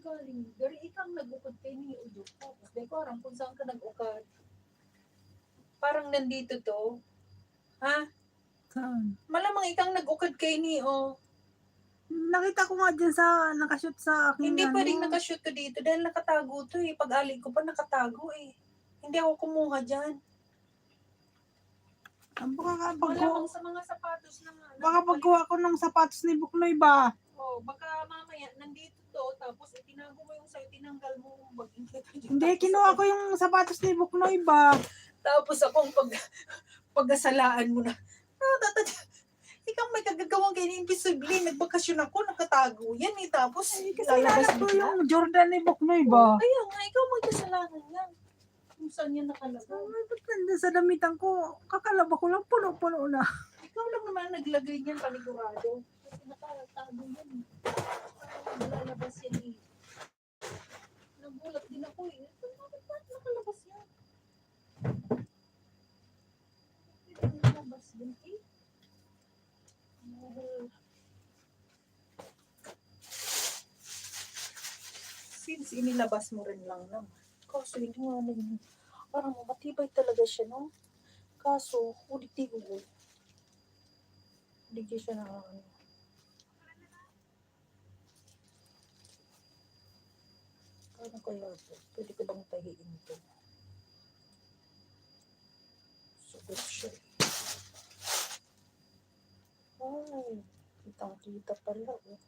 galing? Dari ikang nag-ukod kayo ni Udo. Tapos di ko aram kung saan ka nag-ukad. Parang nandito to. Ha? Saan? Malamang ikang nag-ukad kayo ni o. Nakita ko nga dyan sa, nakashoot sa akin. Hindi pwedeng nakashoot ka dito dahil nakatago to eh. Pag alig ko pa nakatago eh. Hindi ako kumuha dyan. Baka Malamang sa mga sapatos na nga. Baka pagkuha ko ng sapatos ni Buknoy ba? Oh, baka mamaya nandito to tapos itinago mo yung sa'yo, tinanggal mo yung bag. Hindi, kinuha ko yung sapatos ni Buknoy ba? Tapos akong pagkasalaan mo na. Ikaw may kagagawang kayo imposible. Nagbakasyon ako, nakatago yan eh. Tapos Kasi lalabas ko yung Jordan ni Buknoy ba? Kaya nga, ikaw magkasalanan yan. Kung saan yan nakalagay. Ba't nandun sa damitan ko? Kakalaba ko lang, puno-puno na. Ikaw lang naman naglagay niyan panigurado. Kasi nakatago yan eh. Lalabas yan eh. Nagulat din ako eh. Bakit nakalabas yan? Bakit nakalabas yan eh? Since inilabas mo rin lang naman. Kaso hindi nga naging, parang matibay talaga siya, no? Kaso, ulit-tigo. Hindi siya na ano. Paano kaya ito? Pwede ko bang tahiin ito? Sugot siya. Ay, kitang-kita pala. Oh.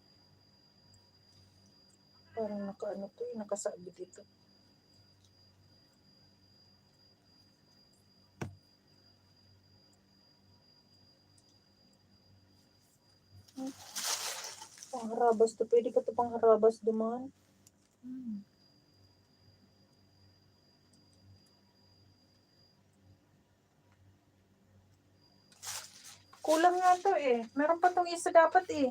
Parang nakaano to eh, nakasabit ito. Pangharabas to. Pwede ka to pangharabas duman. Kulang nga to eh. Meron pa tong isa dapat eh.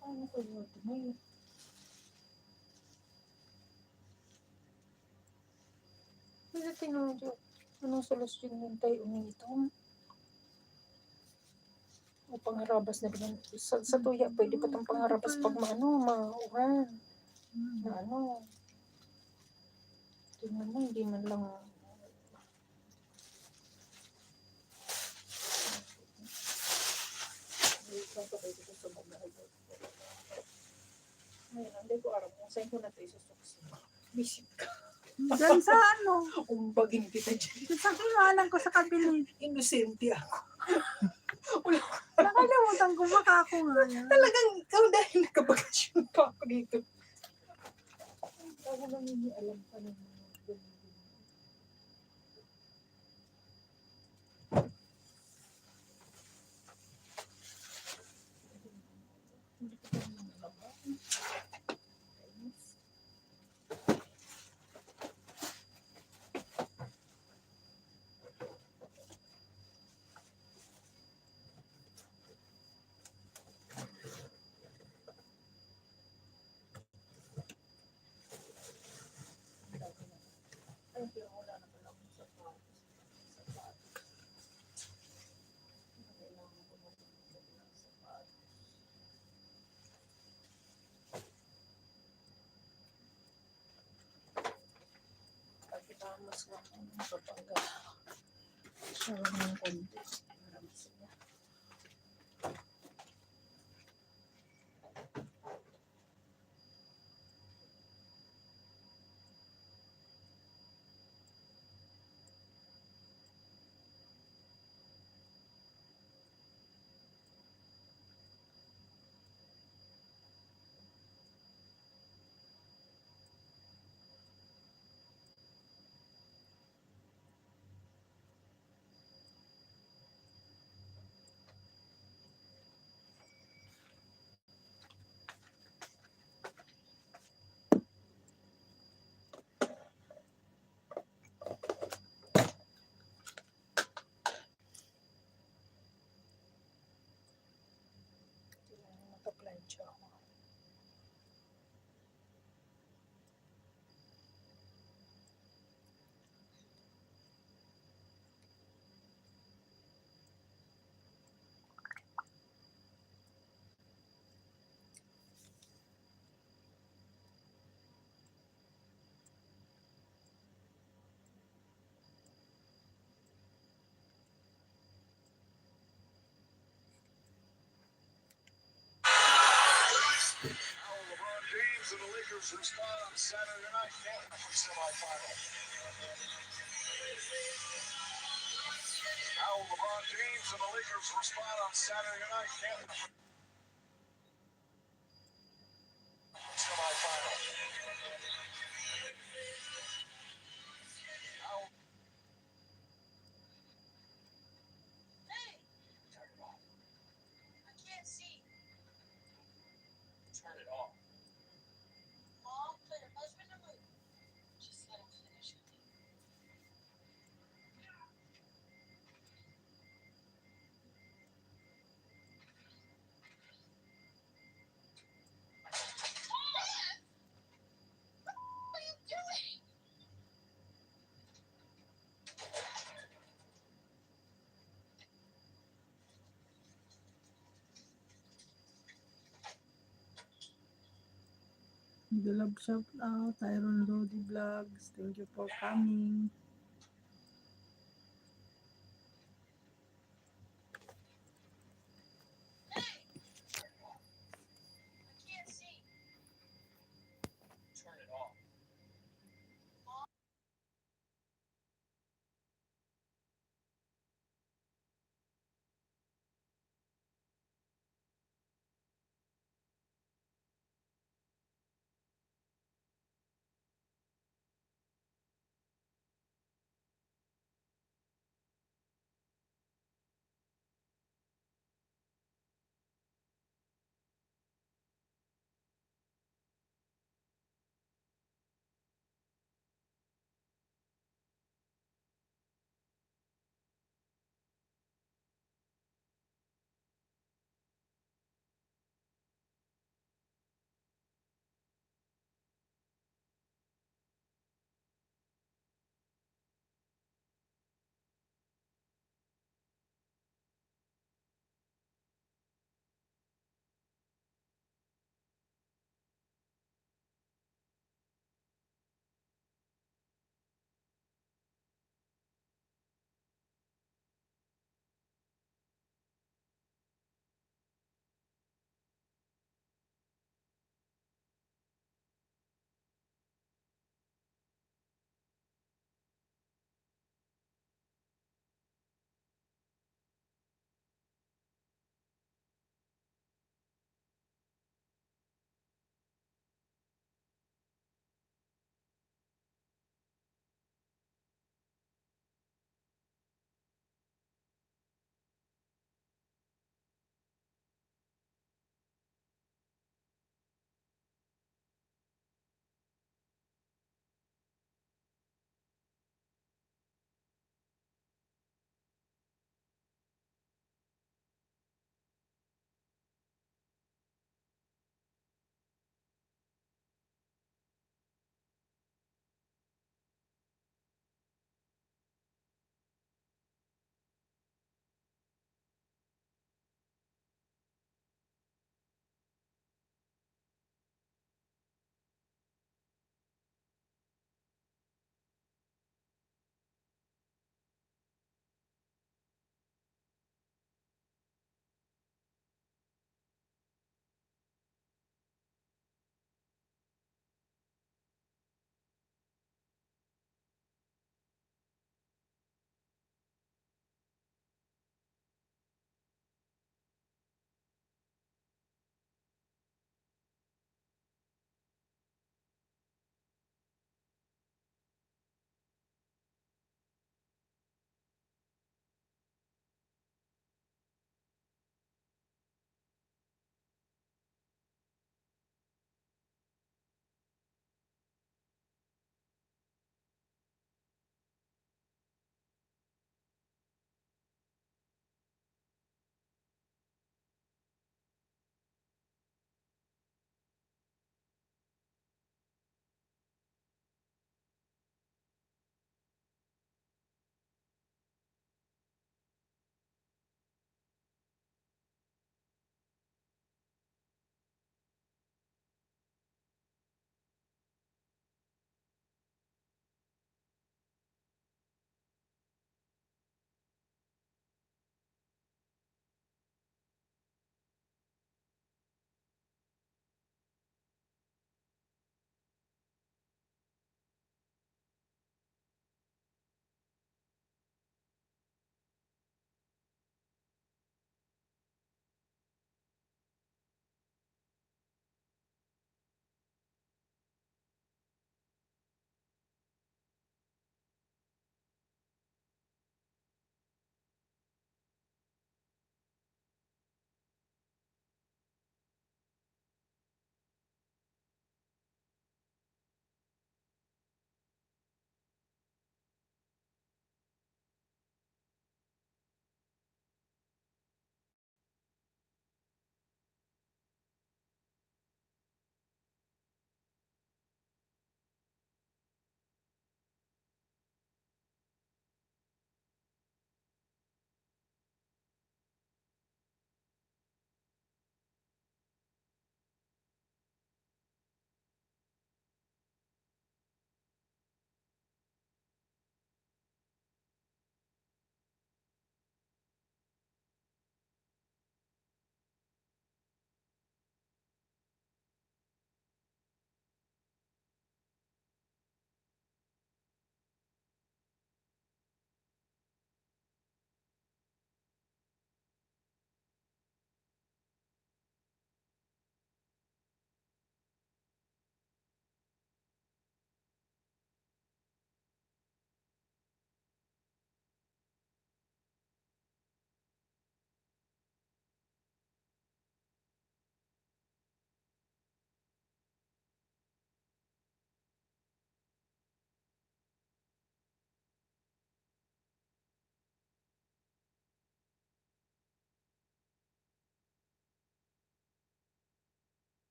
Ano ko yun? May... Hindi tinudyo. Anong solusyon yun tayo umitong? O pangharabas na rin. Sa tuya, pwede pa itong pangharabas pag mauran. Na ano. Tingnan mo, hindi man lang. Ngayon, hindi ko aram kung saan ko na ito isusuksi. Visit ka. Diyan sa ano? Umbagin kita dyan. Sa kinuhanan ko sa kabili. Inosente ako. Nakalimutan ko, baka ako nga yan. Talagang ikaw dahil nakabakasyon pa ako dito. Ako lang hindi alam pa ng mga ganyan. Mas nga kapag siya ng konti. Marami siya. Naka-plancha ako. James and the Lakers respond on Saturday night semifinal. How will LeBron James and the Lakers respond on Saturday night semifinal? Hey, turn it off. I can't see. Turn it off. Mom, put your husband to move. Just let him finish. What are you doing? Love shout out, Tyron Lodi Vlogs. Thank you for coming. Hey, I can't see. Turn it off.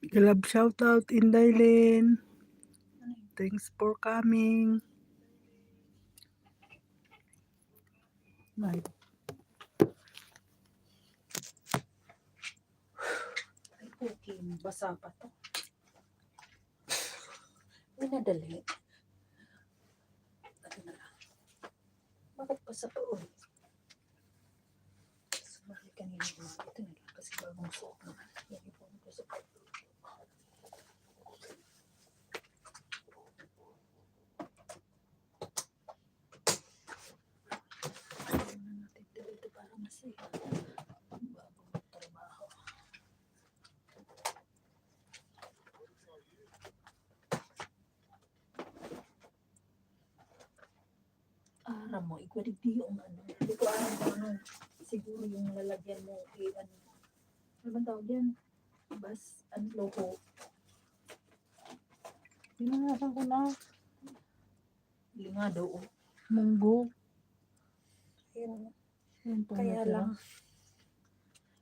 Club shoutout Inday Lane. Ano yun? Thanks for coming. Ay, Ay, okay. Basa pa to. Minadali. Ano na lang. Bakit basa to? Sumali kanina yung mga ito na lang. Kasi bagong suot naman. Uniform ko sa pagluto. Ano na natin dito para masaya. Bagong trabaho. Aram mo, ikalig di yung ano. Hindi ko alam kung ano. Siguro yung lalagyan mo. Ano bang tawag yan? Bas, ano, logo. pinangasan ko na. Lingado. Oh. Munggo. Ayun. Yan po Kaya natira. lang.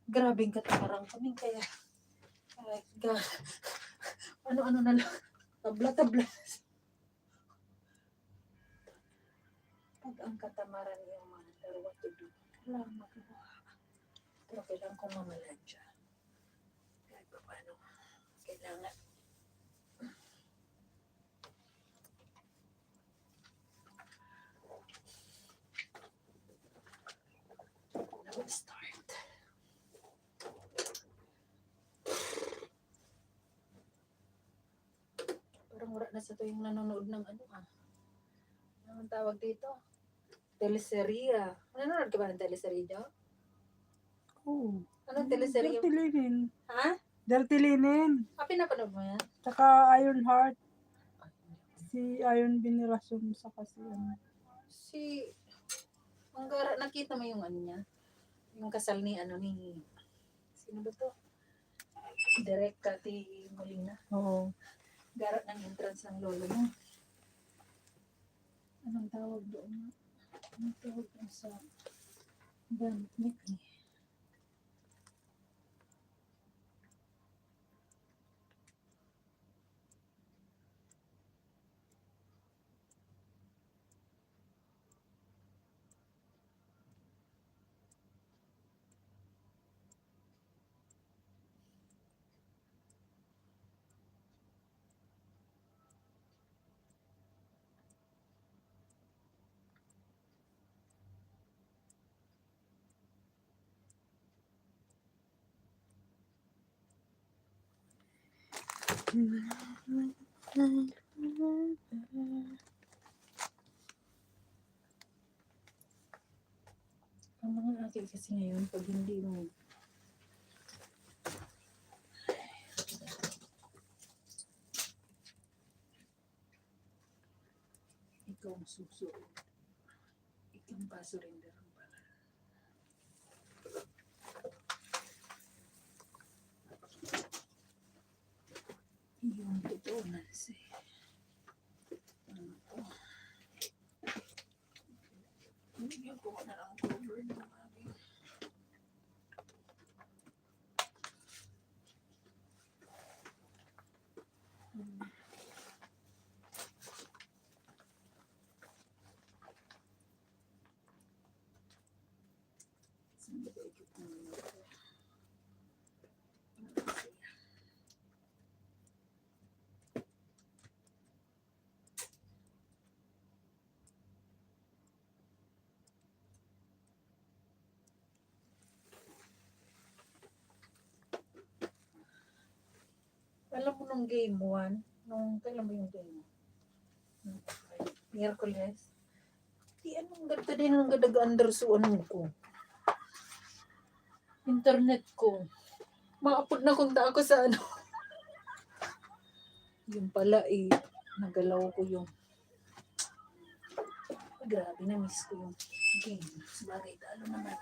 Grabing katakarang kami. Kaya, ano-ano na lang. Tabla-tabla. Pag ang katamaran yung mga dalawa to do, wala akong magawa. Pero kailangan kong mamaladya. Kahit pa paano, kailangan. Now we start. Parang wala na sa to yung nanonood ng ano ah. Anong tawag dito? Teleserya. Nanonood ka ba ng teleserya? Oh. Anong teleserya? Dirty Linen. Ha? Dirty Linen. Ah, pinapanood mo yan? Tsaka Iron Heart. Si Iron Veneracion sa kasi ano. Si, nakita mo yung ano niya? Yung kasal ni ano ni, sino ba to? Direk Kati Molina. Oo. Garat ng entrance ng lolo mo. Anong tawag doon? Anong tawag doon sa gamit ni? Ang mga ate kasi ngayon, pag hindi mo ikaw ang susunod, ikaw ang pasurrender ang pala. Yung totoo na si ano to. Bigyan ko na lang cover ng aking alam mo nung game 1, kailan mo yung game 1? Miyerkules. Di anong ganda din ang gadag-underso ano ko. Internet ko. Maapod na kung ako sa ano. Yung pala nagalaw ko yung grabe na miss ko yung game. Sabagay, talo naman.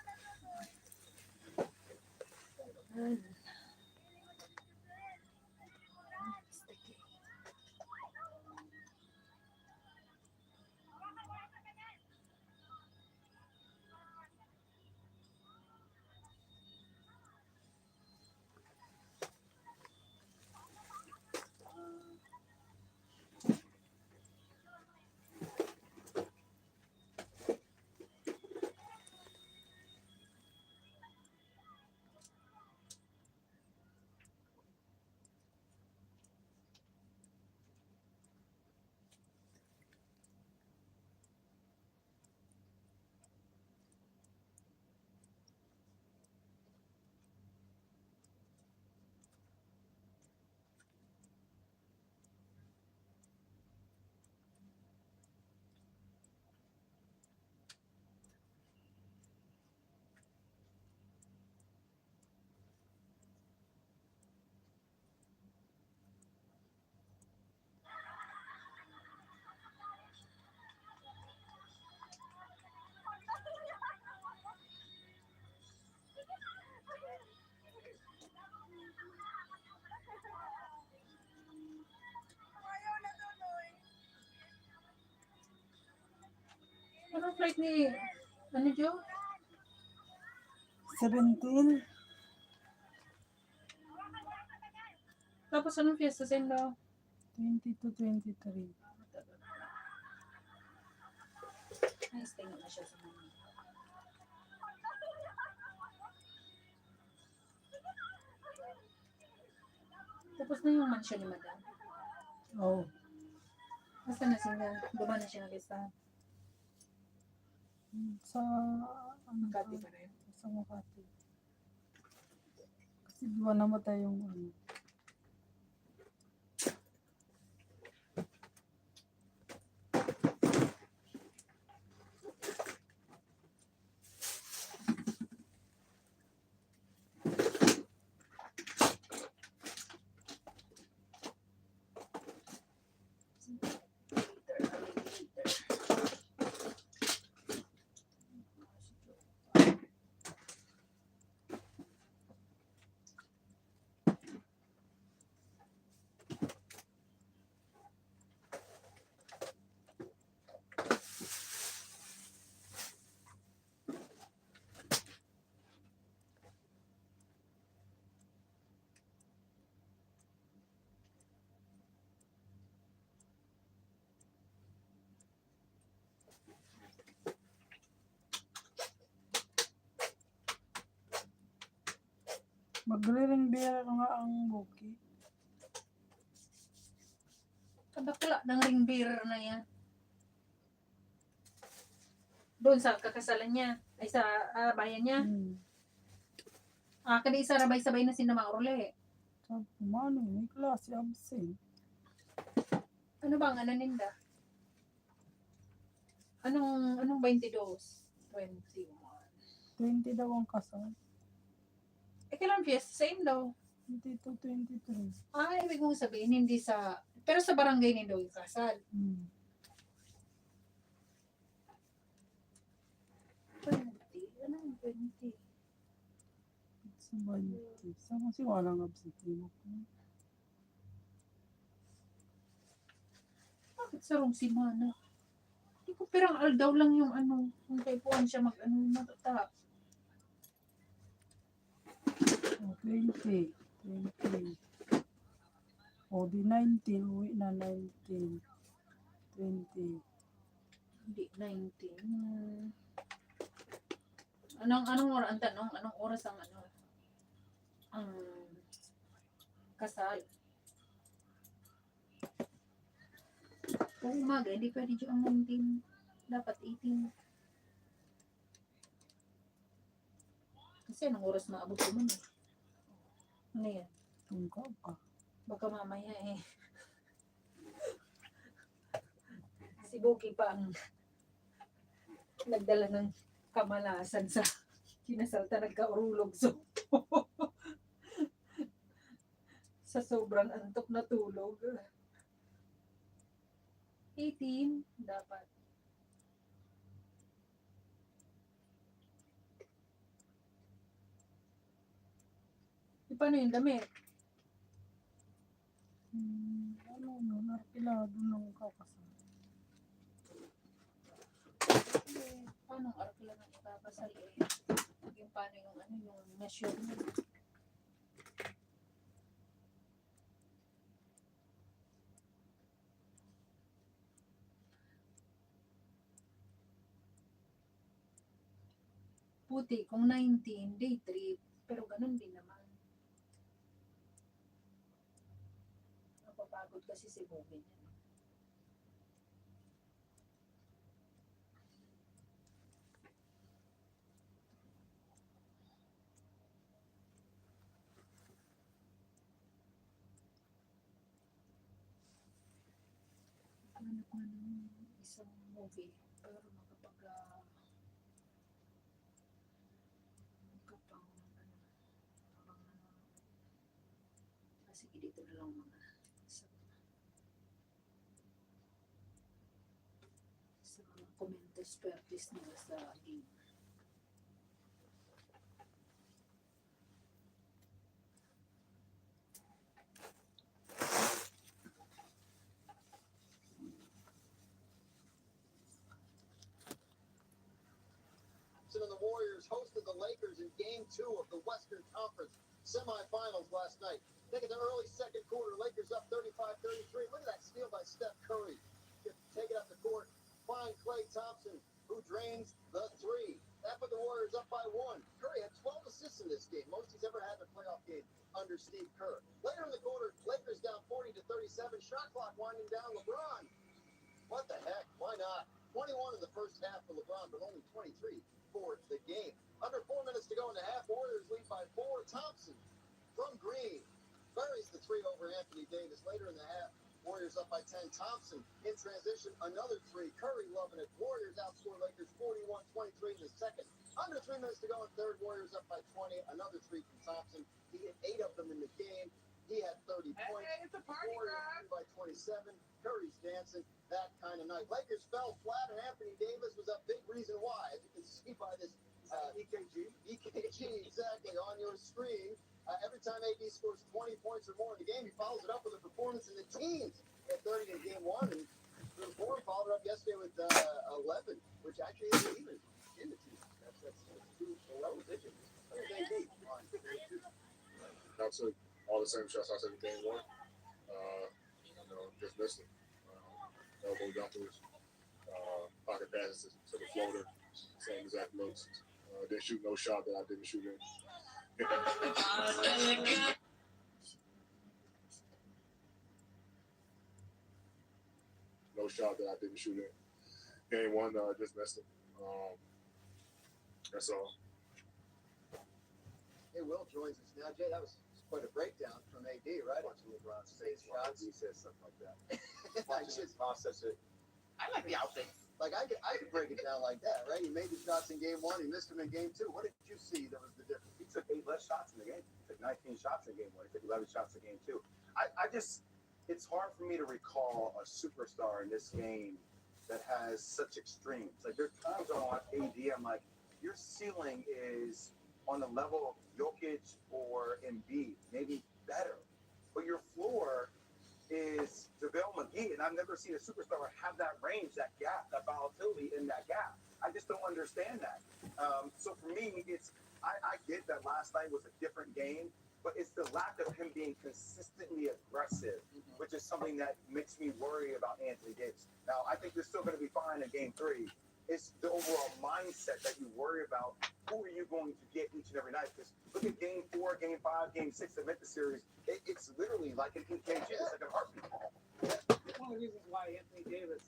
Anong flight ni, ano Jo? 17. Tapos anong fiesta sa inyo? 20 to 23. Ay, stay na siya sa mga. Tapos na yung mansion ni Madam. Oh. Basta na siya, duman na siya nag-isa. Sa Makati pa rin. Sa Makati. Kasi di ba namatay yung ano. Magre-ring bearer nga ang buki. Kadakla ng ring bearer na yan. Doon sa kakasalan niya. Ay sa bayan niya. Kadi isa rabay-sabay na sila mga uli. Sabi ko, mano, may klase absent. Ano ba ang ano ninda? Anong 22? 21. 20 daw ang kasal. Kailan fiesta? Same daw. 20 to 23. Ibig mong sabihin, hindi sa... Pero sa barangay nindo yung kasal. 20? Anong 20? Sa 20. Sa kasi walang absentee mo. Bakit sa rong simana? Hindi ko pirang aldaw lang yung ano. Kung kaipuan siya matata. 20. O di 19. Uwi na 19. 20. Hindi, 19. Anong oras ang tanong? Anong oras ang ano? Ang kasal? Kung umaga, hindi pwede dyan ang 19. Dapat 18. Kasi anong oras maabot ko man eh. Ano yan? Tungkaw ka. Baka mamaya eh. Si Buki pa ang nagdala ng kamalasan sa kinasalta nagkaurulog. So, sa sobrang antok na tulog. 18, dapat. Paano yung damit? Narpilado ng kakasal. Paano ang arkila ng ikakasal eh? Yung paano yung ano, yung measurement. Puti, kung 19, day trip. Pero ganun din naman. Napapagod kasi si Bobin. Ano ko ng isang movie pero makapang sige dito na lang mga sa mga commentos pertis nila sa game. Warriors hosted the Lakers in Game 2 of the Western Conference semifinals last night. Take it to early second quarter. Lakers up 35-33. Look at that steal by Steph Curry. Take it up the court. Find Klay Thompson, who drains the three. That put the Warriors up by 1. Curry had 12 assists in this game, most he's ever had in a playoff game under Steve Kerr. Later in the quarter, Lakers down 40-37. Shot clock winding down. LeBron. What the heck? Why not? 21 in the first half for LeBron, but only 23 for the game. Under 4 minutes to go in the half. Warriors lead by 4. Thompson from Green buries the three over Anthony Davis. Later in the half, Warriors up by 10. Thompson in transition, another three. Curry loving it. Warriors outscore Lakers 41-23 in the second. Under 3 minutes to go in third. Warriors up by 20. Another three from Thompson. He hit 8 of them in the game. He had 30 points. Hey, it's a party, Warriors by 27. Curry's dancing. That kind of night. Lakers fell flat, and Anthony Davis was a big reason why, as you can see by this EKG, exactly, on your screen. Every time AD scores 20 points or more in the game, he follows it up with a performance in the teens. He had 30 in Game 1, and Ford followed it up yesterday with 11, which actually is even in the teens. That's two below digits. Where's AD on Game 2? I took all the same shots I took in Game 1. Just missed it. Elbow jumpers, pocket passes to the floater, same exact looks. Didn't shoot no shot that I didn't shoot in. No shot that I didn't shoot in. Game 1, just missed it. That's all. Hey, Will joins us now. Jay, that was quite a breakdown from AD, right? Watching LeBron say shots, he says stuff like that. Watching his process it. I like the outfits. Like I could break it down like that, right? He made the shots in Game 1, he missed them in Game 2. What did you see that was the difference? He took 8 less shots in the game. He took 19 shots in Game 1. He took 11 shots in Game 2. It's hard for me to recall a superstar in this game that has such extremes. Like there's times I watch AD, I'm like, your ceiling is on the level of Jokic or Embiid, maybe better, but your floor is JaVale McGee, and I've never seen a superstar have that range, that gap, that volatility in that gap. I just don't understand that. So for me, I get that last night was a different game, but it's the lack of him being consistently aggressive, which is something that makes me worry about Anthony Davis. Now, I think they're still going to be fine in Game 3. It's the overall mindset that you worry about. Who are you going to get each and every night? Because look at Game 4, Game 5, Game 6 of the series. It's literally like an EKG. It's like a heartbeat. One of the reasons why Anthony Davis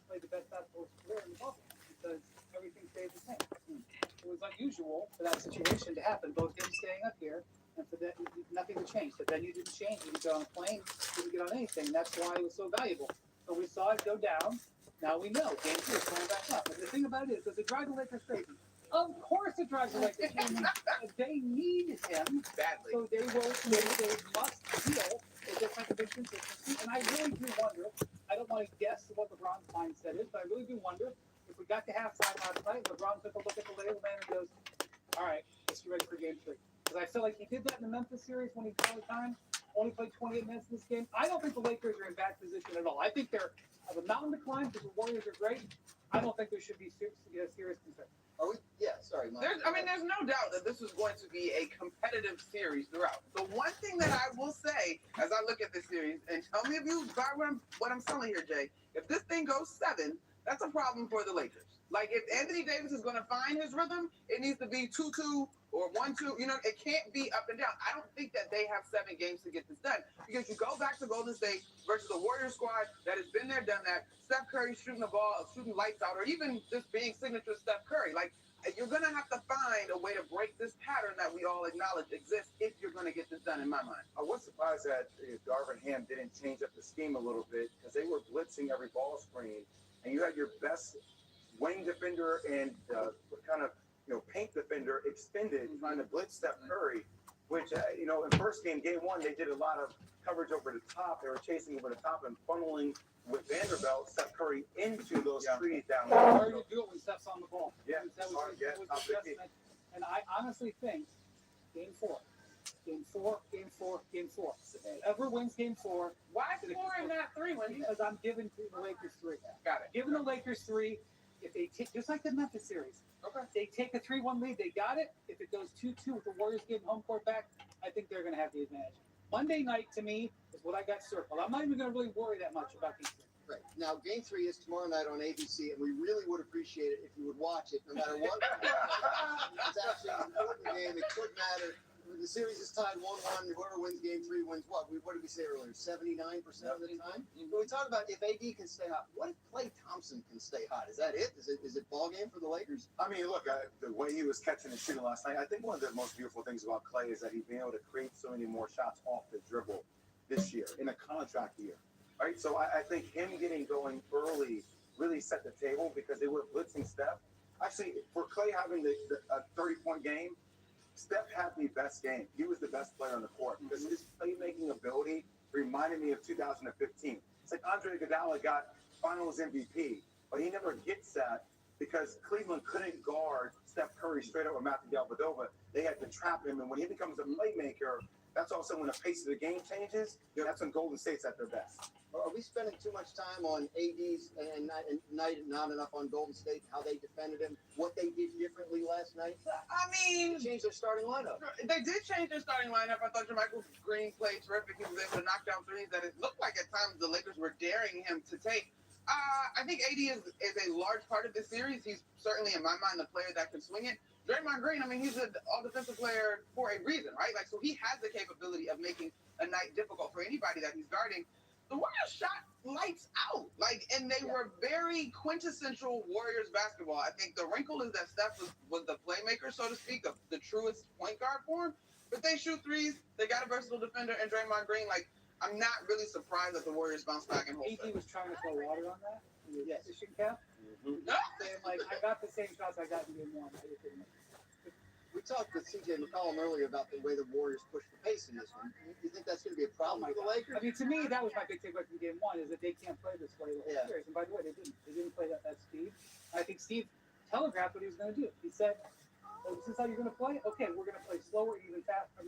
played the best basketball of his career in the bubble, because everything stayed the same. It was unusual for that situation to happen, both him staying up here and for that nothing to change. The venue didn't change. He didn't get on a plane, didn't get on anything. That's why it was so valuable. So we saw it go down. Now we know Game 2 is coming back up. But the thing about it is, does it drive the Lakers crazy? Of course it drives the Lakers crazy. They need him Badly. so they must feel a different consistency. And I really do wonder, I don't want to guess what LeBron's mindset is, but I really do wonder if we got to halftime last night, LeBron took a look at the label man and goes, all right, let's get ready for Game 3. Because I feel like he did that in the Memphis series when he got the time, only played 28 minutes in this game. I don't think the Lakers are in bad position at all. I think they're of a mountain to climb because the Warriors are great. I don't think there should be serious concern. Are we? Yeah, sorry, Mike. There's no doubt that this is going to be a competitive series throughout. The one thing that I will say as I look at this series, and tell me if you buy what I'm selling here, Jay, if this thing goes 7, that's a problem for the Lakers. Like, if Anthony Davis is going to find his rhythm, it needs to be 2-2 or 1-2. You know, it can't be up and down. I don't think that they have 7 games to get this done. Because you go back to Golden State versus a Warriors squad that has been there, done that. Steph Curry shooting the ball, shooting lights out, or even just being signature Steph Curry. Like, you're going to have to find a way to break this pattern that we all acknowledge exists if you're going to get this done, in my mind. I was surprised that Darvin Ham didn't change up the scheme a little bit because they were blitzing every ball screen, and you had your best wing defender and kind of paint defender extended trying to blitz Steph Curry, which in first game, Game 1, they did a lot of coverage over the top. They were chasing over the top and funneling with Vanderbilt, Steph Curry into those trees down there. It's hard to do it when Steph's on the ball. Yeah, that it's was, hard. that was the adjustment. And I honestly think Game 4. Game 4. Whoever wins Game 4. Why 4 and not 3? Because I'm giving to the Lakers 3. Got it. Giving the Lakers 3. if they take, just like the Memphis series, Okay. they take a 3-1 lead, they got it. If it goes 2-2 with the Warriors getting home court back, I think they're going to have the advantage. Monday night, to me, is what I got circled. I'm not even going to really worry that much about Game 3. Right. Now, Game 3 is tomorrow night on ABC, and we really would appreciate it if you would watch it, no matter what. It's actually an important game. It could matter. The series is tied 1-1. Whoever wins Game 3 wins what? What did we say earlier? 79% of the time? But we talked about if AD can stay hot. What if Klay Thompson can stay hot? Is that it? Is it ball game for the Lakers? I mean, look, the way he was catching and shooting last night, I think one of the most beautiful things about Klay is that he's been able to create so many more shots off the dribble this year, in a contract year. Right? So I think him getting going early really set the table because they were blitzing Steph. Actually, for Klay having a 30-point game, Steph had the best game. He was the best player on the court because his playmaking ability reminded me of 2015. It's like Andre Iguodala got Finals MVP, but he never gets that because Cleveland couldn't guard Steph Curry straight up with Matthew Dellavedova. They had to trap him, and when he becomes a playmaker, that's also when the pace of the game changes. That's when Golden State's at their best. Are we spending too much time on AD's and not enough on Golden State, how they defended him, what they did differently last night? I mean, They changed their starting lineup. they did change their starting lineup. I thought Jermichael Green played terrific. He was able to knock down threes that it looked like at times the Lakers were daring him to take. I think AD is a large part of this series. He's certainly, in my mind, the player that can swing it. Draymond Green, I mean, he's an all-defensive player for a reason, right? Like, so he has the capability of making a night difficult for anybody that he's guarding. The Warriors shot lights out, and they were very quintessential Warriors basketball. I think the wrinkle is that Steph was the playmaker, so to speak, the truest point guard for him. But they shoot threes. They got a versatile defender and Draymond Green. I'm not really surprised that the Warriors bounced back and hold. AD was trying to throw water on that. Yes. Fishing cap. Saying, I got the same shots I got in Game 1. We talked with CJ McCollum earlier about the way the Warriors pushed the pace in this one. You think that's going to be a problem for the Lakers? I mean, to me, that was my big takeaway from Game 1 is that they can't play this way the whole series. And by the way, they didn't play that speed. I think Steve telegraphed what he was going to do. He said, "This is how you're going to play. Okay, we're going to play slower, and even faster.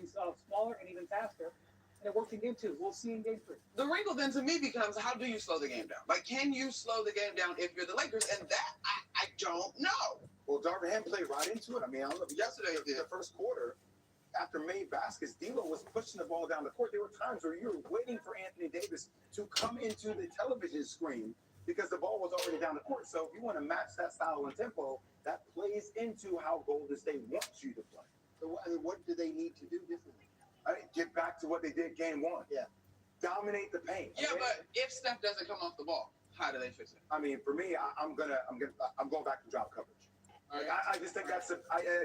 Smaller and even faster." And it worked in Game 2. We'll see in Game 3. The wrinkle then to me becomes, how do you slow the game down? Can you slow the game down if you're the Lakers? And that I don't know. Well, Darvin Ham played right into it. I mean, I don't know. Yesterday, the first quarter, after made baskets, D'Lo was pushing the ball down the court. There were times where you were waiting for Anthony Davis to come into the television screen because the ball was already down the court. So if you want to match that style and tempo, that plays into how Golden State wants you to play. So, I mean, what do they need to do differently? Get back to what they did Game 1. Yeah. Dominate the paint. Yeah, but if Steph doesn't come off the ball, how do they fix it? I mean, for me, I'm going back to drop coverage. All right. I just think I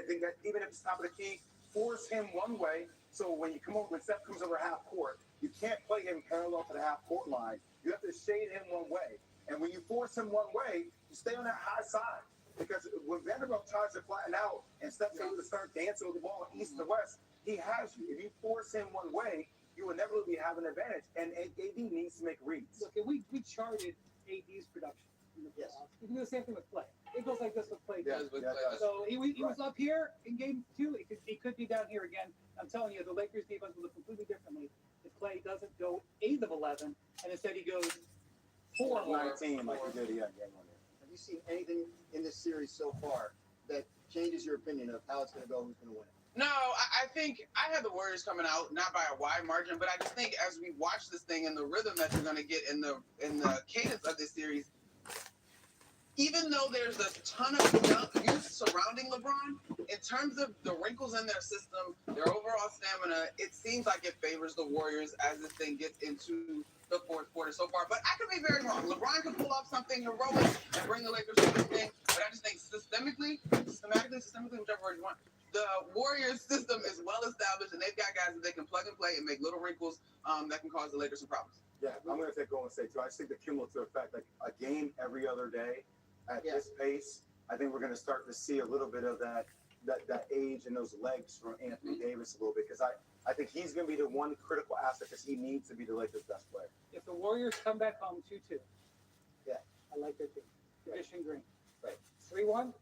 think that even if it's top of the key, force him one way. So when Steph comes over half court, you can't play him parallel to the half court line. You have to shade him one way. And when you force him one way, you stay on that high side. Because when Vanderbilt tries to flatten out and Steph's able to start dancing with the ball east to west, he has you. If you force him one way, you will inevitably have an advantage. And AD needs to make reads. Look, we charted AD's production in the playoffs. We can do the same thing with Klay. It goes like this with Klay. Yeah, So he was up here in Game 2. He could be down here again. I'm telling you, the Lakers defense will look completely differently if Klay doesn't go 8 of 11 and instead he goes 4 of 19 like he did in Game 1. Have you seen anything in this series so far that changes your opinion of how it's going to go, who's going to win it? No, I think I had the Warriors coming out not by a wide margin, but I just think as we watch this thing and the rhythm that you're going to get in the cadence of this series, even though there's a ton of youth surrounding LeBron, in terms of the wrinkles in their system, their overall stamina, it seems like it favors the Warriors as this thing gets into the fourth quarter so far. But I could be very wrong. LeBron could pull off something heroic and bring the Lakers to this thing, but I just think systematically, whichever word you want, the Warriors system is well established, and they've got guys that they can plug and play and make little wrinkles that can cause the Lakers some problems. Yeah, I'm going to take Golden State too. I just think the cumulative effect, like a game every other day at this pace, I think we're going to start to see a little bit of that age and those legs from Anthony Davis a little bit, because I think he's going to be the one critical asset because he needs to be the Lakers' best player. If the Warriors come back home 2-2, Yeah. I like their team. Tradition Green. Right. 3-1,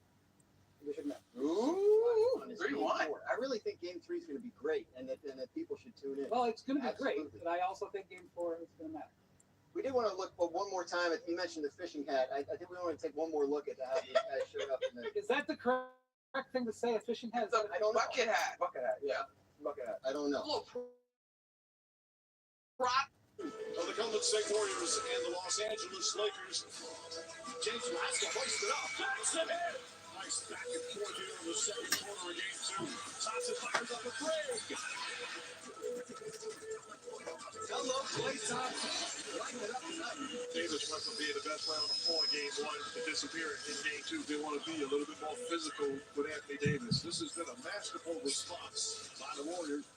Tradition Met. Ooh, It's 3-1. Game 4. I really think Game 3 is going to be great, and that people should tune in. Well, it's going to be great, Absolutely. but I also think Game 4 is going to matter. We did want to look one more time at, you mentioned the fishing hat. I think we want to take one more look at how these guys showed up in the. Is that the correct thing to say? A fishing hat? It's a I don't know. bucket hat. Bucket hat. Yeah. Bucket hat. I don't know. A little prop. Of the Golden State Warriors and the Los Angeles Lakers. James Rascal hoisted up. That's it. Nice back and forth here in the second quarter of game 2. Thompson fires up a three. Hello, Klay Thompson. Lighting it up tonight. Davis went from being the best player on the floor in game 1 to disappear in game 2. They want to be a little bit more physical with Anthony Davis. This has been a masterful response by the Warriors.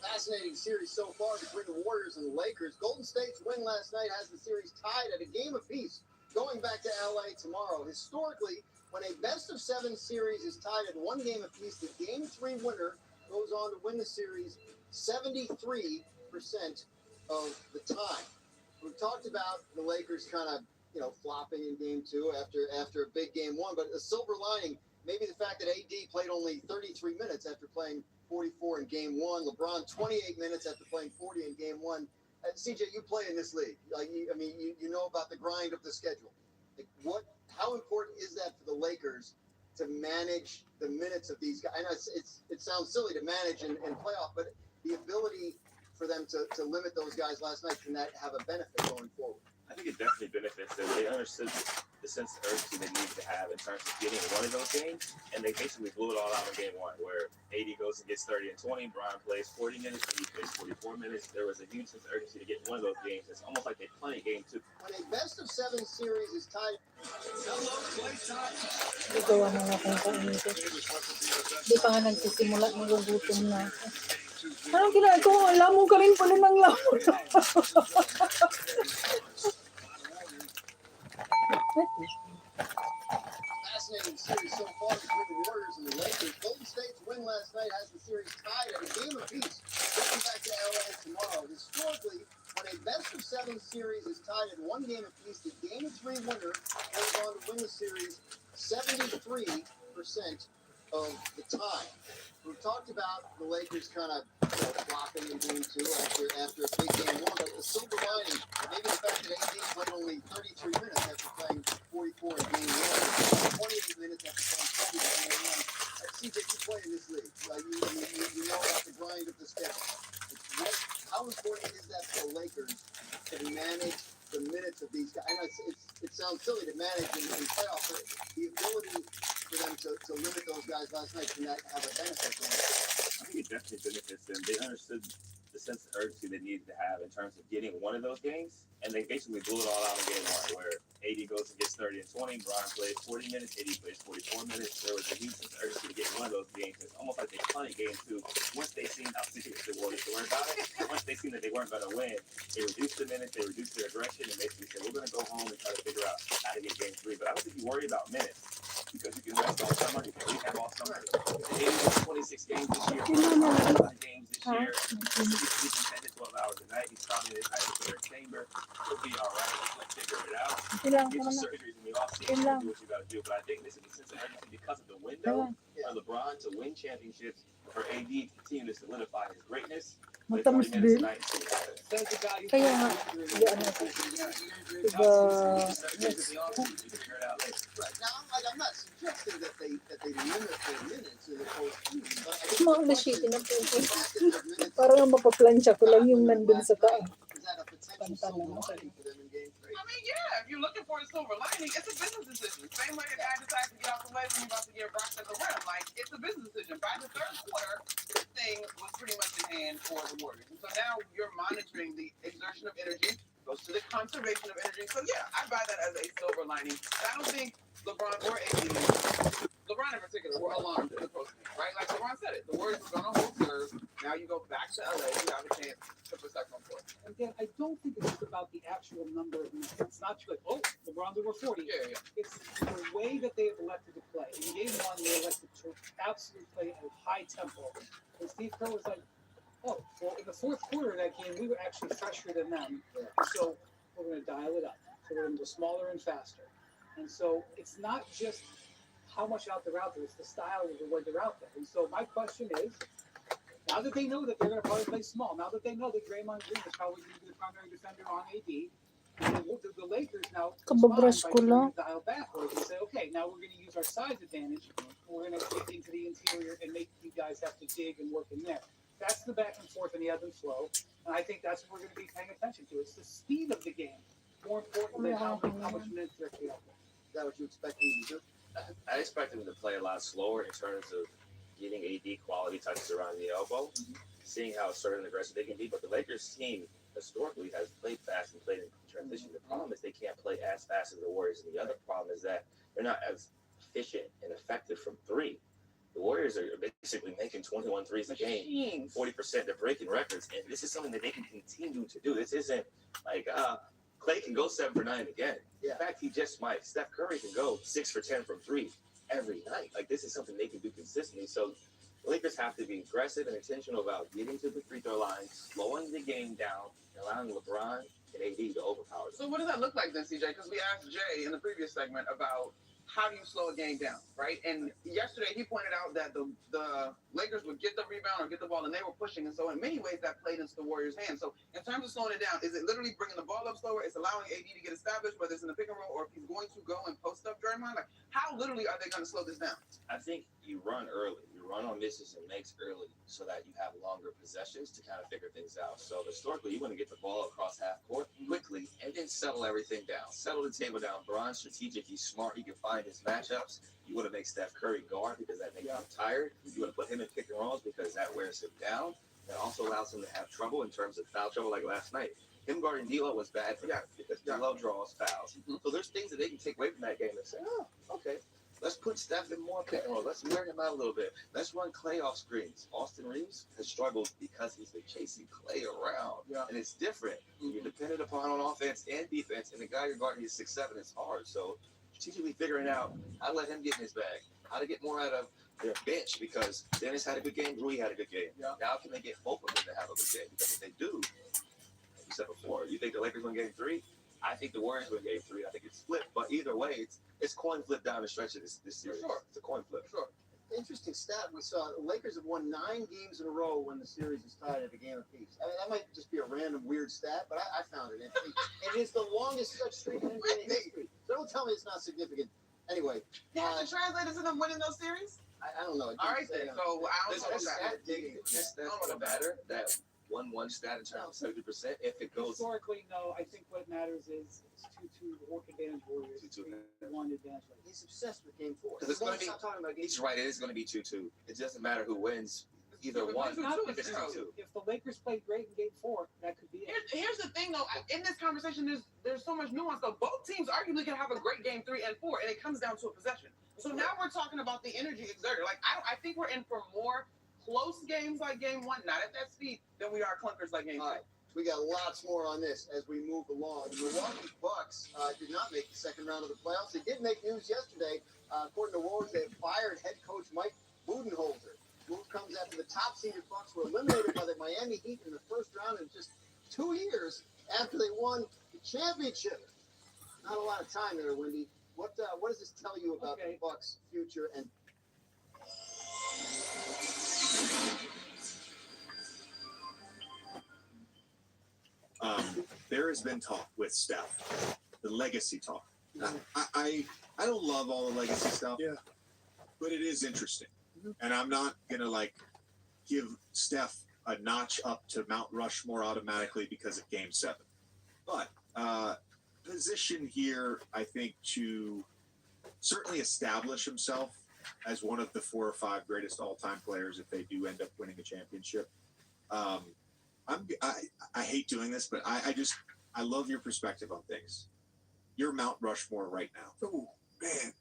Fascinating series so far between the Warriors and the Lakers. Golden State's win last night has the series tied at a game apiece. Going back to LA tomorrow. Historically, when a best-of-7 series is tied at 1 game apiece, the game 3 winner goes on to win the series 73% of the time. We've talked about the Lakers kind of, flopping in game 2 after a big game 1, but a silver lining, maybe the fact that AD played only 33 minutes after playing 44 in game 1. LeBron 28 minutes after playing 40 in game 1. CJ, you play in this league. You know about the grind of the schedule. How important is that for the Lakers to manage the minutes of these guys? I know it sounds silly to manage in playoff, but the ability for them to limit those guys last night, can that have a benefit going forward? I think it definitely benefits them. They understood the sense of urgency they needed to have in terms of getting one of those games, and they basically blew it all out in game 1, where AD goes and gets 30 and 20, Bron plays 40 minutes, and he plays 44 minutes. There was a huge sense of urgency to get one of those games. It's almost like they play game 2. When a best-of-7 series is tied. Hello, Klay Thompson. Igawa na nga kung kainito. Di pa nga nagsisimula, nagugutom na ako. Anong ginagawa? Lamong ka rin pala ng lamong. Fascinating series so far between the Warriors and the Lakers. Golden State's win last night has the series tied at a game apiece. Going back to LA tomorrow. Historically, when a best-of-7 series is tied at 1 game apiece, the game 3 winner goes on to win the series 73% of the time. We've talked about the Lakers kind of flopping in game 2 after a big game 1, but the silver lining, maybe the fact that AD played only 33 minutes after playing 44 in game 1, 28 minutes after playing 40 in game 1. CJ, you play in this league. You know about the grind of the schedule. How important is that for the Lakers to manage the minutes of these guys? I know it sounds silly to manage in playoffs, but the ability for them to limit those guys last night, can that have a benefit for them? I think it definitely benefits them. They understood the sense of urgency they needed to have in terms of getting one of those games, and they basically blew it all out in game 1, where AD goes and gets 30 and 20, Bron plays 40 minutes, AD plays 44 minutes. There was a huge sense of urgency to get one of those games. It's almost like they punted game 2 once they seen how serious the Warriors were about it. Once they seen that they weren't going to win, they reduced the minutes, they reduced their aggression, and basically said, we're going to go home and try to figure out how to get game 3. But I don't think you worry about minutes, because you can rest all summer, you can rehab all summer. AD won 26 games this year, 25 games this year. He's sleeping 10 to 12 hours a night. He's probably in his isolated chamber. He'll be all right. He'll figure it out. Get your surgeries in the offseason, do what you got to do. But I think this is a sense of urgency because of the window for LeBron to win championships, for AD to continue to solidify his greatness. Matamis din. Kaya nga, Right. Now, I'm not suggesting that they limit their minutes in the postseason, but I mga machine na po. Parang ang mapaplansya ko lang yung nandun sa taas. is that a potential silver lining for them in game 3? I mean, yeah, if you're looking for a silver lining, it's a business decision. Same way a guy decides to get out the way when you're about to get rocked at the rim. Like, it's a business decision. By the third quarter, this thing was pretty much in hand for the Warriors. And so now you're monitoring the exertion of energy, goes to the conservation of energy. So, yeah, I buy that as a silver lining. I don't think LeBron or AD, LeBron in particular, were alarmed in the postgame, right? Like LeBron said it. The Warriors were going to hold serve. Now you go back to LA, you have a chance to protect home court. Again, I don't think it's just about the actual number of minutes. It's not just like, oh, LeBron's over 40. Yeah. It's the way that they have elected to play. In game 1, they elected to absolutely play at a high tempo. And Steve Kerr was like, oh, well, in the fourth quarter of that game, we were actually fresher than them. So we're going to dial it up. So we're going to go smaller and faster. And so it's not just how much out they're out there, it's the style of the way they're out there. And so my question is, Now that they know that they're going to probably play small, now that they know that Draymond Green is probably going to be the primary defender on AD, the Lakers now Kababras respond ko by lang. turning the dial backwards and say, okay, now we're going to use our size advantage. We're going to get into the interior and make you guys have to dig and work in there. That's the back and forth and the ebb and flow. And I think that's what we're going to be paying attention to. It's the speed of the game, more important than how much minutes they're playing. Is that what you expect them to do? I expected him to play a lot slower in terms of getting AD quality touches around the elbow, seeing how assertive and aggressive they can be. But the Lakers team historically has played fast and played in transition. The problem is they can't play as fast as the Warriors. And the other problem is that they're not as efficient and effective from three. The Warriors are basically making 21 threes a game, 40%. They're breaking records. And this is something that they can continue to do. This isn't like Clay can go 7 for 9 again. Yeah. In fact, he just might. Steph Curry can go 6 for 10 from 3 every night. Like, this is something they can do consistently. So the Lakers have to be aggressive and intentional about getting to the free throw line, slowing the game down, and allowing LeBron and AD to overpower them. So what does that look like then, CJ? Because we asked Jay in the previous segment about how do you slow a game down, right? And yesterday he pointed out that the Lakers would get the rebound or get the ball, and they were pushing. And so in many ways that played into the Warriors' hands. So in terms of slowing it down, is it literally bringing the ball up slower? It's allowing AD to get established, whether it's in the pick and roll or if he's going to go and post up Draymond? Like, how literally are they going to slow this down? I think you run early. You run on misses and makes early so that you have longer possessions to kind of figure things out. So historically, you want to get the ball across half court quickly and then settle everything down. Settle the table down. Bron's strategic. He's smart. He can find his matchups. You want to make Steph Curry guard because that makes him tired. You want to put him in pick and rolls because that wears him down. That also allows him to have trouble in terms of foul trouble like last night. Him guarding D'Lo was bad for that because D'Lo draws fouls. So there's things that they can take away from that game and say, oh, okay. Let's put Steph in more pick and roll. Let's wear him out a little bit. Let's run Clay off screens. Austin Reeves has struggled because he's been chasing Clay around. And it's different. You're dependent upon on offense and defense, and the guy you're guarding is 6'7". It's hard. So strategically figuring out how to let him get in his bag, how to get more out of their bench, because Dennis had a good game, Rui had a good game. Now can they get both of them to have a good game? Because if they do, like you said before, you think the Lakers win game 3? I think the Warriors win game 3. I think it's split. But either way, it's coin flip down the stretch of this series. Sure. It's a coin flip. Sure. Interesting stat we saw. The Lakers have won 9 games in a row when the series is tied at a game apiece. I mean, that might just be a random weird stat, but I found it interesting. It is the longest such streak in NBA history. So don't tell me it's not significant. Anyway. They have to translate into them winning those series? I don't know. All right, then. So I don't know This that. doesn't matter. That 1-1 stat in terms of 70%. If it goes Historically, no. I think what matters is it's 2-2, the work advantage Warriors, 2-2. 3-1 advantage. He's obsessed with game 4. Because it's going to be. Stop talking about game He's right. It is going to be 2-2. It doesn't matter who wins. Either one. If If it's 2-2. the Lakers played great in game 4, that could be it. Here's the thing, though. In this conversation, there's so much nuance. Though both teams arguably can have a great game 3 and 4, and it comes down to a possession. So now we're talking about the energy exerted. Like I think we're in for more close games like game 1, not at that speed, than we are clunkers like game 2. All right. We got lots more on this as we move along. The Milwaukee Bucks did not make the second round of the playoffs. They did make news yesterday. According to Woj, they have fired head coach Mike Budenholzer. Move comes after the top-seeded Bucks were eliminated by the Miami Heat in the first round in just 2 years after they won the championship. Not a lot of time there, Wendy. What does this tell you about the Bucks' future and? There has been talk with Steph, the legacy talk. I don't love all the legacy stuff, but it is interesting, and I'm not gonna give Steph a notch up to Mount Rushmore automatically because of Game 7, but position here, I think, to certainly establish himself as one of the 4 or 5 greatest all-time players if they do end up winning a championship. I hate doing this, but I love your perspective on things. You're Mount Rushmore right now. Oh man,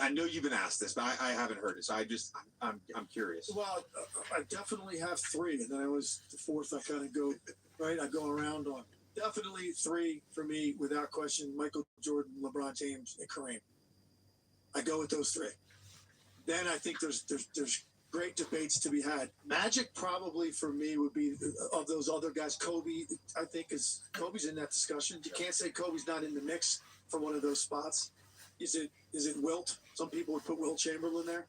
I know you've been asked this, but I haven't heard it, so I'm curious. well, I definitely have 3, and then I was the 4th. I kind of go right. I go around on definitely 3 for me without question: Michael Jordan, LeBron James, and Kareem. I go with those 3. Then I think there's great debates to be had. Magic probably for me would be of those other guys. Kobe, I think Kobe's in that discussion. You can't say Kobe's not in the mix for one of those spots. Is it Wilt? Some people would put Wilt Chamberlain there.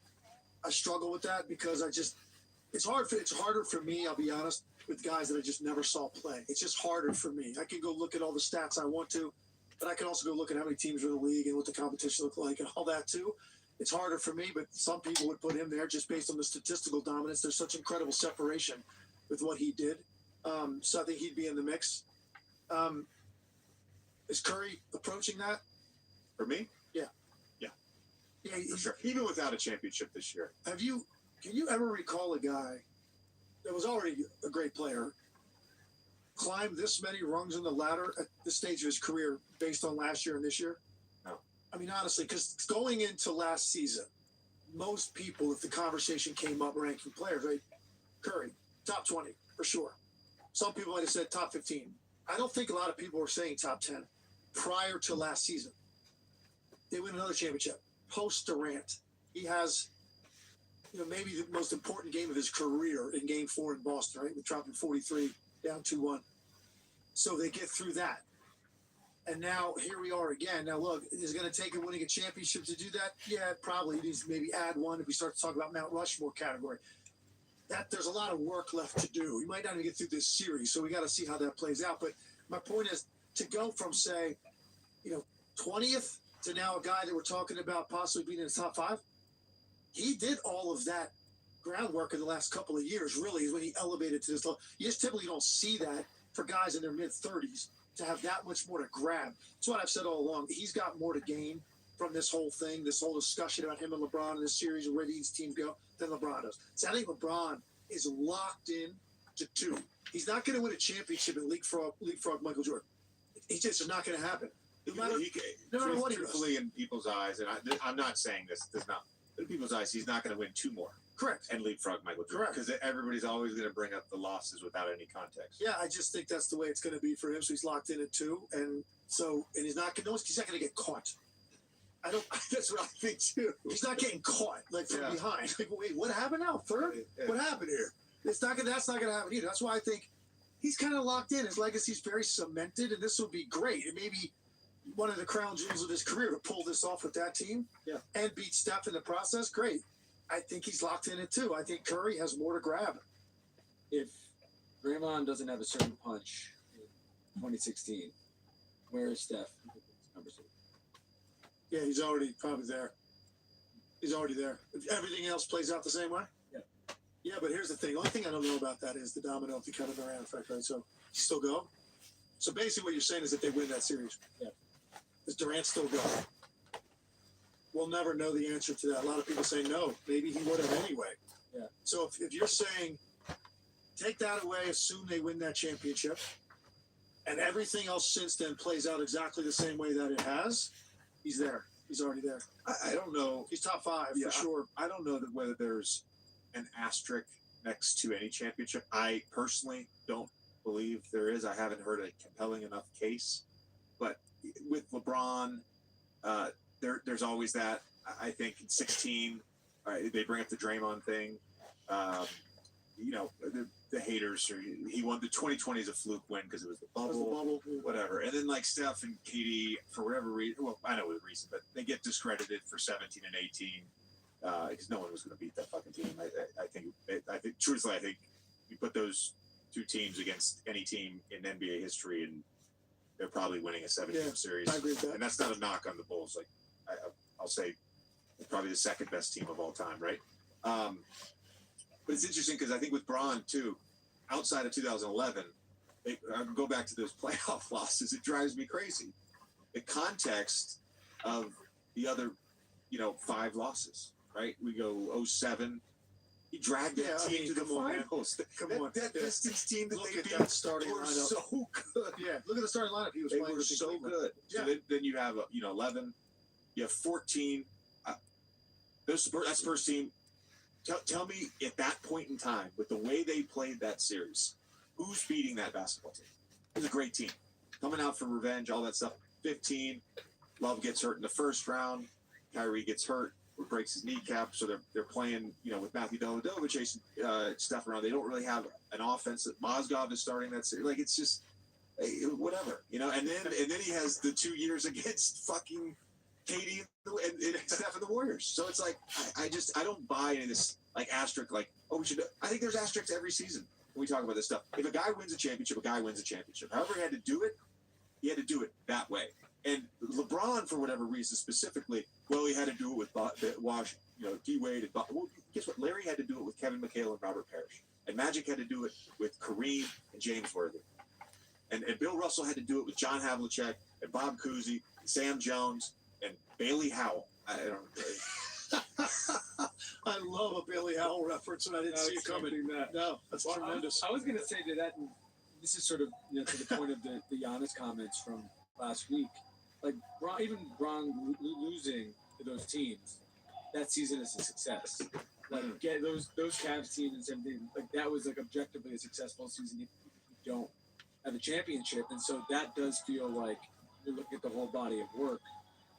I struggle with that because it's harder for me, I'll be honest, with guys that I just never saw play. It's just harder for me. I can go look at all the stats I want to, but I can also go look at how many teams are in the league and what the competition look like and all that too. It's harder for me, but some people would put him there just based on the statistical dominance. There's such incredible separation with what he did. So I think he'd be in the mix. Is Curry approaching that? For me? Yeah. Yeah, for sure. Even without a championship this year. Can you ever recall a guy that was already a great player climb this many rungs in the ladder at this stage of his career based on last year and this year? No. I mean, honestly, because going into last season, most people, if the conversation came up ranking players, right? Curry, top 20 for sure. Some people might have said top 15. I don't think a lot of people were saying top 10 prior to last season. They win another championship. Post Durant, he has, maybe the most important game of his career in Game 4 in Boston, right? With dropping 43, down 2-1. So they get through that. And now here we are again. Now look, is it going to take him winning a championship to do that? Yeah, probably. He needs to maybe add one if we start to talk about Mount Rushmore category. There's a lot of work left to do. We might not even get through this series, so we got to see how that plays out. But my point is to go from, say, 20th to now a guy that we're talking about possibly being in the top 5. He did all of that groundwork in the last couple of years, really, is when he elevated to this level. You just typically don't see that for guys in their mid-30s to have that much more to grab. That's what I've said all along. He's got more to gain from this whole thing, this whole discussion about him and LeBron in this series and where these teams go than LeBron does. So I think LeBron is locked in to 2. He's not going to win a championship and leapfrog Michael Jordan. It's just not going to happen. No matter what he does. Truthfully, in people's eyes, and I'm not saying this does not, but in people's eyes, he's not going to win 2 more. Correct. And leapfrog Michael Jordan. Correct. Because everybody's always going to bring up the losses without any context. Yeah, I just think that's the way it's going to be for him. So he's locked in at 2, and he's not going to get caught. That's what I think too. He's not getting caught from behind. Like, wait, what happened now? Third? Yeah. What happened here? That's not going to happen either. That's why I think he's kind of locked in. His legacy's very cemented, and this will be great. It may be one of the crown jewels of his career to pull this off with that team. Yeah. And beat Steph in the process. Great. I think he's locked in it too. I think Curry has more to grab. If Draymond doesn't have a certain punch in 2016, where is Steph? Number 6. Yeah, he's already probably there. He's already there. If everything else plays out the same way? Yeah. Yeah, but here's the thing. The only thing I don't know about that is the domino of the Kevin Durant effect, right? So, still go? So, basically what you're saying is that they win that series. Yeah. Does Durant still go? We'll never know the answer to that. A lot of people say no. Maybe he would have anyway. Yeah. So, if you're saying take that away, assume they win that championship, and everything else since then plays out exactly the same way that it has, he's there. He's already there. I don't know. He's top 5 for sure. I don't know that whether there's an asterisk next to any championship. I personally don't believe there is. I haven't heard a compelling enough case. But with LeBron, there's always that. I think in 16, they bring up the Draymond thing. The haters, or he won the 2020 is a fluke win because it was the bubble, whatever. And then like Steph and KD, for whatever reason, well, I know the reason, but they get discredited for 17 and 18 because no one was going to beat that fucking team. I think truthfully, I think you put those 2 teams against any team in NBA history, and they're probably winning a 7-game series. I agree with that. And that's not a knock on the Bulls. Like I'll say, they're probably the 2nd best team of all time, right? But it's interesting because I think with Braun, too, outside of 2011, I go back to those playoff losses. It drives me crazy. The context of the other, 5 losses, right? We go 07. He dragged that team to the finals. That Pistons team that they beat starting were lineup. so good. Yeah, look at the starting lineup. He was playing were so good. Yeah. So then you have, 11. You have 14. That Spurs team. Tell me at that point in time, with the way they played that series, who's beating that basketball team? It was a great team. Coming out for revenge, all that stuff. 15, Love gets hurt in the first round. Kyrie gets hurt, breaks his kneecap. So they're playing, with Matthew Dellavedova chasing stuff around. They don't really have an offense. Mozgov is starting that series. Like, it's just whatever, And then he has the 2 years against fucking KD and Steph and the Warriors. So it's like I don't buy into this like asterisk like we should. I think there's asterisks every season when we talk about this stuff. If a guy wins a championship, a guy wins a championship. However he had to do it, he had to do it that way. And LeBron, for whatever reason specifically, well, he had to do it with Wash, D Wade. And well, guess what? Larry had to do it with Kevin McHale and Robert Parrish. And Magic had to do it with Kareem and James Worthy. And Bill Russell had to do it with John Havlicek and Bob Cousy and Sam Jones and Bailey Howell. I don't. I love a Bailey Howell reference, and I didn't see it coming. That. No, that's tremendous. I was going to say to that, and this is sort of to the point of the Giannis comments from last week. Like even Bron losing to those teams, that season is a success. Like get those Cavs teams and everything, like that was like objectively a successful season if you don't have a championship. And so that does feel like you look at the whole body of work.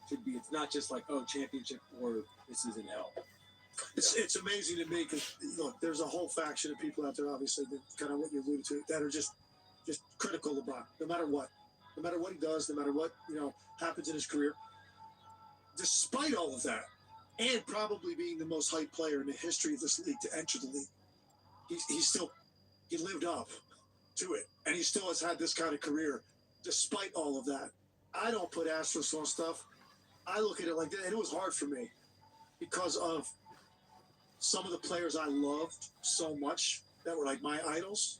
Should be it's not just like championship or this is an L. It's amazing to me because look, there's a whole faction of people out there, obviously, that kind of what you alluded to, that are just critical of LeBron, no matter what he does, no matter what happens in his career. Despite all of that, and probably being the most hyped player in the history of this league to enter the league, he lived up to it, and he still has had this kind of career despite all of that. I don't put asterisks on stuff. I look at it like that, and it was hard for me because of some of the players I loved so much that were like my idols.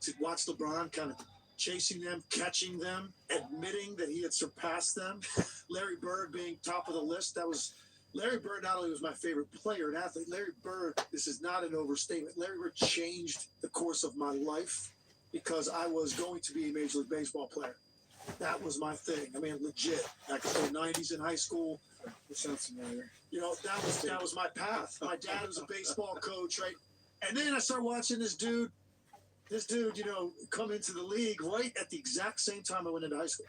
To watch LeBron kind of chasing them, catching them, admitting that he had surpassed them. Larry Bird being top of the list. Larry Bird not only was my favorite player and athlete, Larry Bird, this is not an overstatement, Larry Bird changed the course of my life because I was going to be a Major League Baseball player. That was my thing. I mean, legit. Back in the 90s in high school. It sounds familiar. That was my path. My dad was a baseball coach, right? And then I started watching this dude, come into the league right at the exact same time I went into high school.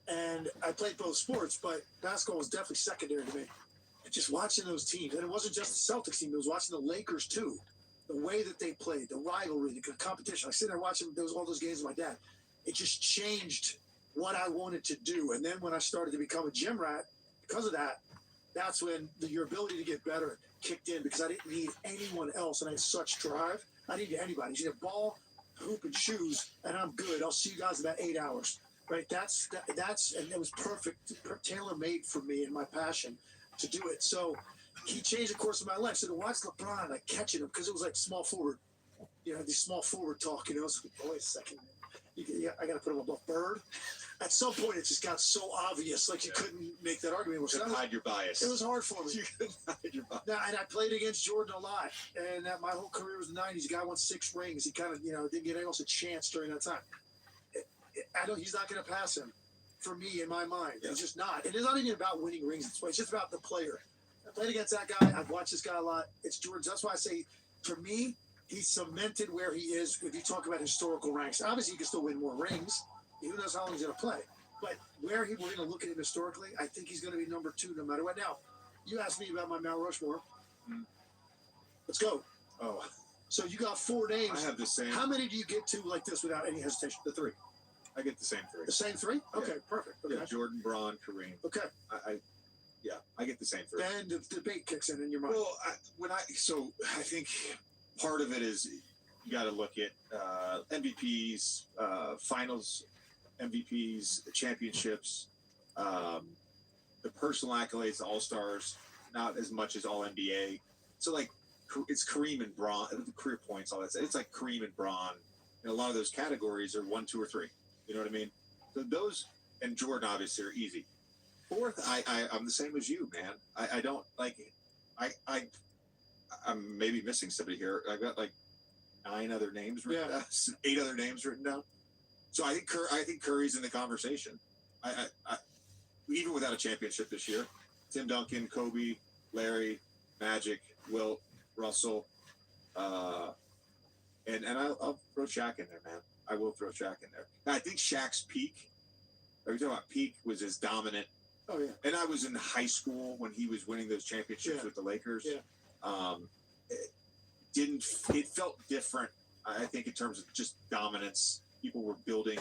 And I played both sports, but basketball was definitely secondary to me. And just watching those teams, and it wasn't just the Celtics team, it was watching the Lakers too. The way that they played, the rivalry, the competition. I sit there watching all those games with my dad. It just changed what I wanted to do. And then when I started to become a gym rat, because of that, that's when your ability to get better kicked in because I didn't need anyone else. And I had such drive. I didn't need anybody. You need a ball, hoop, and shoes, and I'm good. I'll see you guys in about 8 hours. Right? That's and it was perfect, tailor-made for me and my passion to do it. So he changed the course of my life. So to watch LeBron, like catching him, because it was like small forward, this small forward talk, it's like, oh, wait a second. I got to put him above Bird. At some point, it just got so obvious, like you couldn't make that argument. You couldn't hide your bias. It was hard for me. You couldn't hide your bias. Now, and I played against Jordan a lot, and my whole career was in the 90s. The guy won 6 rings. He kind of, didn't get anyone else a chance during that time. He's not going to pass him for me in my mind. Yeah. It's just not. And it's not even about winning rings. It's just about the player. I played against that guy. I've watched this guy a lot. It's Jordan. That's why I say, for me, he cemented where he is. If you talk about historical ranks, obviously he can still win more rings. Who knows how long he's going to play? But we're going to look at him historically, I think he's going to be number 2 no matter what. Now, you asked me about my Mount Rushmore. Let's go. Oh. So you got 4 names. I have the same. How many do you get to like this without any hesitation? The 3. I get the same 3. The same 3? Okay, yeah. Perfect. Okay. Yeah, Jordan, Braun, Kareem. Okay. I get the same 3. Then the debate kicks in your mind. Well, I think part of it is you got to look at MVPs, finals MVPs, championships, the personal accolades, the All-Stars, not as much as All-NBA. So, like, it's Kareem and Braun, the career points, all that stuff. It's like Kareem and Braun. And a lot of those categories are 1, 2, or 3. You know what I mean? So those, and Jordan obviously are easy. 4th, I'm the same as you, man. I don't like it. I'm maybe missing somebody here. I've got like 9 other names written down, 8 other names written down. So I think Curry's in the conversation. I even without a championship this year, Tim Duncan, Kobe, Larry, Magic, Wilt, Russell, and I'll throw Shaq in there, man. I will throw Shaq in there. Now, I think Shaq's peak. Are we talking about peak? Was as dominant. Oh yeah. And I was in high school when he was winning those championships with the Lakers. Yeah. It felt different. I think in terms of just dominance, people were building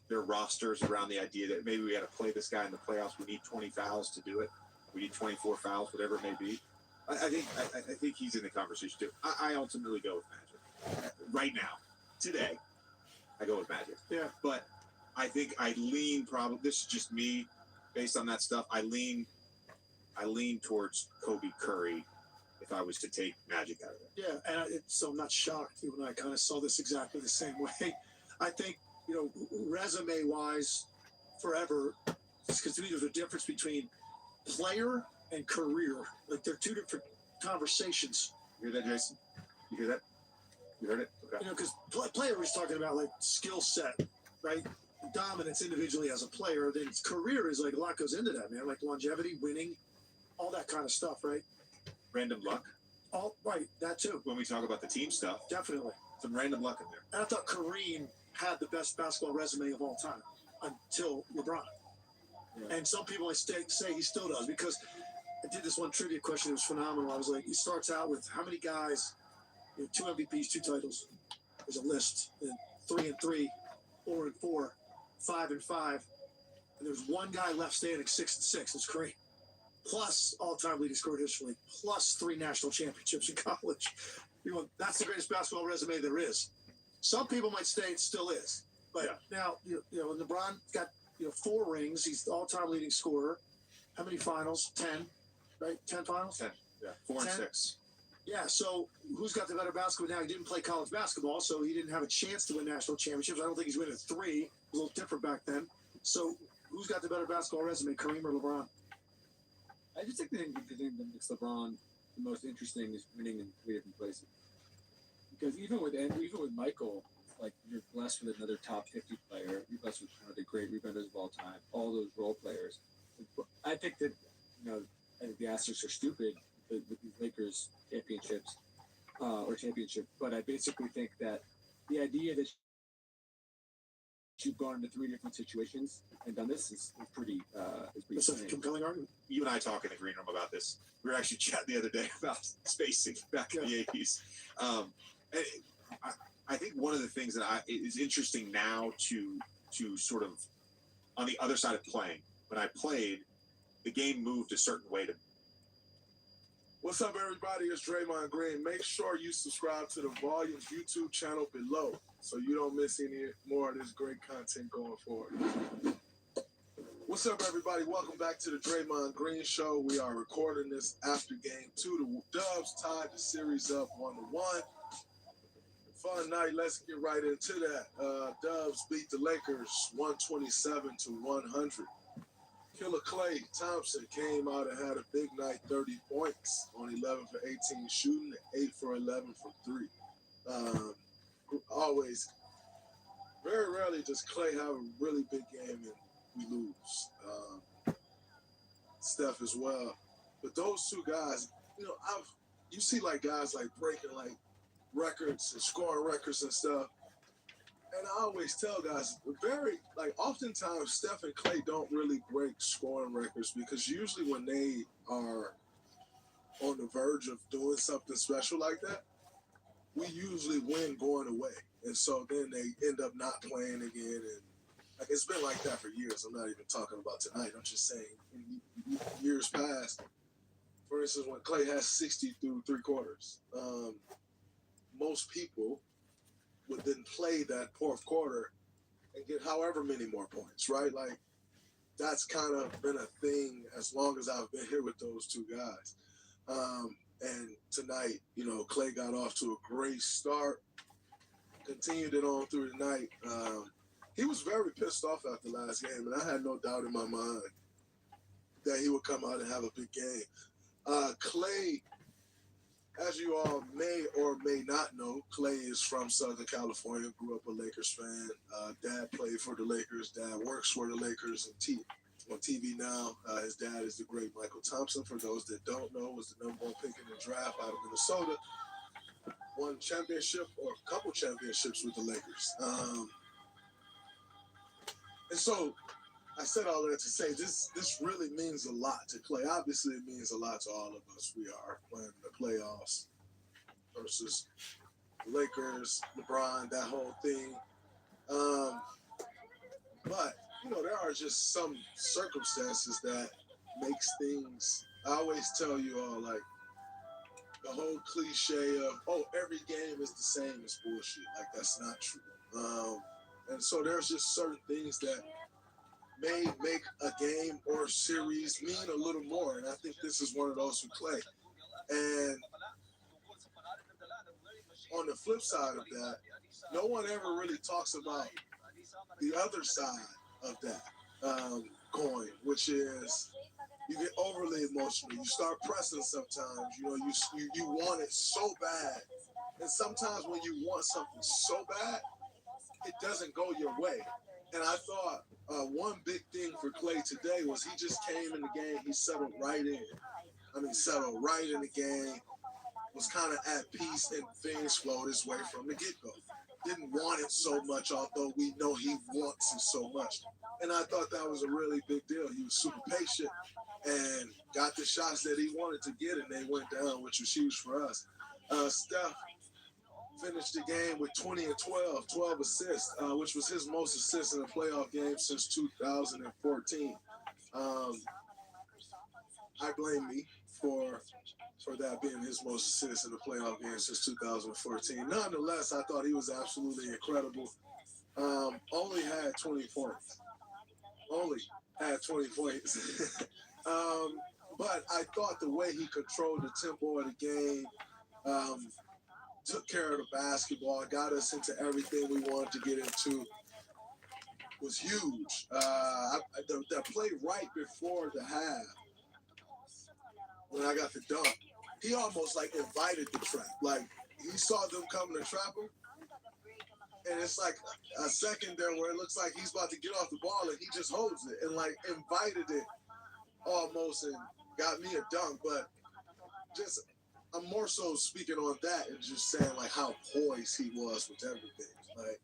their rosters around the idea that maybe we got to play this guy in the playoffs. We need 20 fouls to do it. We need 24 fouls, whatever it may be. I think he's in the conversation too. I ultimately go with Magic. Right now, today, I go with Magic. Yeah. But I think I lean probably, this is just me, based on that stuff, I lean towards Kobe Curry if I was to take Magic out of it. Yeah, and so I'm not shocked. You and I kind of saw this exactly the same way. I think, resume-wise, forever, because to me there's a difference between player and career. Like, they're two different conversations. You hear that, Jason? You hear that? You heard it? Okay. Because player is talking about, like, skill set, right? Dominance individually as a player. Then career is, like, a lot goes into that, man. Like longevity, winning, all that kind of stuff, right? Random luck. All right, that too. When we talk about the team stuff, Definitely. some random luck in there. And I thought Kareem had the best basketball resume of all time until LeBron. Yeah. And some people say he still does, because I did this one trivia question. It was phenomenal. I was like, he starts out with how many guys, 2 MVPs, 2 titles. There's a list. And 3-3, 4-4, 5-5. And there's one guy left standing, 6-6. It's Kareem. Plus all-time leading scorer history, plus 3 national championships in college. That's the greatest basketball resume there is. Some people might say it still is, but now LeBron got 4 rings. He's the all-time leading scorer. How many finals? 10, right? 10 finals. 10. Yeah, 4 and 6. Yeah. So who's got the better basketball now? He didn't play college basketball, so he didn't have a chance to win national championships. I don't think he's winning 3. It was a little different back then. So who's got the better basketball resume, Kareem or LeBron? I just think the thing that makes LeBron the most interesting is winning in 3 different places. Because even with Michael, like, you're blessed with another top 50 player. You're blessed with one of the great rebounders of all time. All those role players. I think that I think the Astros are stupid with these Lakers championships but I basically think that the idea that you've gone into 3 different situations and done this is pretty. That's a compelling argument. You and I talk in the green room about this. We were actually chatting the other day about spacing back in the 80s. And I think one of the things that is interesting now to sort of on the other side of playing. When I played, the game moved a certain way to. What's up, everybody? It's Draymond Green. Make sure you subscribe to the Volumes YouTube channel below so you don't miss any more of this great content going forward. What's up, everybody? Welcome back to the Draymond Green Show. We are recording this after Game 2. The Dubs tied the series up 1-1. Fun night. Let's get right into that. Dubs beat the Lakers 127-100. Killer Klay Thompson came out and had a big night, 30 points on 11 for 18 shooting, 8 for 11 from 3. Always, very rarely does Klay have a really big game and we lose. Steph as well. But those 2 guys, you see like guys like breaking like records and scoring records and stuff. And I always tell guys, oftentimes Steph and Klay don't really break scoring records because usually when they are on the verge of doing something special like that, we usually win going away. And so then they end up not playing again. And it's been like that for years. I'm not even talking about tonight. I'm just saying in years past, for instance, when Klay has 60 through 3 quarters, most people would then play that 4th quarter and get however many more points, right? Like, that's kind of been a thing as long as I've been here with those 2 guys. And tonight, Klay got off to a great start, continued it on through the night. He was very pissed off after last game, and I had no doubt in my mind that he would come out and have a big game. Klay, as you all may or may not know, Klay is from Southern California, grew up a Lakers fan. Dad played for the Lakers. Dad works for the Lakers on TV now. His dad is the great Michael Thompson. For those that don't know, was the #1 pick in the draft out of Minnesota. Won championship or a couple championships with the Lakers. And so I said all that to say this really means a lot to Klay. Obviously, it means a lot to all of us. We are playing the playoffs versus Lakers, LeBron, that whole thing. But, there are just some circumstances that makes things. I always tell you all, like, the whole cliche of, every game is the same is bullshit. Like, that's not true. And so there's just certain things that may make a game or series mean a little more. And I think this is one of those for Clay. And on the flip side of that, no one ever really talks about the other side of that coin, which is you get overly emotional. You start pressing sometimes. You want it so bad. And sometimes when you want something so bad, it doesn't go your way. And I thought one big thing for Clay today was he just came in the game. He settled right in. Settled right in the game. Was kind of at peace, and things flowed his way from the get-go. Didn't want it so much, although we know he wants it so much. And I thought that was a really big deal. He was super patient and got the shots that he wanted to get, and they went down, which was huge for us. Steph finished the game with 20 and 12 assists, which was his most assists in a playoff game since 2014. I blame me for that being his most assists in a playoff game since 2014. Nonetheless, I thought he was absolutely incredible. Only had 20 points. But I thought the way he controlled the tempo of the game, took care of the basketball, got us into everything we wanted to get into, was huge. The play right before the half, when I got the dunk, he almost like invited the trap. Like, he saw them coming to trap him, and it's like a second there where it looks like he's about to get off the ball, and he just holds it and like invited it almost and got me a dunk. But just, I'm more so speaking on that and just saying like how poised he was with everything. Like,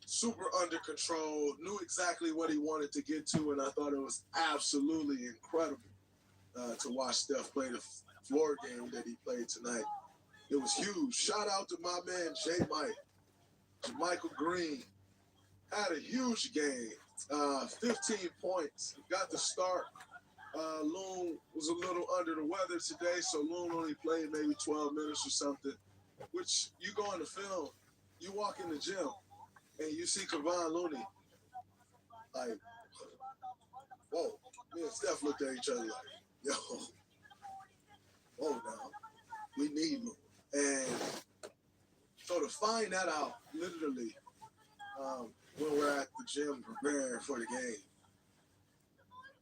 super under control, knew exactly what he wanted to get to, and I thought it was absolutely incredible to watch Steph play the floor game that he played tonight. It was huge. Shout out to my man J. Michael Green. Had a huge game. 15 points. Got the start. Loon was a little under the weather today, so Loon only played maybe 12 minutes or something, which you go in the film, you walk in the gym, and you see Kevon Looney, like, whoa. Me and Steph looked at each other like, yo, whoa now, we need Loon. And so to find that out, literally, when we're at the gym preparing for the game,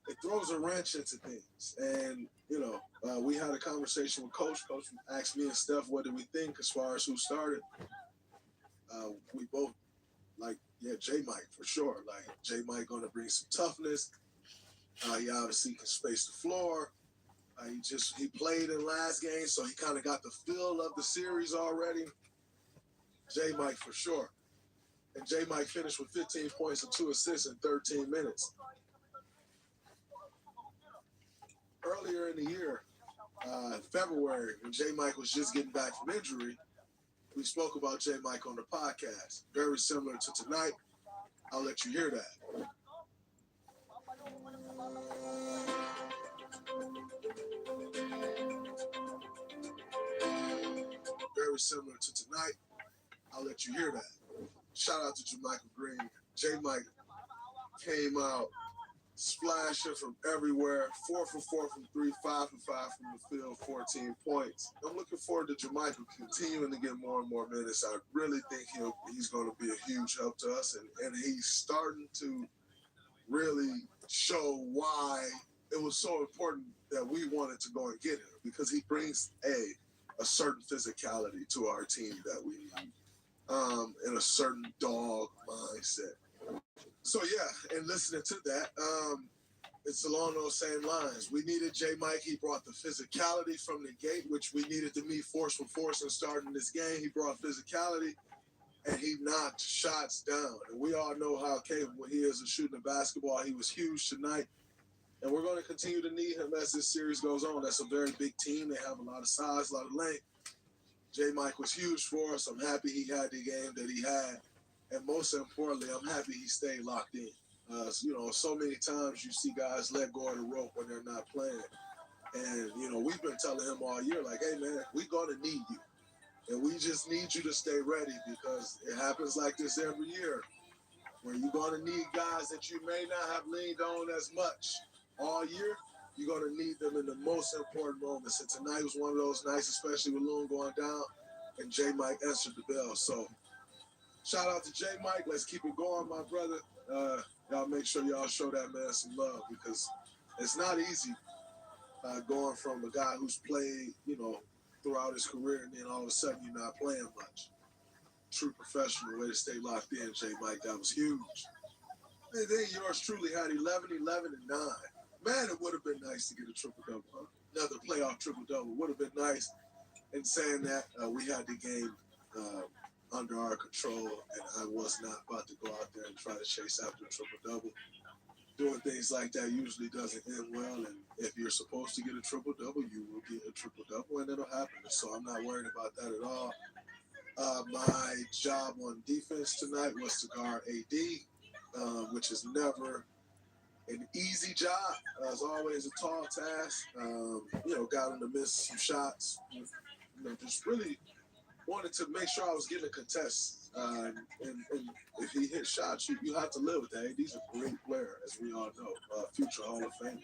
it throws a wrench into things. And, we had a conversation with Coach. Coach asked me and Steph, what do we think as far as who started? We both, like, yeah, J-Mike for sure. Like, J-Mike going to bring some toughness. He obviously can space the floor. He played in last game, so he kind of got the feel of the series already. J-Mike for sure. And J-Mike finished with 15 points and 2 assists in 13 minutes. Earlier in the year, February, when J-Mike was just getting back from injury, we spoke about J-Mike on the podcast. Very similar to tonight. I'll let you hear that. Very similar to tonight. I'll let you hear that. Shout out to Jermichael Green. J-Mike came out splashing from everywhere. 4 for 4 from 3, 5 for 5 from the field, 14 points. I'm looking forward to Jermichael continuing to get more and more minutes. I really think he's going to be a huge help to us, and he's starting to really show why it was so important that we wanted to go and get him, because he brings a certain physicality to our team that we need, and a certain dog mindset. So yeah, and listening to that, it's along those same lines. We needed J-Mike. He brought the physicality from the gate, which we needed to meet force for force and starting this game. He brought physicality, and he knocked shots down. And we all know how capable he is of shooting the basketball. He was huge tonight, and we're going to continue to need him as this series goes on. That's a very big team. They have a lot of size, a lot of length. J-Mike was huge for us. I'm happy he had the game that he had. And most importantly, I'm happy he stayed locked in. So many times you see guys let go of the rope when they're not playing. And, we've been telling him all year, like, hey, man, we're going to need you. And we just need you to stay ready because it happens like this every year where you're going to need guys that you may not have leaned on as much all year. You're going to need them in the most important moments. And tonight was one of those nights, especially with Loon going down, and J. Mike answered the bell. So shout out to J. Mike. Let's keep it going, my brother. Y'all make sure y'all show that man some love because it's not easy going from a guy who's played, throughout his career and then all of a sudden you're not playing much. True professional way to stay locked in, J. Mike. That was huge. And then yours truly had 11, 11, and 9. Man, it would have been nice to get a triple-double. Huh? Another playoff triple-double would have been nice. And saying that, we had the game under our control, and I was not about to go out there and try to chase after a triple-double. Doing things like that usually doesn't end well, and if you're supposed to get a triple-double, you will get a triple-double, and it'll happen. So I'm not worried about that at all. My job on defense tonight was to guard AD, which is never an easy job. It's always a tall task. Got him to miss some shots. Just really wanted to make sure I was getting a contest. And if he hit shots, you have to live with that. AD's a great player, as we all know. Future Hall of Famer,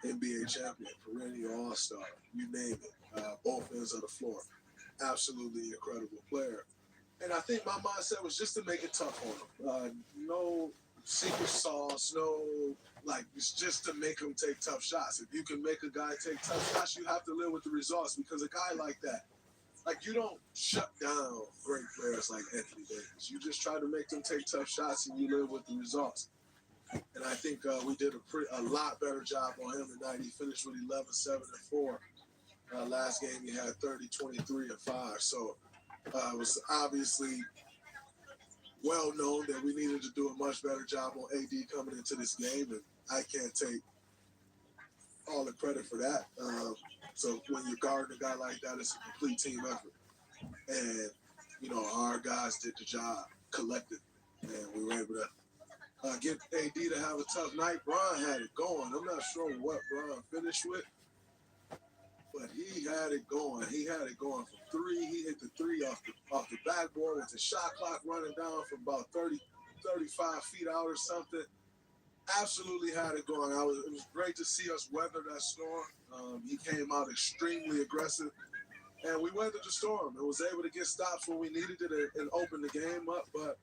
NBA champion, perennial all-star, you name it. Both ends of the floor. Absolutely incredible player. And I think my mindset was just to make it tough on him. No secret sauce, it's just to make him take tough shots. If you can make a guy take tough shots, you have to live with the results because a guy like that, you don't shut down great players like Anthony Davis. You just try to make them take tough shots and you live with the results. And I think we did a lot better job on him tonight. He finished with 11, 7, and 4. Last game he had 30, 23, and 5. So it was obviously well known that we needed to do a much better job on AD coming into this game, and I can't take all the credit for that. So when you're guarding a guy like that, it's a complete team effort. And, our guys did the job collectively, and we were able to get AD to have a tough night. Bron had it going. I'm not sure what Bron finished with, but he had it going. He had it going from 3. He hit the 3 off the backboard with the shot clock running down from about 30, 35 feet out or something. Absolutely had it going. It was great to see us weather that storm. He came out extremely aggressive, and we weathered the storm and was able to get stops when we needed it and open the game up. But,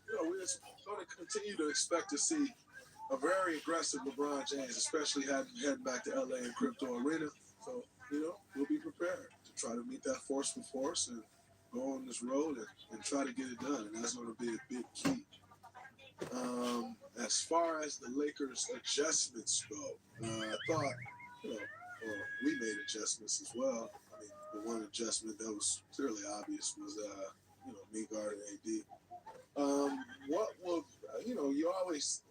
we're going to continue to expect to see a very aggressive LeBron James, especially heading back to LA and Crypto Arena. So, we'll be prepared to try to meet that forceful force and go on this road and try to get it done. And that's going to be a big key. As far as the Lakers' adjustments go, I thought, we made adjustments as well. I mean, the one adjustment that was clearly obvious was, me guarding AD. What will, you always,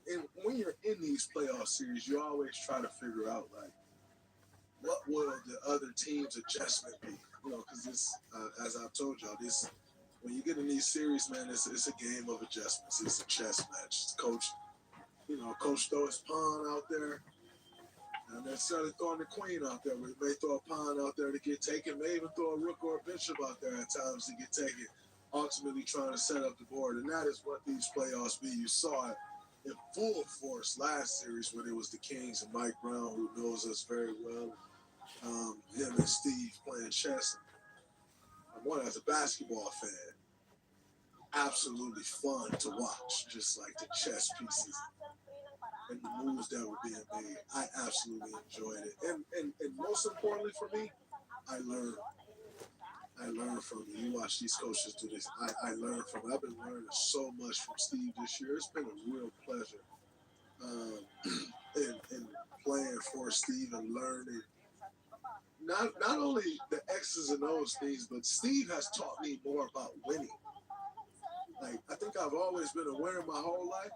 when you're in these playoff series, you always try to figure out, what will the other team's adjustment be? Because this, as I've told y'all, when you get in these series, man, it's a game of adjustments. It's a chess match. It's coach throw his pawn out there, not necessarily throwing the queen out there, but he may throw a pawn out there to get taken, may even throw a rook or a bishop out there at times to get taken, ultimately trying to set up the board. And that is what these playoffs be. You saw it in full force last series when it was the Kings and Mike Brown, who knows us very well. Him and Steve playing chess. One as a basketball fan, absolutely fun to watch, just like the chess pieces and the moves that were being made. I absolutely enjoyed it. And most importantly for me, I learned from it. You watch these coaches do this. I learned from it. I've been learning so much from Steve this year. It's been a real pleasure. And playing for Steve and learning not only the X's and O's things, but Steve has taught me more about winning. I think I've always been a winner my whole life,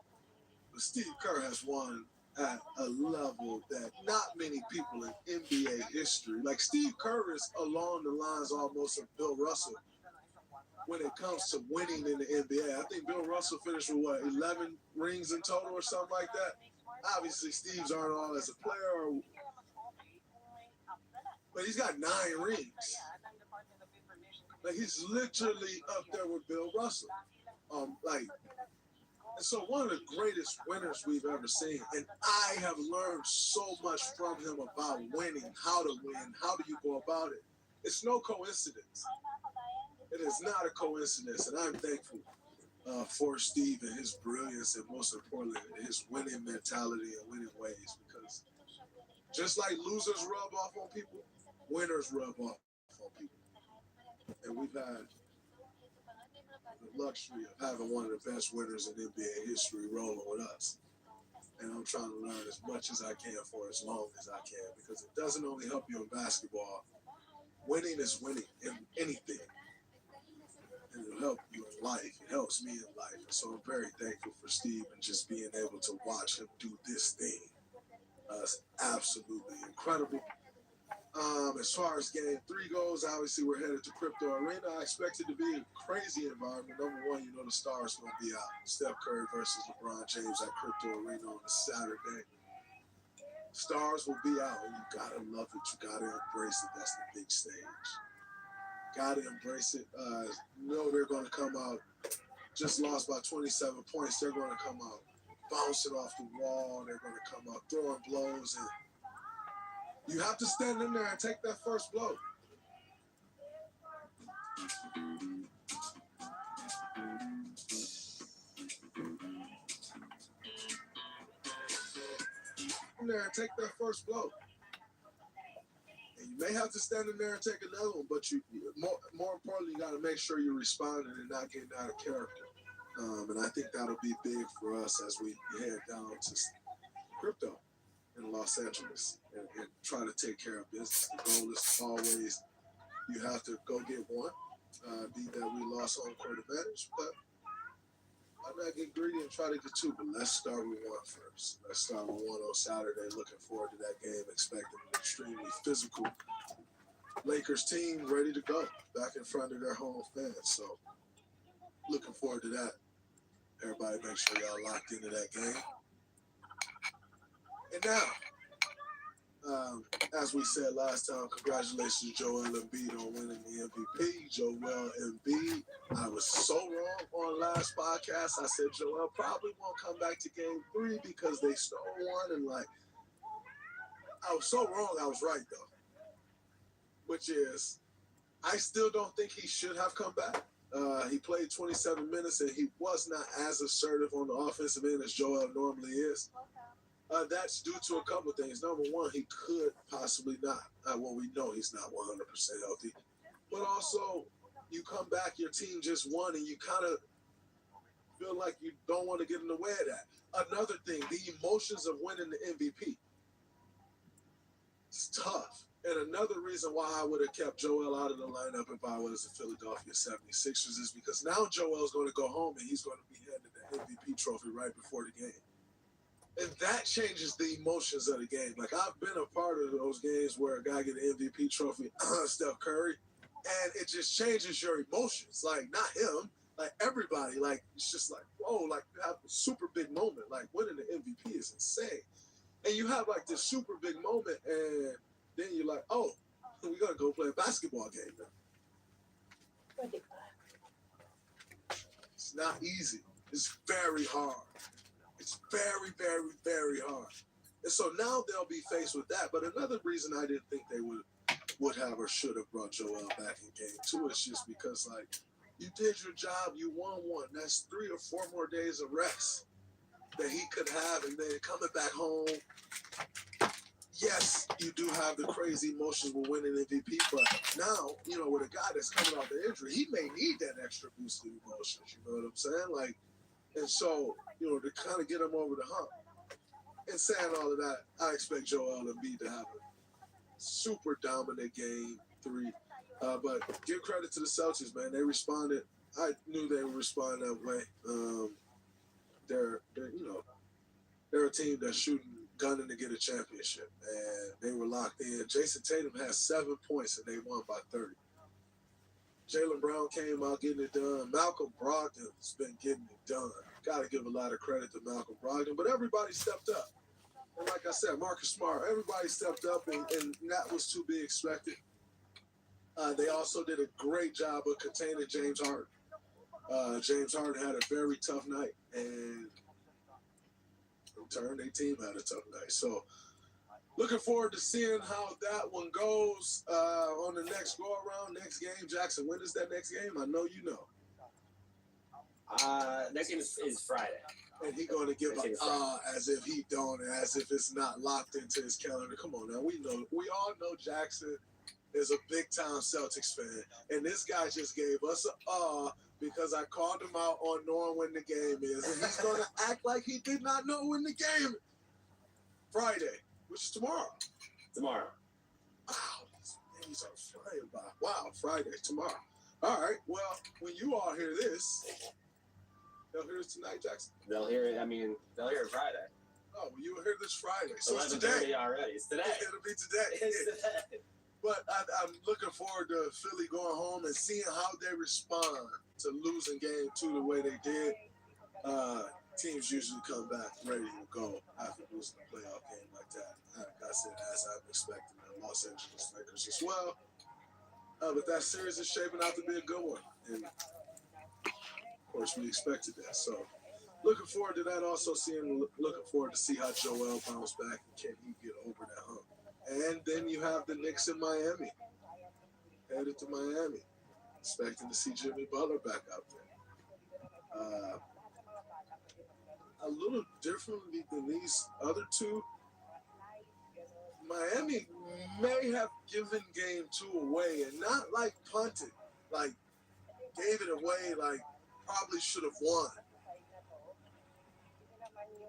but Steve Kerr has won at a level that not many people in NBA history, Steve Kerr is along the lines almost of Bill Russell when it comes to winning in the NBA. I think Bill Russell finished with 11 rings in total or something like that. Obviously, Steve's aren't all as a player, but he's got 9 rings. Like, he's literally up there with Bill Russell. And so one of the greatest winners we've ever seen, and I have learned so much from him about winning, how to win, how do you go about it. It's no coincidence. It is not a coincidence, and I'm thankful for Steve and his brilliance, and most importantly, his winning mentality and winning ways. Because just like losers rub off on people, winners rub off on people. And we've had the luxury of having one of the best winners in NBA history rolling with us. And I'm trying to learn as much as I can for as long as I can, because it doesn't only help you in basketball. Winning is winning in anything. And it'll help you in life. It helps me in life. And so I'm very thankful for Steve and just being able to watch him do this thing. It's absolutely incredible. As far as game 3 goes, obviously we're headed to Crypto Arena. I expect it to be a crazy environment. Number one, you know the stars going to be out. Steph Curry versus LeBron James at Crypto Arena on a Saturday. Stars will be out, and you got to love it. You got to embrace it. That's the big stage. Got to embrace it. You know they're going to come out, just lost by 27 points. They're going to come out bouncing off the wall. They're going to come out throwing blows, and you have to stand in there and take that first blow. In there and take that first blow. And you may have to stand in there and take another one, but you more importantly, you got to make sure you're responding and not getting out of character. And I think that'll be big for us as we head down to Crypto in Los Angeles and try to take care of business. The goal is always you have to go get one. Be that we lost on court advantage, but I'm not get greedy and try to get 2. But let's start with 1 first. Let's start with 1 on Saturday. Looking forward to that game. Expecting an extremely physical Lakers team ready to go back in front of their home fans. So looking forward to that. Everybody make sure y'all locked into that game. And now, as we said last time, congratulations Joel Embiid on winning the MVP. Joel Embiid. I was so wrong on last podcast. I said Joel probably won't come back to game 3 because they stole one. And I was so wrong. I was right, though. Which is, I still don't think he should have come back. He played 27 minutes and he was not as assertive on the offensive end as Joel normally is. That's due to a couple of things. Number one, he could possibly not. Well, we know he's not 100% healthy. But also, you come back, your team just won, and you kind of feel like you don't want to get in the way of that. Another thing, the emotions of winning the MVP. It's tough. And another reason why I would have kept Joel out of the lineup if I was the Philadelphia 76ers is because now Joel's going to go home and he's going to be handed the MVP trophy right before the game. And that changes the emotions of the game. Like, I've been a part of those games where a guy get an MVP trophy, Steph Curry, and it just changes your emotions. Like, not him, like everybody. Like, it's just like, whoa, like you have a super big moment. Like, winning the MVP is insane. And you have like this super big moment, and then you're like, oh, we got to go play a basketball game now. It's not easy. It's very hard. It's very, very, very hard. And so now they'll be faced with that. But another reason I didn't think they would have or should have brought Joel back in game 2 is just because, like, you did your job, you won one. That's 3 or 4 more days of rest that he could have, and then coming back home. Yes, you do have the crazy emotions with winning MVP, but now, you know, with a guy that's coming off the injury, he may need that extra boost of emotions. You know what I'm saying? Like, and so, you know, to kind of get him over the hump. And saying all of that, I expect Joel Embiid to have a super dominant game 3. But give credit to the Celtics, man. They responded. I knew they would respond that way. They're a team that's gunning to get a championship, and they were locked in. Jason Tatum has 7 points, and they won by 30. Jaylen Brown came out getting it done. Malcolm Brogdon's been getting it done. Got to give a lot of credit to Malcolm Brogdon, but everybody stepped up. And like I said, Marcus Smart, everybody stepped up, and that was to be expected. They also did a great job of containing James Harden. James Harden had a very tough night, and in turn, their team had a tough night. So, looking forward to seeing how that one goes on the next go-around, next game. Jackson, when is that next game? I know you know. Next game is Friday. And he going to give as if he don't, as if it's not locked into his calendar. Come on now, we all know Jackson is a big-time Celtics fan, and this guy just gave us because I called him out on knowing when the game is, and he's going to act like he did not know when the game is. Friday, which is tomorrow. Tomorrow. Wow, these days are flying by. Wow, Friday, tomorrow. All right, well, when you all hear this, they'll hear it tonight, Jackson? They'll hear it Friday. Oh, well, you will hear this Friday. So it's 11:30 today. already. It's today. It'll be today. It's today. But I'm looking forward to Philly going home and seeing how they respond to losing game 2 the way they did. Teams usually come back ready to go after losing a playoff game like that. Like I said, as I'm expecting the Los Angeles Lakers as well. But that series is shaping out to be a good one. And, of course, we expected that. So, looking forward to that. Also looking forward to see how Joel bounce back and can he get over that hump. And then you have the Knicks in Miami. Headed to Miami. Expecting to see Jimmy Butler back out there. A little differently than these other two, Miami may have given game 2 away and not like punted, like gave it away, like probably should have won.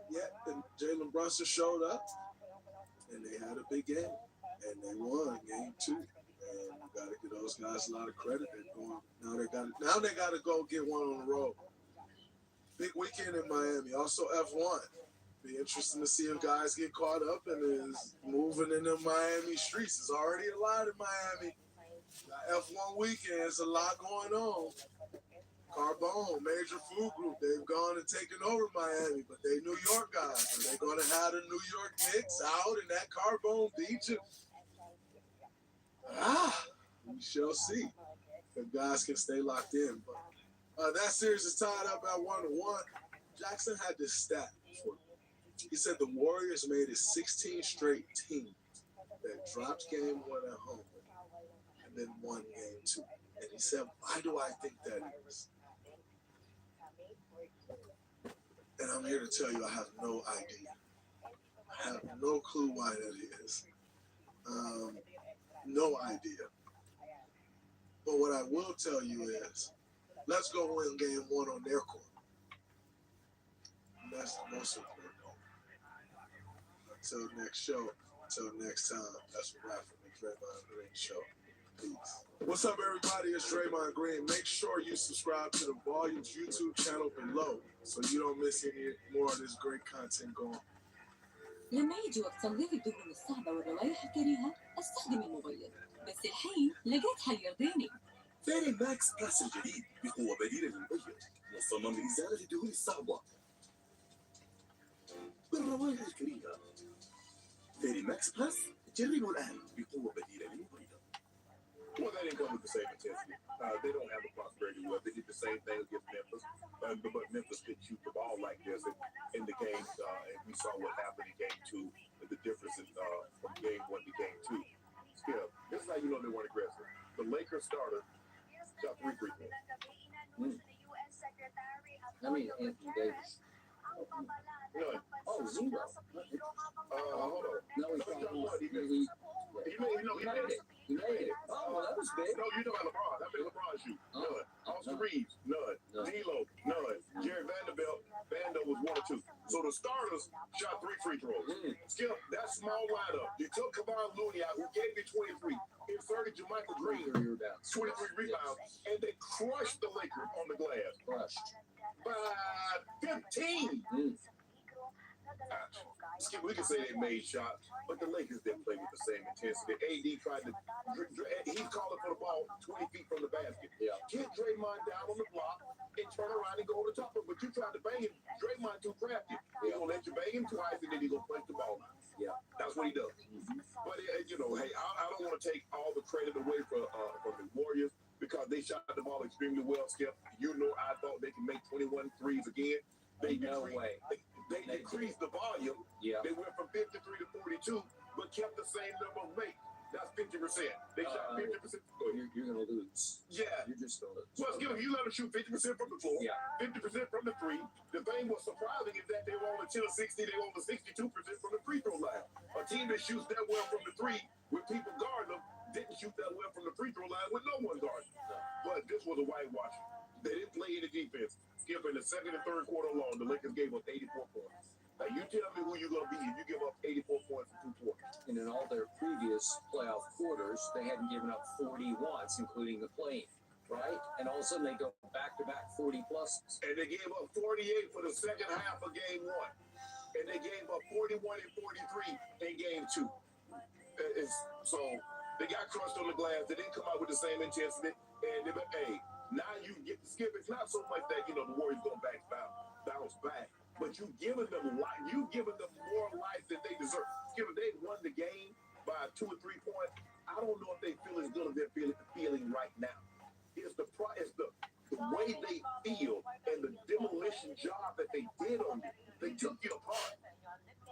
Yet, and Jalen Brunson showed up and they had a big game and they won game 2. And you got to give those guys a lot of credit. Now they got to go get one on the road. Big weekend in Miami. Also F1. Be interesting to see if guys get caught up and is moving in the Miami streets. There's already a lot in Miami. F1 weekend, there's a lot going on. Carbone, Major Food Group, they've gone and taken over Miami, but they New York guys. Are they going to have the New York Knicks out in that Carbone Beach? We shall see if guys can stay locked in. But that series is tied up at 1-1. Jackson had this stat for me. He said the Warriors made it 16 straight teams that dropped game 1 at home and then won game 2. And he said, why do I think that is? And I'm here to tell you I have no idea. I have no clue why that is. No idea. But what I will tell you is, let's go win game 1 on their court. And that's the most important. Until next show, until next time, that's a wrap from the Draymond Green Show. Peace. What's up, everybody? It's Draymond Green. Make sure you subscribe to the Volumes YouTube channel below so you don't miss any more of this great content going. لما يجي وقت تنظيف الدهون الصعبة والروائح الكريهة استخدم المبيض، بس الحين لقيت حل يرضيني. فيري ماكس بلس الجديد بقوة بديلة للمبيض مصمم لإزالة الدهون الصعبة والروائح الكريهة. فيري ماكس بلس جربوا الآن بقوة بديلة للمبيض. Well, they didn't come with the same intensity. They don't have a prosperity web. They did the same thing against Memphis, but Memphis didn't shoot the ball like this in the game. And we saw what happened in game 2, the difference from game 1 to game 2. Still, this is how you know they weren't aggressive. The Lakers starter shot 3 free throws. I mean, Anthony Davis. None. Oh, 0. Hold on. No, he made it. Oh, that was big. No, you know about LeBron. That made LeBron shoot. None. Austin Reeves, none. D'Lo, none. Jared Vanderbilt, Vando was 1 or 2. So the starters shot 3 free throws. Skip, that small lineup. You took Kevon Looney out, who gave you 23. Inserted Jermichael Green, 23 rebounds, and they crushed the Lakers on the glass. Crushed. By 15. Skip, we can say they made shots, but the Lakers didn't play with the same intensity. AD tried to, he's calling for the ball 20 feet from the basket. Yeah. Get Draymond down on the block and turn around and go over the top of him. But you tried to bang him. Draymond too crafty. He's going to let you bang him twice and then he's going to punch the ball out. Yeah. That's what he does. But, you know, hey, I don't want to take all the credit away from the Warriors because they shot the ball extremely well, Skip. You know, I thought they could make 21 threes again. No way. They decreased the volume. Yeah. They went from 53 to 42, but kept the same number of makes. That's 50%. They shot 50%. You're going to lose. Yeah. You're just going to lose. Well, Skip, if you let them shoot 50% from the floor, Yeah. 50% from the three, the thing was surprising is that they were only 10 or 60, they were only 62% from the free throw line. A team that shoots that well from the three with people guarding them didn't shoot that well from the free throw line with no one guarding. But this was a whitewash. They didn't play any defense. Skip, in the second and third quarter alone, the Lakers gave up 84 points. Now, you tell me who you're going to be if you give up 84 points in 2 quarters. And in all their previous playoff quarters, they hadn't given up 40 once, including the play-in, right? And all of a sudden, they go back-to-back 40-pluses. And they gave up 48 for the second half of game one. And they gave up 41 and 43 in game two. So they got crushed on the glass. They didn't come out with the same intensity. And now you get the Skip. It's not so much that, you know, the Warriors going to bounce back. But you've given them life. You've given them more life than they deserve. Skip, if they won the game by 2 or 3 points, I don't know if they feel as good as they're feeling right now. It's the way they feel and the demolition job that they did on you. They took you apart.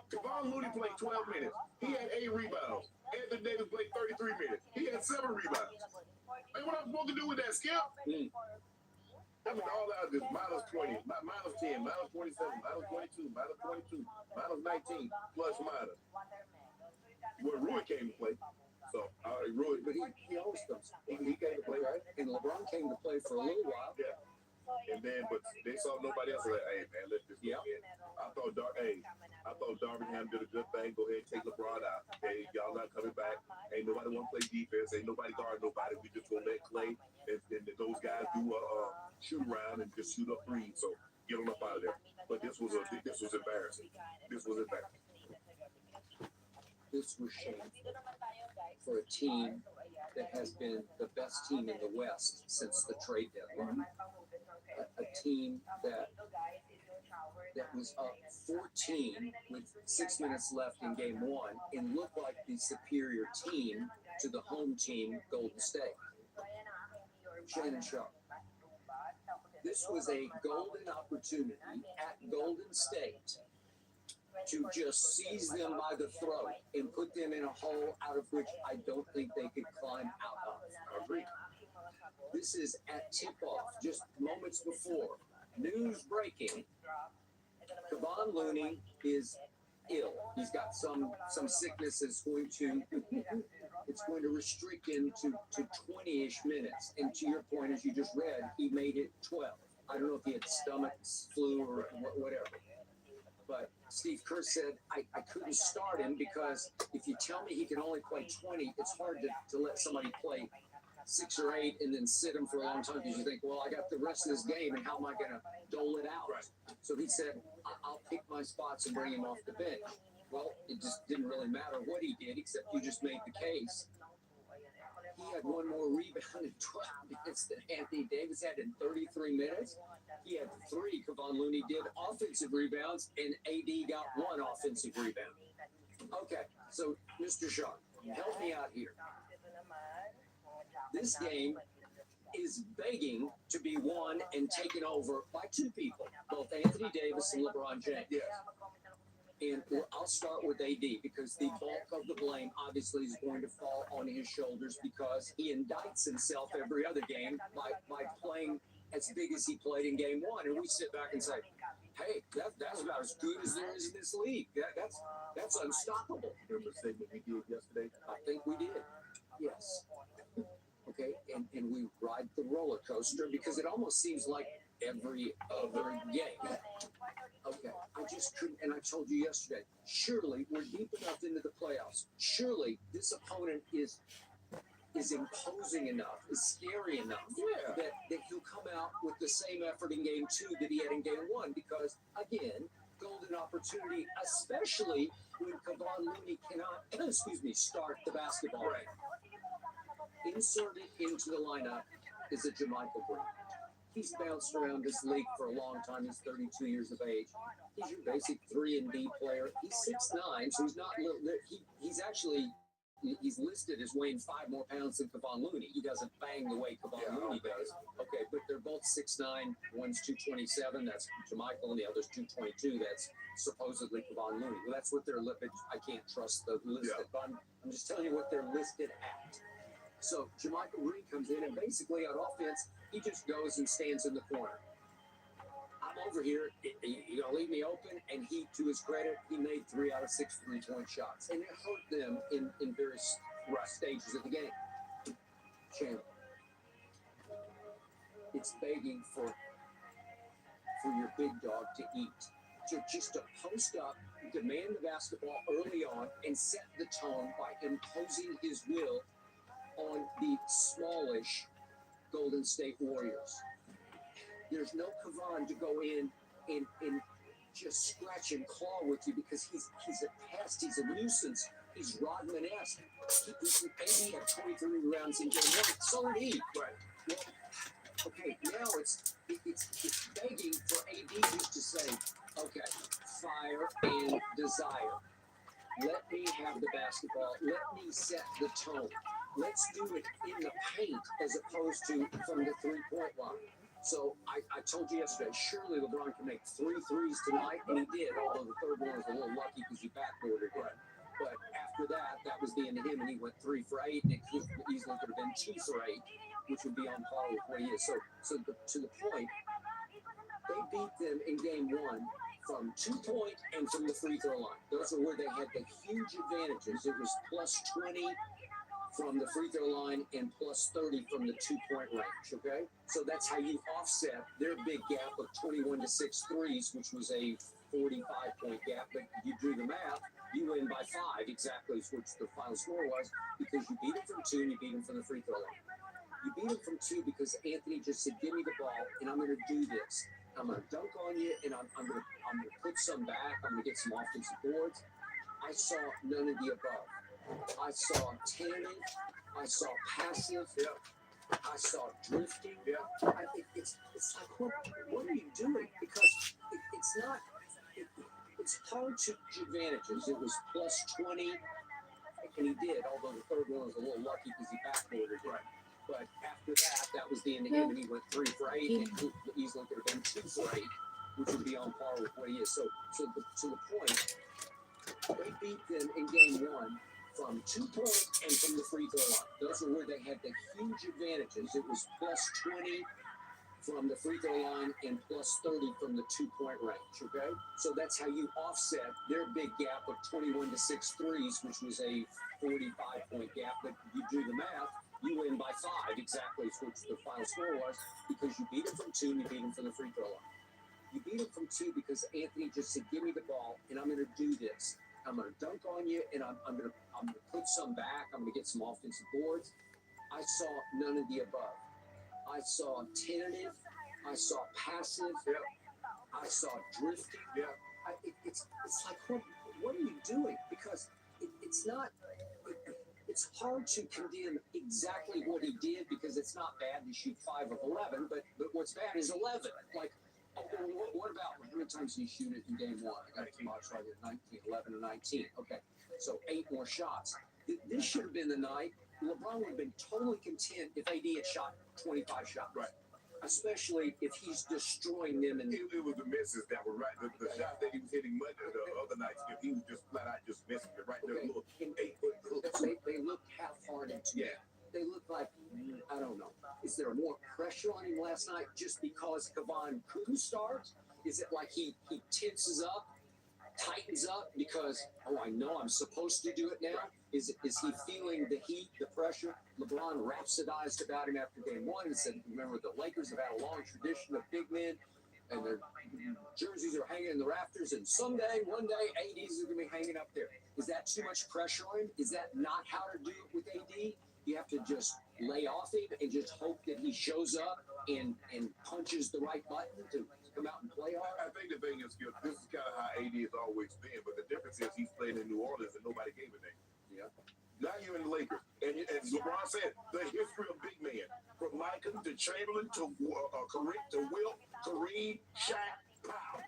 Kevon Looney played 12 minutes. He had 8 rebounds. Anthony Davis played 33 minutes. He had 7 rebounds. Hey, what I'm supposed to do with that, Skip? I mean, all that is minus 20, minus 10, minus 27, minus 22, minus 22, minus 19, plus minus. Well, Rui came to play. So, Rui, But he always comes. he came to play, right? And LeBron came to play for a little while. Yeah. And then, but they saw nobody else. Like, hey, man, let this go in. I thought Darvingham did a good thing. Go ahead and take LeBron out. Hey, y'all not coming back. Ain't nobody want to play defense. Ain't nobody guard nobody. We just gonna let Clay and those guys do a shoot around and just shoot up threes. So get them up out of there. But this was embarrassing. This was embarrassing. This was shameful for a team that has been the best team in the West since the trade deadline. A team that was up 14 with 6 minutes left in game one and looked like the superior team to the home team, Golden State. Shannon Sharp. This was a golden opportunity at Golden State to just seize them by the throat and put them in a hole out of which I don't think they could climb out of. I agree. This is at tip-off, just moments before. News breaking. Kevon Looney is ill. He's got some sickness that's going to restrict him to 20-ish minutes. And to your point, as you just read, he made it 12. I don't know if he had stomach flu or whatever. But Steve Kerr said, I couldn't start him because if you tell me he can only play 20, it's hard to let somebody play 6 or 8 and then sit him for a long time because you think, well, I got the rest of this game and how am I going to dole it out? Right. So he said, I'll pick my spots and bring him off the bench. Well, it just didn't really matter what he did except you just made the case. He had one more rebound in 12 minutes than Anthony Davis had in 33 minutes. He had 3, Kevon Looney did, offensive rebounds, and AD got 1 offensive rebound. Okay, so Mr. Sharp, help me out here. This game is begging to be won and taken over by 2 people, both Anthony Davis and LeBron James. Yes. And I'll start with AD because the bulk of the blame obviously is going to fall on his shoulders because he indicts himself every other game by playing as big as he played in game 1. And we sit back and say, hey, that's about as good as there is in this league. That's unstoppable. Remember the segment we did yesterday? I think we did. Yes. Okay, and we ride the roller coaster because it almost seems like every other game. Okay, I just couldn't, and I told you yesterday, surely we're deep enough into the playoffs. Surely this opponent is imposing enough, is scary enough that he'll come out with the same effort in game 2 that he had in game 1 because, again, golden opportunity, especially when Kevon Looney cannot, start the basketball. Right. Inserted into the lineup is a JaMychal Green. He's bounced around this league for a long time. He's 32 years of age. He's your basic 3-and-D player. He's 6'9", so he's not little. He's actually he's listed as weighing 5 more pounds than Kevon Looney. He doesn't bang the way Kevon Looney does. Okay, but they're both 6'9". One's 227. That's JaMychal, and the other's 222. That's supposedly Kevon Looney. Well, that's what they're listed. I can't trust the listed. But I'm just telling you what they're listed at. So JaMychal Green comes in, and basically on offense, he just goes and stands in the corner. I'm over here. You're gonna leave me open, and he, to his credit, he made 3 out of 6 3-point shots, and it hurt them in various stages of the game. Chandler, it's begging for your big dog to eat, just to post up, demand the basketball early on, and set the tone by imposing his will on the smallish Golden State Warriors. There's no Kevon to go in and just scratch and claw with you because he's a pest, he's a nuisance, he's Rodman-esque. He had 23 rounds in game 1. So did he. Right. Well, okay, now it's begging for AD just to say, okay, fire and desire. Let me have the basketball. Let me set the tone. Let's do it in the paint as opposed to from the 3-point line. So I told you yesterday, surely LeBron can make 3 threes tonight, and he did, although the third one was a little lucky because he backboarded it. But after that was the end of him, and he went 3 for 8, and it easily could have been 2 for 8, which would be on par with what he is. So to the point, they beat them in game 1 from 2-point and from the free throw line. Those are where they had the huge advantages. It was plus 20 from the free throw line and plus 30 from the 2-point range, okay? So that's how you offset their big gap of 21 to 6 threes, which was a 45-point gap. But you do the math, you win by 5 exactly, which the final score was, because you beat them from 2 and you beat them from the free throw line. You beat them from 2 because Anthony just said, give me the ball, and I'm going to do this. I'm going to dunk on you, and I'm going to put some back. I'm going to get some offensive boards. I saw none of the above. I saw tentative. I saw passive. I saw drifting. It's like, what are you doing? Because it's not. It's hard to advantages. It was plus 20, and he did. Although the third one was a little lucky because he backboarded it. But after that was the end of him, and he went 3 for 8, and it easily could have been 2 for 8, which would be on par with what he is. So to the point, they beat them in game 1 from 2-point and from the free throw line. Those are where they had the huge advantages. It was plus 20 from the free throw line and plus 30 from the 2-point range, okay? So that's how you offset their big gap of 21 to 6 threes, which was a 45-point gap. But you do the math, you win by 5 exactly, which the final score was, because you beat them from 2 and you beat them from the free throw line. You beat them from 2 because Anthony just said, give me the ball, and I'm going to do this. I'm going to dunk on you, and I'm going to put some back. I'm going to get some offensive boards. I saw none of the above. I saw tentative. I saw passive. I saw drifting. It's like, what are you doing? Because it's not. It's hard to condemn exactly what he did because it's not bad to shoot 5 of 11, but what's bad is 11. Like, what about how many times did he shoot it in game 1? I got the box right at 19, 11 and 19. Okay, so 8 more shots. This should have been the night. LeBron would have been totally content if AD had shot 25 shots. Right. Especially if he's destroying them. And it was the misses that were right. The shot that he was hitting the other nights, he was just flat out just missing it right there. Little 8-foot hooks. They looked half-hearted to me. They look like, I don't know. Is there more pressure on him last night just because Kevon couldn't start? Is it like he tenses up, tightens up because, I know I'm supposed to do it now? Is he feeling the heat, the pressure? LeBron rhapsodized about him after game 1 and said, remember, the Lakers have had a long tradition of big men, and their jerseys are hanging in the rafters, and one day, AD's are going to be hanging up there. Is that too much pressure on him? Is that not how to do it with AD? You have to just lay off him and just hope that he shows up and punches the right button to come out and play hard. I think the thing is, this is kind of how AD has always been, but the difference is he's playing in New Orleans and nobody gave a name. Yeah. Now you're in the Lakers, and as LeBron said, the history of big men, from Michael to Chamberlain to Wilt, Kareem, Shaq, Powell.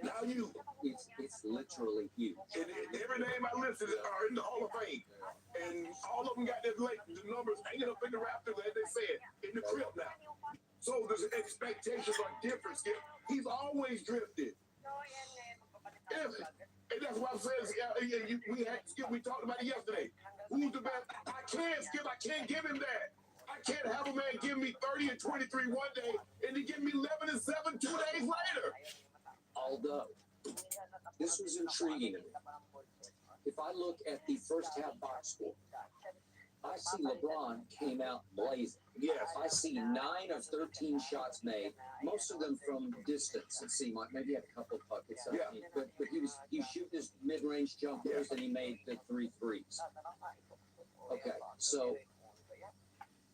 Now you. It's literally huge. And every name I listed are in the Hall of Fame. And all of them got the numbers hanging up in the rafters, as they said, in the crib now. So the expectations are different, Skip. He's always drifted. And that's why I'm saying, we talked about it yesterday. Who's the best? I can't, Skip. I can't give him that. I can't have a man give me 30 and 23 one day and then give me 11 and 7 2 days later. Although, this was intriguing to me. If I look at the first half box score, I see LeBron came out blazing. Yes. I see 9 of 13 shots made, most of them from distance. It seemed like maybe he had a couple of buckets. But he was shooting his mid-range jumpers and he made the 3 threes. Okay, so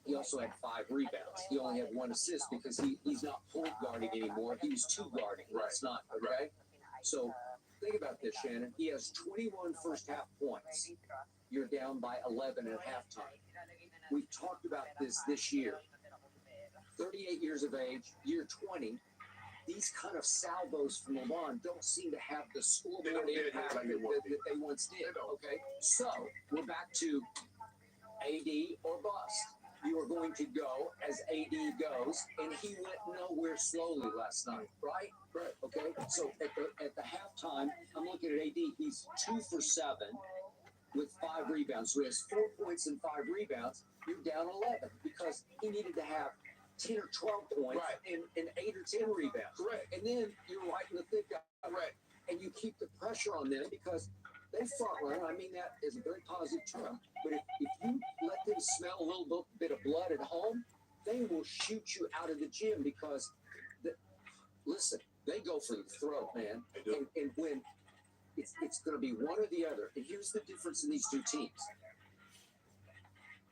he also had 5 rebounds. He only had 1 assist because he's not point guarding anymore. He was 2 guarding last night, okay? So think about this, Shannon. He has 21 first half points. You're down by 11 at halftime. We've talked about this year. 38 years of age, year 20. These kind of salvos from LeBron don't seem to have the scoreboard impact that they once did, okay? So we're back to AD or bust. You are going to go as AD goes, and he went nowhere slowly last night, right? Right. Okay. So at the halftime, I'm looking at AD. He's 2 for 7 with 5 rebounds. So he has 4 points and 5 rebounds. You're down 11 because he needed to have 10 or 12 points and 8 or 10 rebounds. Correct. And then you're right in the thick of it. Right. And you keep the pressure on them because they front run. I mean that is a very positive term. But if you let them smell a little bit of blood at home, they will shoot you out of the gym because, listen, they go for the throat, man. And when it's going to be one or the other. And here's the difference in these two teams.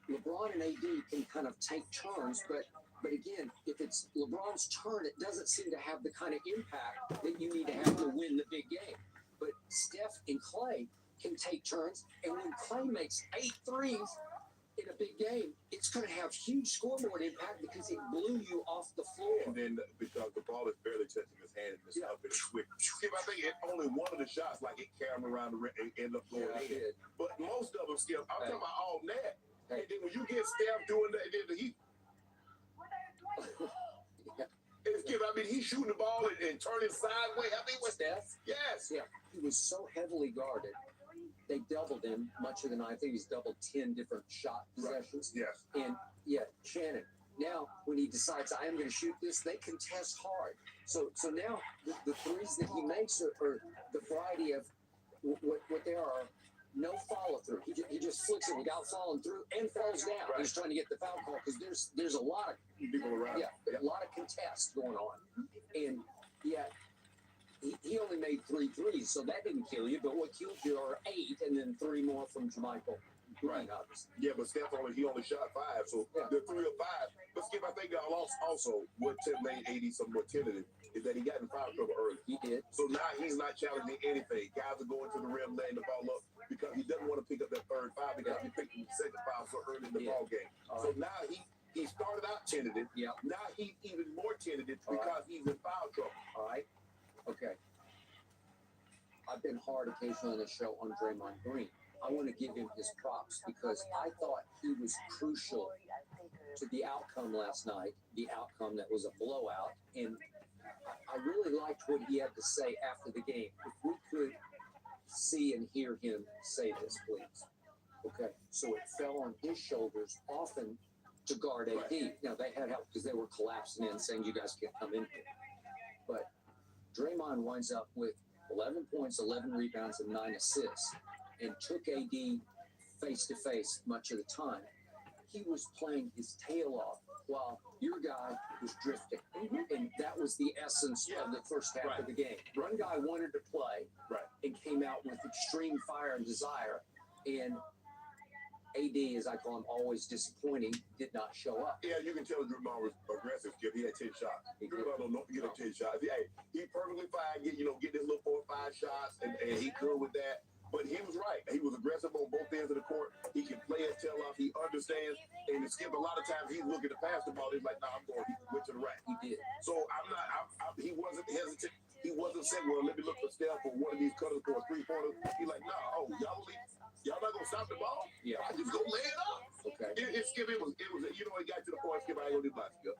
LeBron and AD can kind of take turns, but again, if it's LeBron's turn, it doesn't seem to have the kind of impact that you need to have to win the big game. But Steph and Clay can take turns, and when Clay makes 8 threes in a big game, it's going to have huge scoreboard impact because it blew you off the floor. And then because the ball is barely touching his hand and it's up and quick. Skip, I think only one of the shots, like it carried him around the rim and ended up going in. But most of them, Skip, I'm talking about all net. And then when you get Steph doing that, then he. Skip, I mean, he's shooting the ball and turning sideways. I mean, what Steph? Yes. Yeah, he was so heavily guarded. They doubled him much of the night. I think he's doubled 10 different shot possessions. Yes. And Shannon. Now, when he decides I am going to shoot this, they contest hard. So now the threes that he makes are the variety of what they are. No follow through. He just flicks it without following through and falls down. Right. He's trying to get the foul call because there's a lot of people around. A lot of contests going on, and he only made 3 threes, so that didn't kill you. But what killed you are 8, and then 3 more from JaMychal. Right. Yeah, but Steph he only shot 5, so the 3 or 5. But Skip, I think also what made AD some more tentative is that he got in foul trouble early. He did. So now he's not challenging anything. Guys are going to the rim, laying the ball up because he doesn't want to pick up that 3rd foul because he picked the 2nd foul so early in the ball game. So now he started out tentative. Yeah. Now he's even more tentative because he's in foul trouble. All right. Okay. I've been hard occasionally on the show on Draymond Green. I want to give him his props because I thought he was crucial to the outcome last night, the outcome that was a blowout. And I really liked what he had to say after the game. If we could see and hear him say this, please. Okay, so it fell on his shoulders often to guard AD. Right. Now, they had help because they were collapsing in, saying, you guys can't come in here. But Draymond winds up with 11 points, 11 rebounds, and 9 assists, and took AD face-to-face much of the time. He was playing his tail off while your guy was drifting. And that was the essence of the first half of the game. One guy wanted to play and came out with extreme fire and desire. And AD, as I call him, always disappointing, did not show up. Yeah, you can tell Drew Ball was aggressive. Skip, he had 10 shots. Drew Ball don't get up 10 shots. Hey, he perfectly fine. Get his little 4 or 5 shots, and he good with that. But he was right. He was aggressive on both ends of the court. He can play his tail off. He understands. And Skip, a lot of times he's looking to pass the ball. He's like, nah, I'm going. He went to the rack. He did. So he wasn't hesitant. He wasn't saying, well, let me look for Steph for one of these cutters for a 3-pointer. He's like, nah, y'all not gonna stop the ball? Yeah. I just go lay it up. Okay. Skip, it was, it got to the point, Skip, I ain't gonna do my Skip.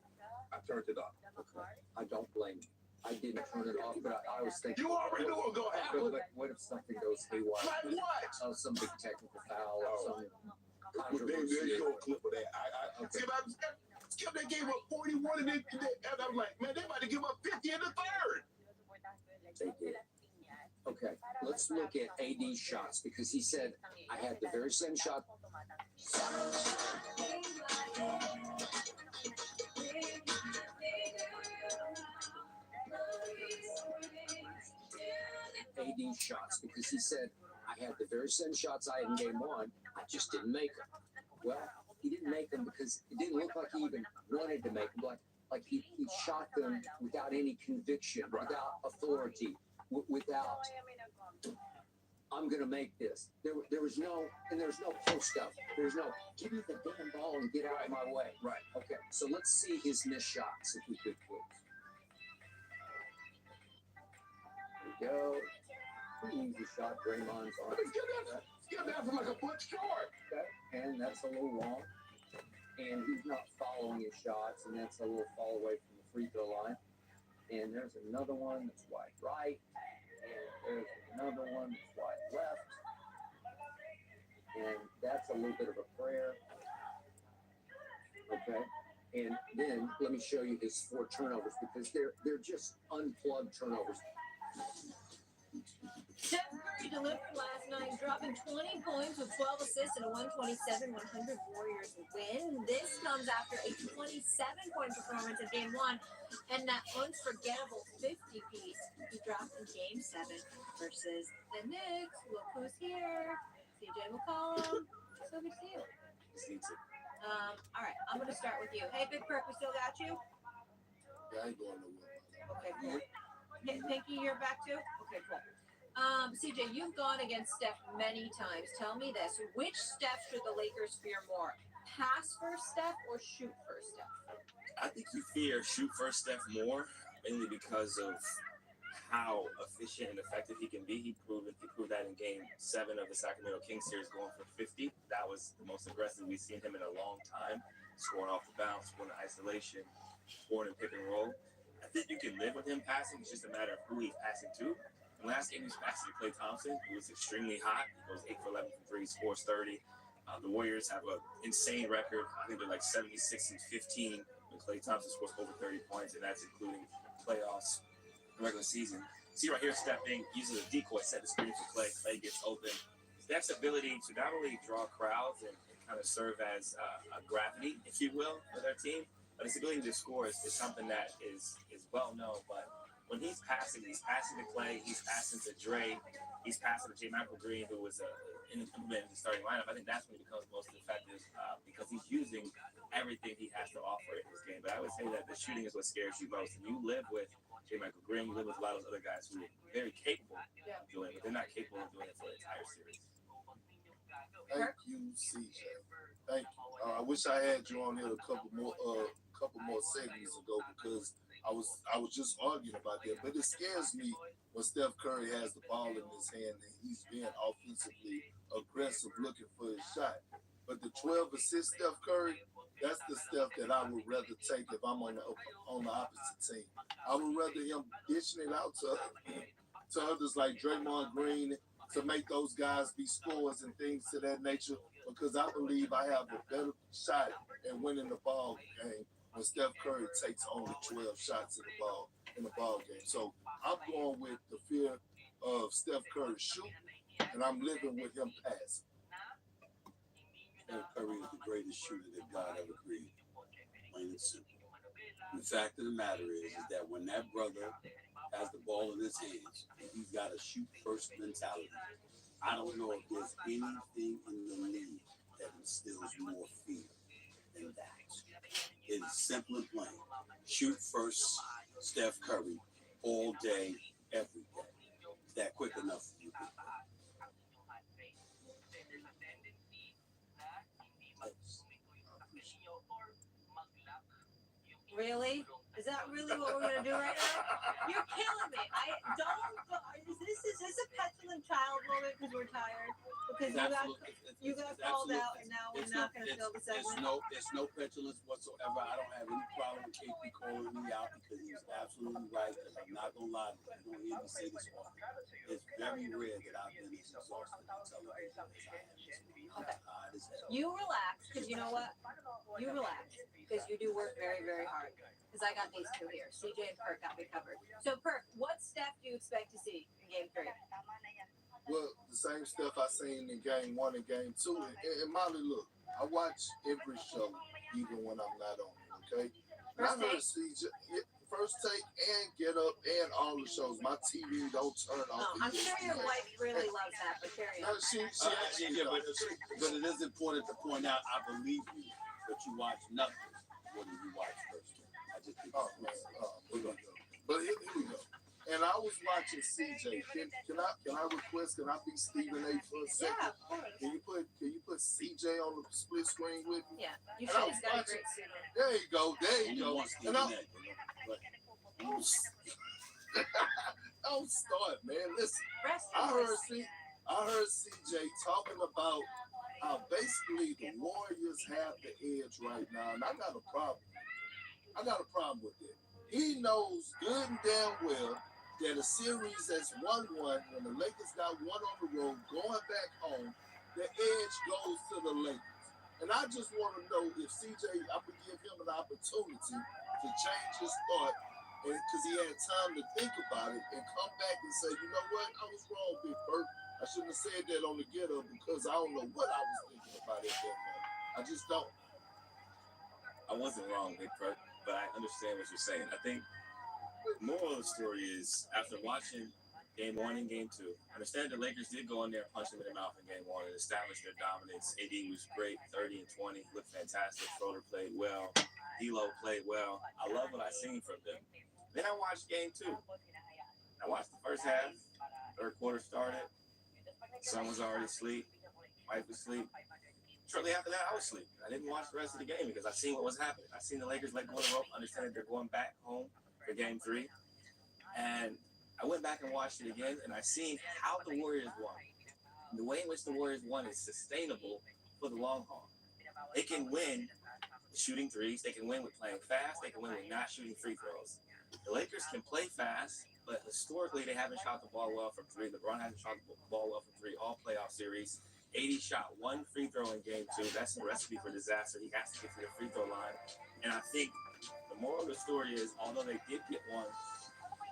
I turned it off. Okay. I don't blame you. I didn't turn it off, but I was thinking. You already knew what was gonna happen. What if something goes haywire? Like what? Oh, some big technical foul or some There controversy. you go, a clip of that. Skip, they gave up 41 and I'm like, man, they about to give up 50 in the third. They did. Okay, let's look at AD's shots because he said I had the very same shot. AD's shots because he said I had the very same shots I had in game 1. I just didn't make them. Well, he didn't make them because it didn't look like he even wanted to make them. Like he shot them without any conviction, without authority, without I'm gonna make this. There's no post up. There's no give me the damn ball and get out of my way. Right. Okay. So let's see his missed shots if we could, please. There we go. Pretty easy shot. Draymond's on. Skip that from like a foot short. Okay. And that's a little long. And he's not following his shots, and that's a little fall away from the free throw line. And there's another one that's wide right, and there's another one that's wide left. And that's a little bit of a prayer. Okay. And then let me show you his 4 turnovers because they're just unplugged turnovers. Steph Curry delivered last night, dropping 20 points with 12 assists in a 127-100 Warriors win. This comes after a 27-point performance in Game 1 and that unforgettable 50-piece he dropped in Game 7 versus the Knicks. Look who's here. CJ McCollum. So good to see you. All right, I'm going to start with you. Hey, Big Perk, we still got you? Yeah, I ain't going nowhere. Okay, cool. Pinky, you're back too? Okay, cool. CJ, you've gone against Steph many times. Tell me this. Which Steph should the Lakers fear more? Pass first Steph or shoot first Steph? I think you fear shoot first Steph more, mainly because of how efficient and effective he can be. He proved that in Game 7 of the Sacramento Kings series, going for 50. That was the most aggressive we've seen him in a long time, scoring off the bounce, scoring in isolation, scoring in pick and roll. I think you can live with him passing. It's just a matter of who he's passing to. The last game he was passing to Klay Thompson, who was extremely hot. He goes 8 for 11 from 3, scores 30. The Warriors have an insane record. I think they're like 76-15 when Klay Thompson scores over 30 points, and that's including playoffs, regular season. See right here, stepping, using a decoy, set the screen for Klay. Klay gets open. Steph's ability to not only draw crowds and kind of serve as a gravity, if you will, for their team, but his ability to score is something that is well known. But when he's passing to Klay, he's passing to Dre, he's passing to J. Michael Green, who was implemented in the starting lineup. I think that's when he becomes most effective because he's using everything he has to offer in his game. But I would say that the shooting is what scares you most. And you live with J. Michael Green, you live with a lot of those other guys who are very capable of doing it, but they're not capable of doing it for the entire series. Thank you, CJ. Thank you. I wish I had you on here a couple more segments ago because I was just arguing about that. But it scares me when Steph Curry has the ball in his hand and he's being offensively aggressive looking for his shot. But the 12 assist Steph Curry, that's the Steph that I would rather take if I'm on the opposite team. I would rather him dishing it out to others like Draymond Green to make those guys be scorers and things to that nature because I believe I have a better shot at winning the ball game when Steph Curry takes only 12 shots in the ball game. So I'm going with the fear of Steph Curry shoot, and I'm living with him pass. Steph Curry is the greatest shooter that God ever created. Plain and simple. The fact of the matter is that when that brother has the ball in his hands, he's got a shoot first mentality. I don't know if there's anything in the league that can Simple and plain. Shoot first, Steph Curry, all day, every day. Is that quick enough for you? Really? Is that really what we're gonna do right now? You're killing me. I don't. Is this a petulant child moment because we're tired? Because you got called out, and now we're not gonna fill the segment. There's no petulance whatsoever. I don't have any problem with KP calling me out because he's absolutely right. And I'm not gonna lie, you don't hear me say this often. It's very rare that I've been as exhausted on television as I am this week. Okay. You relax, because you know what? You relax, because you do work very, very hard. Because I got these two here. CJ and Perk got me covered. So, Perk, what Steph do you expect to see in Game 3? Well, the same stuff I seen in Game 1 and Game 2. And Molly, look, I watch every show, even when I'm not on it, okay? And I heard CJ, First Take and Get Up and all the shows. My TV don't turn off. I'm sure your wife really loves that, but carry on. But it is important to point out, I believe you, but you watch nothing. What do you watch First Take? I just think here we go. But here we go. And I was watching CJ. Can I request? Can I be Stephen A for a second? Yeah, of course. Can you put CJ on the split screen with me? Yeah, you should. He's got a great suit on. There you go. And don't start, man. Listen, I heard CJ talking about how basically the Warriors have the edge right now, and I got a problem. With it. He knows good and damn well that a series that's 1-1, when the Lakers got one on the road, going back home, the edge goes to the Lakers. And I just want to know if CJ, I would give him an opportunity to change his thought, because he had time to think about it and come back and say, you know what, I was wrong, Big Bert. I shouldn't have said that on the get-up because I don't know what I was thinking about it that moment. I just don't. I wasn't wrong, Big Bert, but I understand what you're saying. I think the moral of the story is, after watching Game 1 and Game 2, I understand the Lakers did go in there and punch them in the mouth in Game 1 and establish their dominance. AD was great, 30 and 20, looked fantastic. Schroeder played well. D'Lo played well. I love what I seen from them. Then I watched Game 2. I watched the first half. Third quarter started. Son was already asleep. Wife was asleep. Shortly after that, I was asleep. I didn't watch the rest of the game because I seen what was happening. I seen the Lakers let go of the rope, understanding they're going back home for Game 3. And I went back and watched it again, and I seen how the Warriors won. The way in which the Warriors won is sustainable for the long haul. They can win shooting threes. They can win with playing fast. They can win with not shooting free throws. The Lakers can play fast, but historically they haven't shot the ball well from three. LeBron hasn't shot the ball well from three all playoff series. 80 shot one free throw in Game 2. That's a recipe for disaster. He has to get to the free throw line. And I think the moral of the story is, although they did get one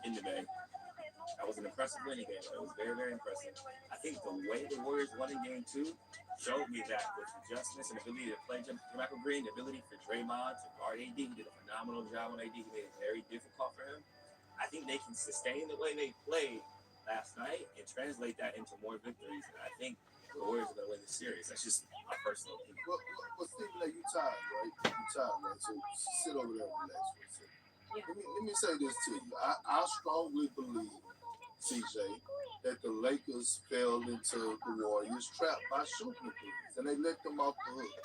in the day, that was an impressive winning game. It was very, very impressive. I think the way the Warriors won in Game 2 showed me that with adjustments and ability to play Michael Green, the ability for Draymond to guard AD, he did a phenomenal job on AD. He made it very difficult for him. I think they can sustain the way they played last night and translate that into more victories. And I think the Warriors are going to win the series. That's just my personal opinion. Well, Stephen, you tired, right? You tired, right? So sit over there and relax for a second. Let me say this to you. I strongly believe, CJ, that the Lakers fell into the Warriors' trap by shooting the threes, and they let them off the hook.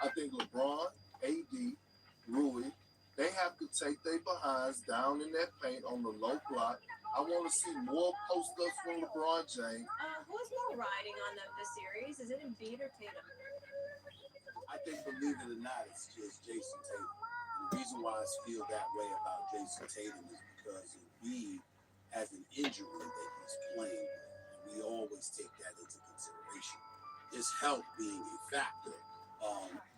I think LeBron, AD, Rui, they have to take their behinds down in that paint on the low block. I want to see more post-ups from LeBron James. Who's more riding on them this series? Is it Embiid or Tatum? I think, believe it or not, it's just Jason Tatum. And the reason why I feel that way about Jason Tatum is because Embiid has an injury that he's playing with, and we always take that into consideration. His health being a factor,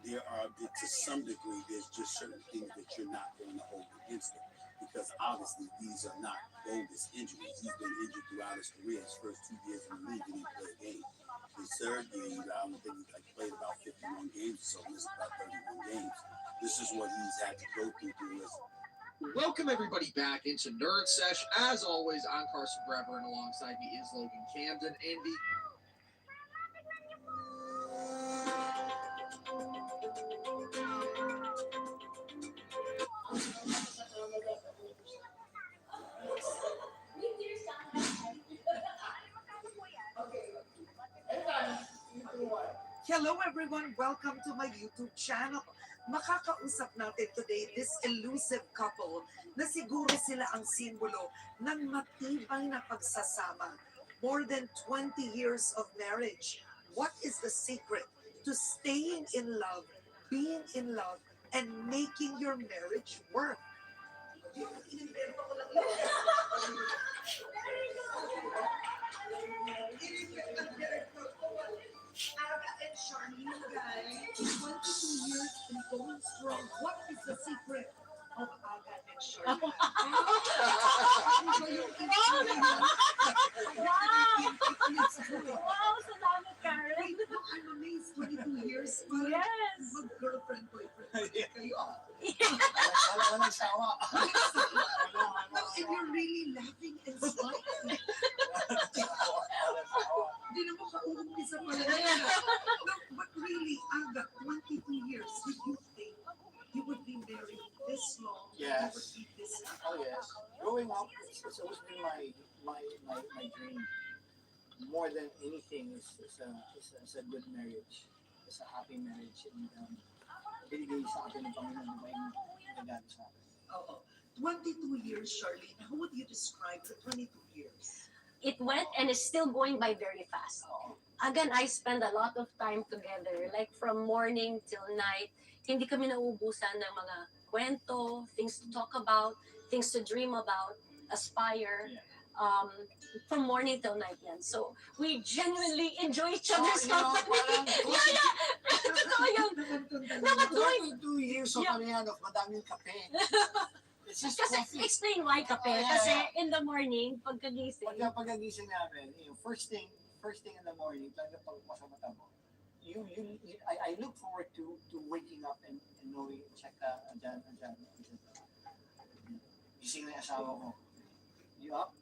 there are, to some degree, there's just certain things that you're not going to hold against him, because obviously these are not bogus injuries. He's been injured throughout his career. His first 2 years in the league, he didn't play a game. His third year, I don't think he played about 51 games or so, missed about 31 games. This is what he's had to go through this. Welcome everybody back into Nerd Sesh. As always, I'm Carson Brever, and alongside me is Logan Camden. Andy. Hello everyone, welcome to my YouTube channel. Makakausap natin today this elusive couple na siguro sila ang simbolo ng matibay na pagsasama. More than 20 years of marriage. What is the secret to staying in love, being in love, and making your marriage work? Inimbento ko lang yun. Aga and Charlene, guys, 22 years and going strong. What is the secret of Aga and Charlene? Wow, salamat, Karen. Wait, no, I'm amazed. 22 years. Yes. Mag-girlfriend, boyfriend. Kayo. Walang sawa. No, and you're really laughing and smiling. Hindi na mo ka-uumpisa pa lang. No, but really, Aga, 22 years, did you think you would be married this long? Yes. You would be this happy? Oh yes. Growing up, it's always been my dream. More than anything is a good marriage. It's a happy marriage. And binigay sa atin ng Panginoon, di ba, yung nagano sa akin. Oo. 22 years, Charlene. How would you describe the 22 years? It went and is still going by very fast. Again, I spend a lot of time together, like from morning till night. Hindi kami nauubusan ng mga kwento, things to talk about, things to dream about, aspire. From morning till night yan. So, we genuinely enjoy each other's company. Yeah. Totoo yun. No, but going... 22 years of of madaming kape. It's just Kasi coffee. explain why kape. Kasi in the morning, pagkagising. Pagkagising namin, first thing in the morning, talaga pagpasa mata mo, I look forward to waking up and knowing, check andyan. Gising na yung asawa ko. You up?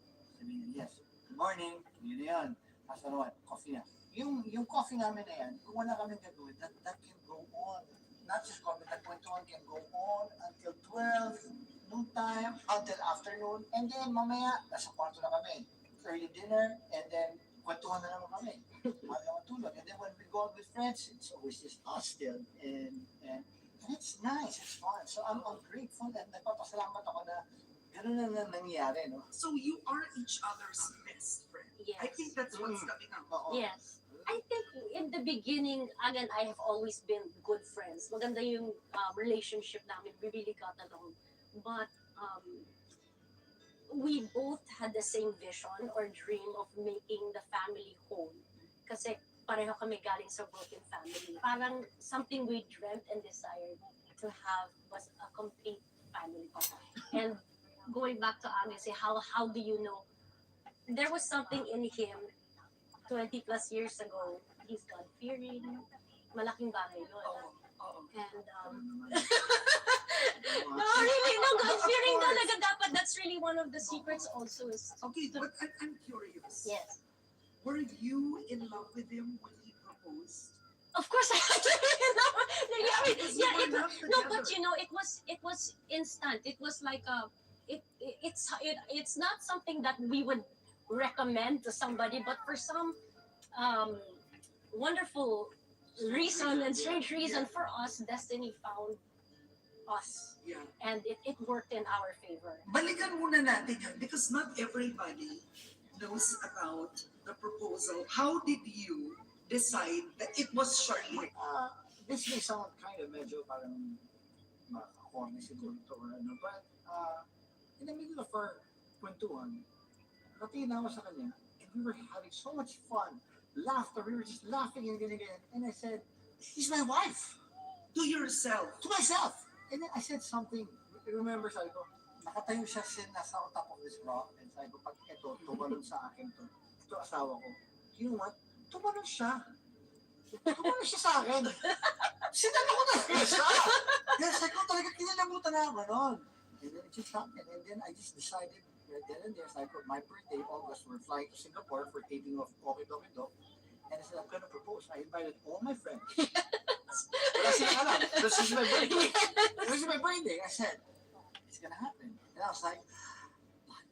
Sabihin niya, yes. Good morning. Yun na yan. Tapos ano, coffee na. Yung coffee namin na yan, kung wala kami gagawin, that can go on. Not just coffee, that kwentuhan can go on until 12, noon time, until afternoon, and then mamaya, nasa kwarto na kami. Early dinner, and then kwentuhan na naman kami. Matulog. And then when we go out with friends, it's always just us still. And it's nice, it's fun. So I'm grateful and nagpapasalamat ako na ganun na nangyari, no? So you are each other's best friend. Yes. I think that's what's coming up. Yes. I think in the beginning, again, I have always been good friends. Maganda yung relationship namin. We really got along. But we both had the same vision or dream of making the family whole. Kasi pareho kami galing sa broken family. Parang something we dreamt and desired to have was a complete family. And going back to Agnes, how do you know? There was something in him 20 plus years ago. He's God-fearing. Malaking bagay yun. And no, really, no, God-fearing talaga dapat. That's really one of the secrets also is. Okay, but I'm curious. Yes. Were you in love with him when he proposed? Of course, I no, but you know, it was instant. It was like it's not something that we would recommend to somebody, but for some wonderful reason and strange reason for us, destiny found us. Yeah. And it worked in our favor. Balikan muna natin yan because not everybody knows about the proposal. How did you decide that it was Charlene? This may sound kind of medyo parang makakorny siguro to or ano, but in the middle of our kwentuhan, katingin ako sa kanya, and we were having so much fun, laughter, we were just laughing and ganyan, and I said, she's my wife. To yourself? To myself. And then I said something, remember, sabi ko, nakatayo siya nasa top of this rock, and sabi ko, pag ito, tumalon sa akin to, ito asawa ko, you know what, tumalon siya. Tumalon siya sa akin. Sinalo ko talaga siya. Yes, sabi ko talaga, kinalamutan na ako nun. And then it just happened, and then I just decided, right then and there, sabi ko, my birthday, August, we're flying to Singapore for taping of Koki Doki Do, and I said, I'm gonna propose. I invited all my friends. Wala silang alam. This is my birthday. This is my birthday. I said, it's gonna happen. And I was like,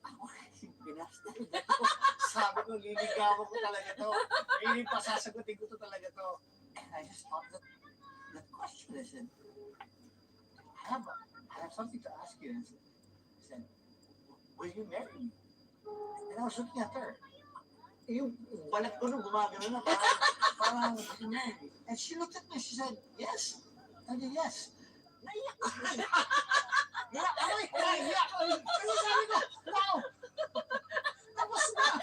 ako binasta ito. Sabi ko, liligawan ko talaga to. Hindi pa sasagutin ko to talaga to. And And I just thought that question. I said, I have something to ask you. And I said, will you marry me? And I was looking at her. Yung balat ko nung gumagano na parang will you marry me? And she looked at me. She said, yes. I said, yes. Naiyak ko. Naiyak ko. Kasi sabi ko, wow. Tapos na.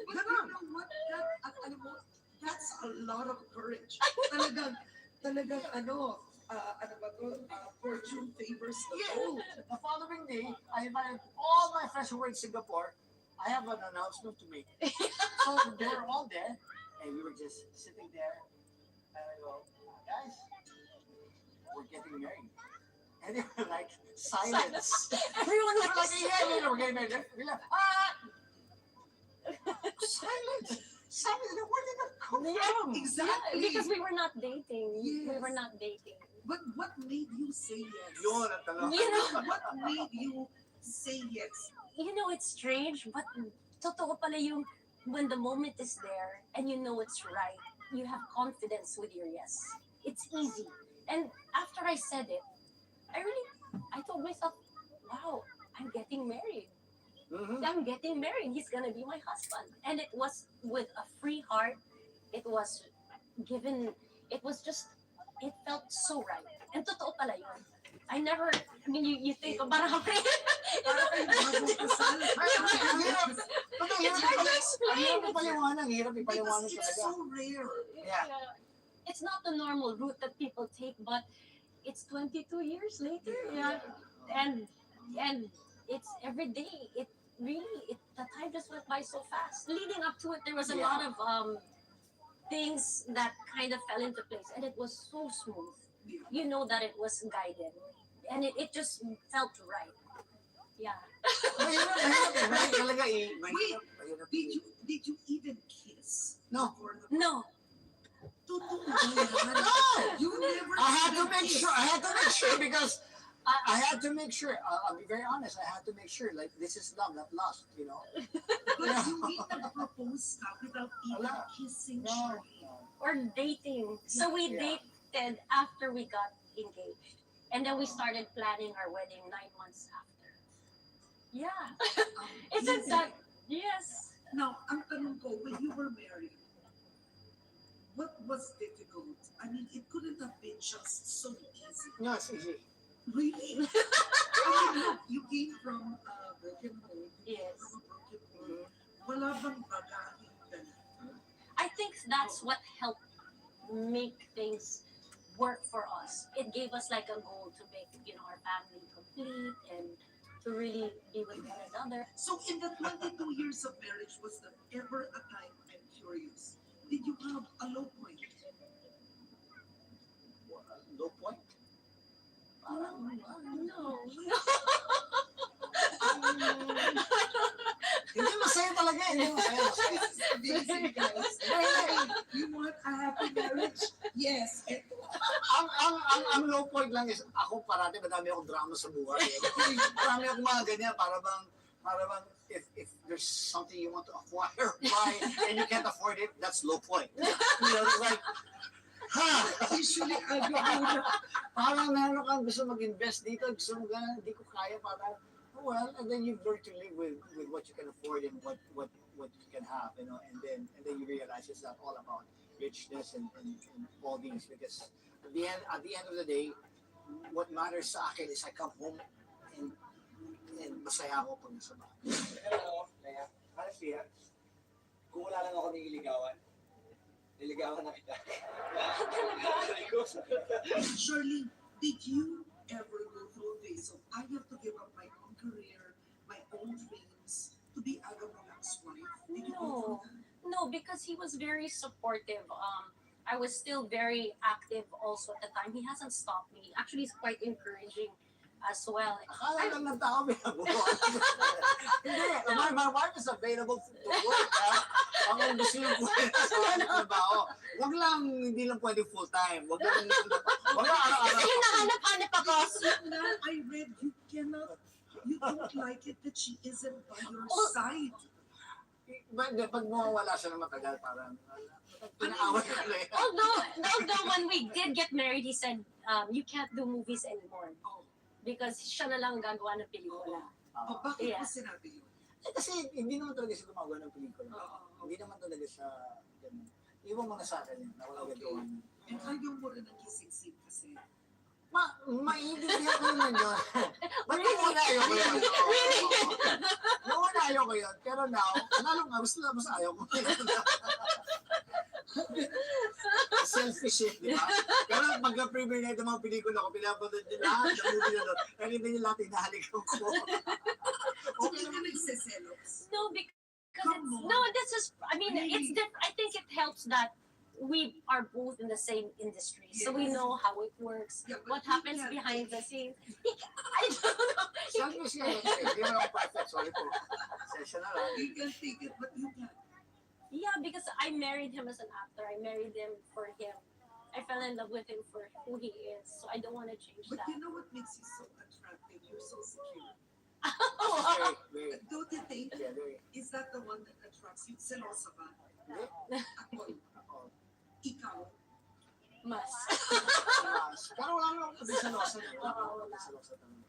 But you know what? Alam mo, that's a lot of courage. Talagang ano ba to? Fortune favors the bold. The following day, I invited all my friends who were in Singapore. I have an announcement to make. So they were all there, and we were just sitting there. And I go, guys, we're getting married. And they were like, silence. Everyone was like, yeah, we're getting married. We're like, silence. Silence. Where did that come from? Exactly. Yeah, because we were not dating. Yes. We were not dating. But what made you say yes? Yun ang tanong. You know, What made you say yes? you know, it's strange, but totoo pala yung when the moment is there and you know it's right, you have confidence with your yes. It's easy. And after I said it, I told myself, wow, I'm getting married. I'm getting married. He's gonna be my husband. And it was with a free heart. It was given, it felt so right. And totoo pala yun. You think about how It's so rare. Yeah. It's not the normal route that people take, but it's 22 years later. Yeah. And it's every day. The time just went by so fast. Leading up to it, there was a lot of things that kind of fell into place, and it was so smooth. You know that it was guided, and it just felt right. Yeah. Wait, did you even kiss? No. No. You never. I had to make sure because I had to make sure. I'll be very honest. I had to make sure. Like, this is love, not lust. You know. But you didn't propose without even kissing Shirley. Or dating. So we dated after we got engaged, and then we started planning our wedding 9 months after. Yeah. Isn't that? Yes. Now, ang tanong ko, when you were married, what was difficult? I mean, it couldn't have been just so easy. No, it's easy. Really? I mean, look, you came from a broken home. Yes. From a broken home. Wala bang bagahing ganito? I think that's what helped make things work for us. It gave us like a goal to make, our family complete and to really be with one another. So in the 22 years of marriage, was there ever a time, I'm curious, did you have a low point? Low point? No. Hindi masaya talaga. Hindi masaya. Amazing, guys. You want a happy marriage? Yes. Ang low point lang is ako parati madami akong drama sa buhay. Marami akong mga ganyan para bang if there's something you want to acquire, buy, and you can't afford it, that's low point. It's like, usually parang meron kang gusto mag-invest dito, gusto mo gano'n, hindi ko kaya, parang, well, and then you learn to live with what you can afford and what you can have, and then you realize it's not all about richness and all these, because at the end of the day, what matters sa akin is I come home and masaya ako pag nasa bahay. Hello, Leia. Honestly, kung wala lang ako nililigawan na kita. Shirley, did you ever go through a phase of I have to give up my own career, my own dreams to be Agamemnon's wife? Did you go through that? No, because he was very supportive. I was still very active also at the time. He hasn't stopped me. Actually, he's quite encouraging as well. Akala lang ng tao binabuhan. Hindi, my wife is available to work. Ang gusto yung trabaho. Wag lang, hindi lang pwede full-time. Wag lang, Kasi hinahanap-hanap ako. I read you don't like it that she isn't by your side. Pag mawawala siya ng matagal, parang Pinaawat ko na yan. Although when we did get married, he said, you can't do movies anymore. Because siya na lang gagawa ng pelikula. Bakit Yeah. mo sinabi yun? Kasi hindi naman talaga siya gumagawa ng pelikula. Hindi naman talaga siya, ganun. Iwan mo na sa akin yun, na wala gagawa niya. And ayaw mo rin nag-isip-sip kasi. Maintindihan ko naman yun. Ba't yung una ayoko yun? Yung una ayoko yun. Pero now, lalo nga, mas ayaw ko yun. Selfish eh, di ba? Pero pagka-premiere na itong mga pelikula ko, pinapanood nyo lahat ng movie na doon. Kaya hindi nyo lahat hinahalikan ko. Okay ka nagsiselos? No, because this is, I mean, it's different. I think it helps that we are both in the same industry, so we know how it works, what happens behind the scenes. I don't know. Selfish yan. Hindi mo lang perfect. Sorry po. Session na lang. You can take it, but you can't. Yeah, because I married him as an actor. I married him for him. I fell in love with him for who he is, so I don't want to change But that. you know what makes you so attractive? You're so secure. Very. Don't you think? Yeah, very. Is that the one that attracts you? Selosa ba? Ako. Ikaw. Mas. Pero wala naman ako sabi sa losa. Wala sa losa talaga.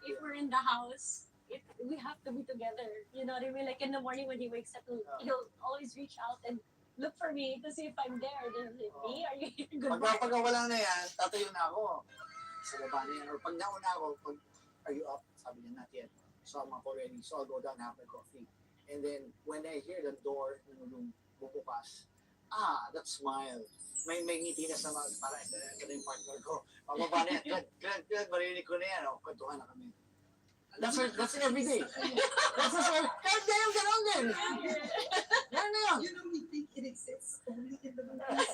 If we're in the house, we have to be together. You know what I mean? Like in the morning when he wakes up, he'll always reach out and look for me to see if I'm there. Then me, are you here? Good morning. Pag wala na yan, tatayo na ako. Sa baba na yan. Or pag nauna ako, are you up? Sabi niya, not yet. So I'm up already. So I'll go down, have my coffee. And then when I hear the door ng room bubukas, that smile. May ngiti na sa mga, para ito na yung partner ko. Pababa na yan, good, marinig ko na yan. Kwentuhan na kami. That's every day. That's our, kahit na yung gano'n din. Yan na yun. You know, we think it exists only in the movies.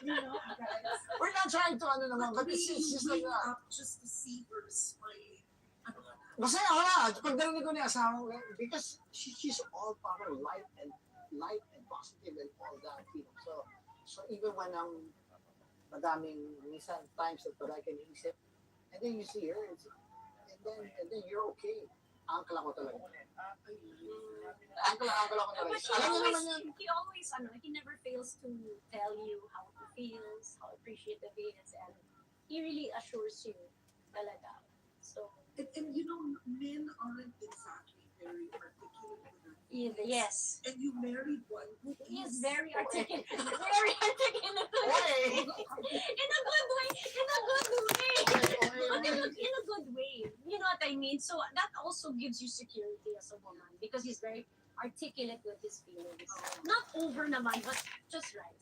You know, guys. We're not trying to, but it's just like that. Up just to see her smiling. Masaya ako na. Pag narinig ko na yung asawa ko, because she's all power, light and positive and all that, you know. So even when madaming minsan times that I can isip, and then you see her, and then you're okay. Uncle ako talaga. Uncle ako talaga. But he always, he never fails to tell you how he feels, how appreciative he is, and he really assures you talaga. So, and you know, men aren't exactly very articulate with their feelings. Yes. And you married one who is very articulate. Very articulate. In a good way. In a good way. You know what I mean? So that also gives you security as a woman because he's very articulate with his feelings. Not over naman, but just right.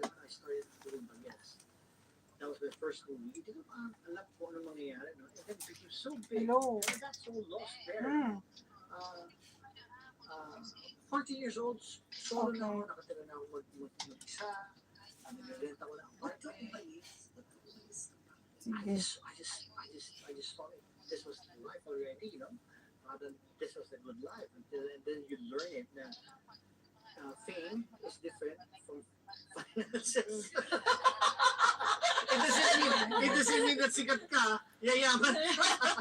I started doing Bagyas. That was my first movie. Hindi ko alam kung ano mangyayari, no? And then it became so big. Hello. I got so lost there. 40 years old, solo na ako, nakatira na ako mag-isa. Nag-rent ako ng apartment. I just thought this was life already, you know? This was a good life. And then you learn it na fame is different from finances. It doesn't mean that sikat ka, yayaman ka.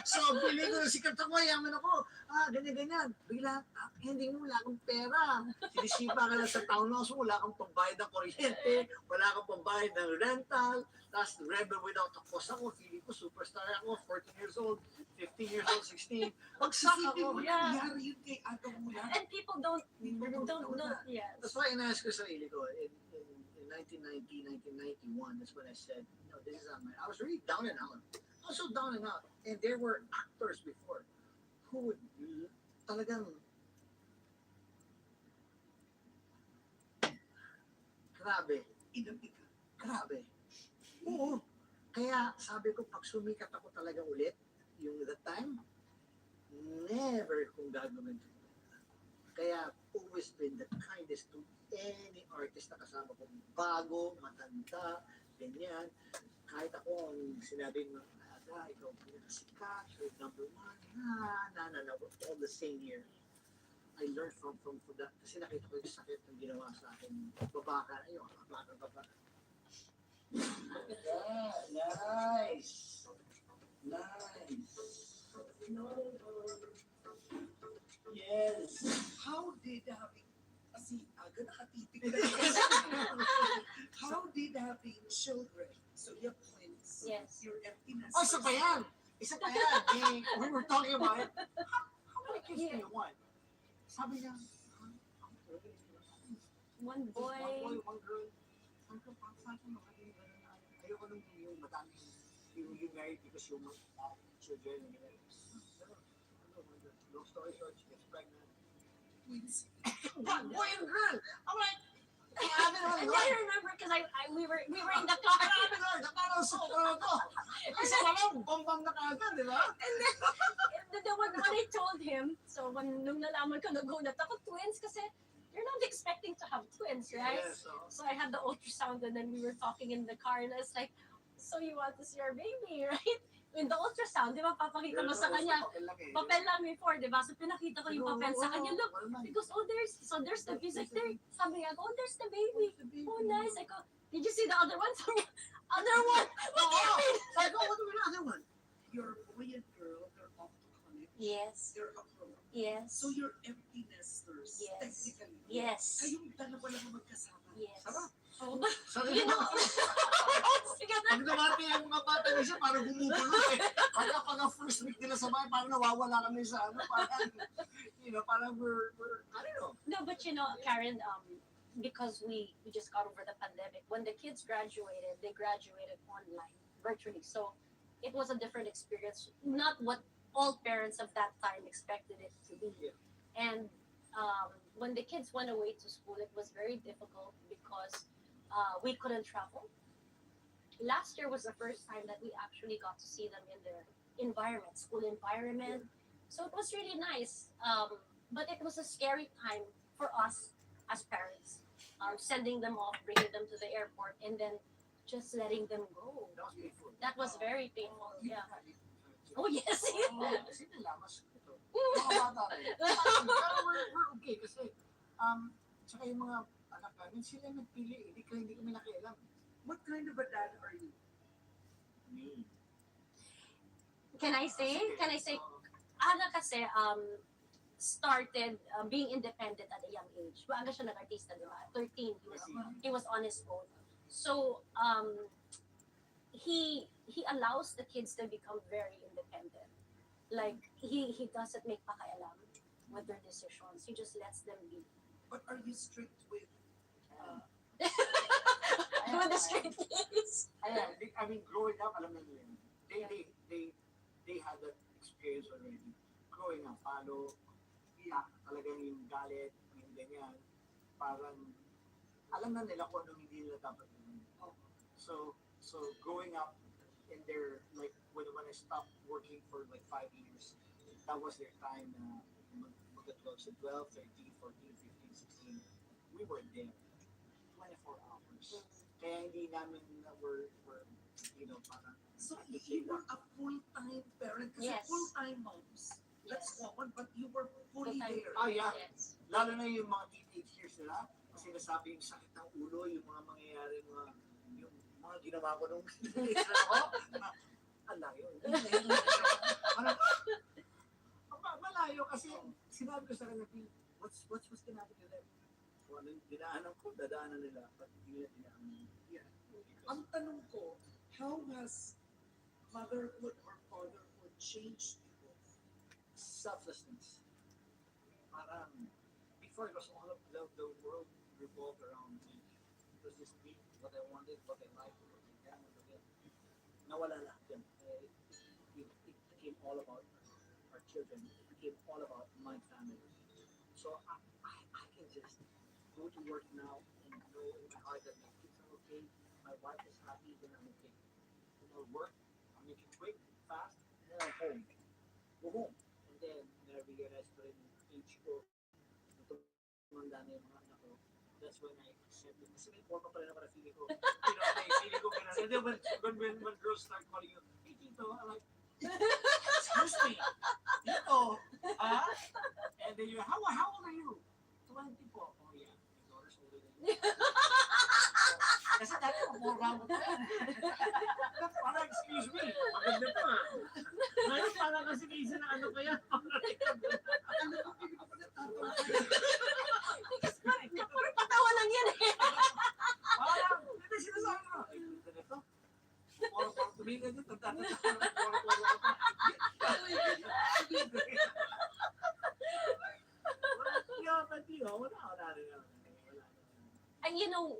So, pili ko na sikat ako, yayaman ako. Ganyan. Bigla, hindi mo, wala akong pera. Sinisipa ka na sa townhouse mo, wala kang pambayad ng kuryente, wala kang pambayad ng rental, tapos rebel without a cause ako, feeling ko, superstar ako, 14 years old, 15 years old, 16. Pagsak ako. Yeah. Yun kay Aga Mula. And people don't, yes. That's why I asked ko sa sarili ko, in 1990, 1991, that's when I said, no, this is not my, I was really down and out. I was so down and out. And there were actors before who would talagang grabe. Grabe. Oo. Kaya sabi ko, pag sumikat ako talaga ulit, yung that time, never kong gagawin ito. Kaya always been the kindest to any artist na kasama ko. Bago, matanda, ganyan. Kahit ako, ang sinabi ng aga, ikaw pinakasikat, you're number one, all the same year. I learned from that. Kasi nakita ko yung sakit ng ginawa sa akin. Babaka, ayun, baba. Nice. Yes. How did having, kasi aga nakatitig na. How did having children, so you have twins, Yes. your emptiness. Oh, isa pa yan. Isa pa yan. We were talking about it. How many kids do you want? Sabi niya, One One boy, boy. one girl. Sabi ko, parang sa akin, makaging ganun na. Ayoko nung yung madami, you married because you want children. And then, long story short, she gets pregnant. Twins. One boy and girl. I'm like, grabe naman, And Lord. I remember because we were in the car. Grabe, Lord. Akala ko sa to. Kasi walang bambang na kagad, di ba? And then when I told him, so nung nalaman ko nagulat ako, twins kasi you're not expecting to have twins, right? Yes, So I had the ultrasound and then we were talking in the car and I was like, so you want to see your baby, right? In the ultrasound, di ba, papakita mo sa kanya, papel lang before, di ba? So pinakita ko yung papel sa kanya, look, he goes, oh, there's the baby. Like, there, sabi niya, oh, there's the baby. Oh, nice. I go, did you see the other one? Sabi niya, other one? What do you mean? I go, what do you mean other one? Your boy and girl, they're off to college. Yes. They're abroad. Yes. So you're empty nesters, Yes. technically. Yes. Kayong dalawa lang magkasama. Yes. Sarap. Oh, but, Sabi you niya, know, sige na. pag dumating yung mga bata niya siya, parang gumugulo eh. Pag first week nila sa bahay, parang nawawala kami sa ano, parang, parang we're, I don't know. No, but you know, Karen, because we just got over the pandemic, when the kids graduated, they graduated online, virtually. So it was a different experience, not what all parents of that time expected it to be. Yeah. And when the kids went away to school, it was very difficult because we couldn't travel. Last year was the first time that we actually got to see them in their environment, school environment. So it was really nice. But it was a scary time for us as parents, sending them off, bringing them to the airport, and then just letting them go. That was painful. That was very painful. Yeah. Oh yes. Kasi nila, mas ito. Mga bata rin. Pero we're okay kasi, tsaka yung mga anak namin, sila nagpili, hindi kami nakialam. What kind of a dad are you? Me. Can I say? Ana kasi started being independent at a young age. Maaga siya nag-artista, di ba? 13, he was on his own. So, he allows the kids to become very independent. Like, he doesn't make pakialam with their decisions. He just lets them be. But are you strict with With the straight kids? Ayan, I mean, growing up, alam na nila yun. They had that experience already. Growing up, talagang yung galit, yung ganyan, parang, alam na nila kung anong hindi nila dapat gawin. So growing up in their, like, when I stopped working for like 5 years, that was their time na mag-12, so 12, 13, 14, 15, 16, we were there 24 hours. Kaya hindi namin we're parang, so you were a full-time parent kasi Yes. full-time moms. That's common, but you were fully Full-time. there. oh yeah, Yes. lalo na yung mga teenage years nila, kasi nasabi yung sakit ng ulo, yung mga mangyayari, yung mga ginawa ko nung teenage na ako, alayo. Malayo kasi sinabi ko sa kanila, what's gonna happen to them? Kung anong dinaanan ko, dadaanan nila, but hindi nila dinaanan. Yeah. Ang tanong ko, how has motherhood or fatherhood changed you? Selflessness. Parang, before it was all of the world revolved around me. It was just me, what I wanted, what I liked, what I can, what I did. Nawala lahat yan. It became all about our children. It became all about my family. So I can just go to work now and know in my heart that my kids are okay, my wife is happy, then I'm okay. And I'll work, I'll make it quick, fast, and then I'm home. Go home. And then, na-realize ko rin yung age ko, tumanda na yung mga anak ko. That's when I accepted. Kasi may forma pa rin naman na feeling ko. Feeling ko ganun. And then when girls start calling you, hey Tito, I'm like, excuse me, Tito, and then you're, how old are you? 20 po. Oh yeah, my daughter's older than you. Kasi dati mabuha mo tayo. Parang, excuse me, maganda pa. Ngayon parang kasi kaisa na ano kaya. wala rin yan. And you know,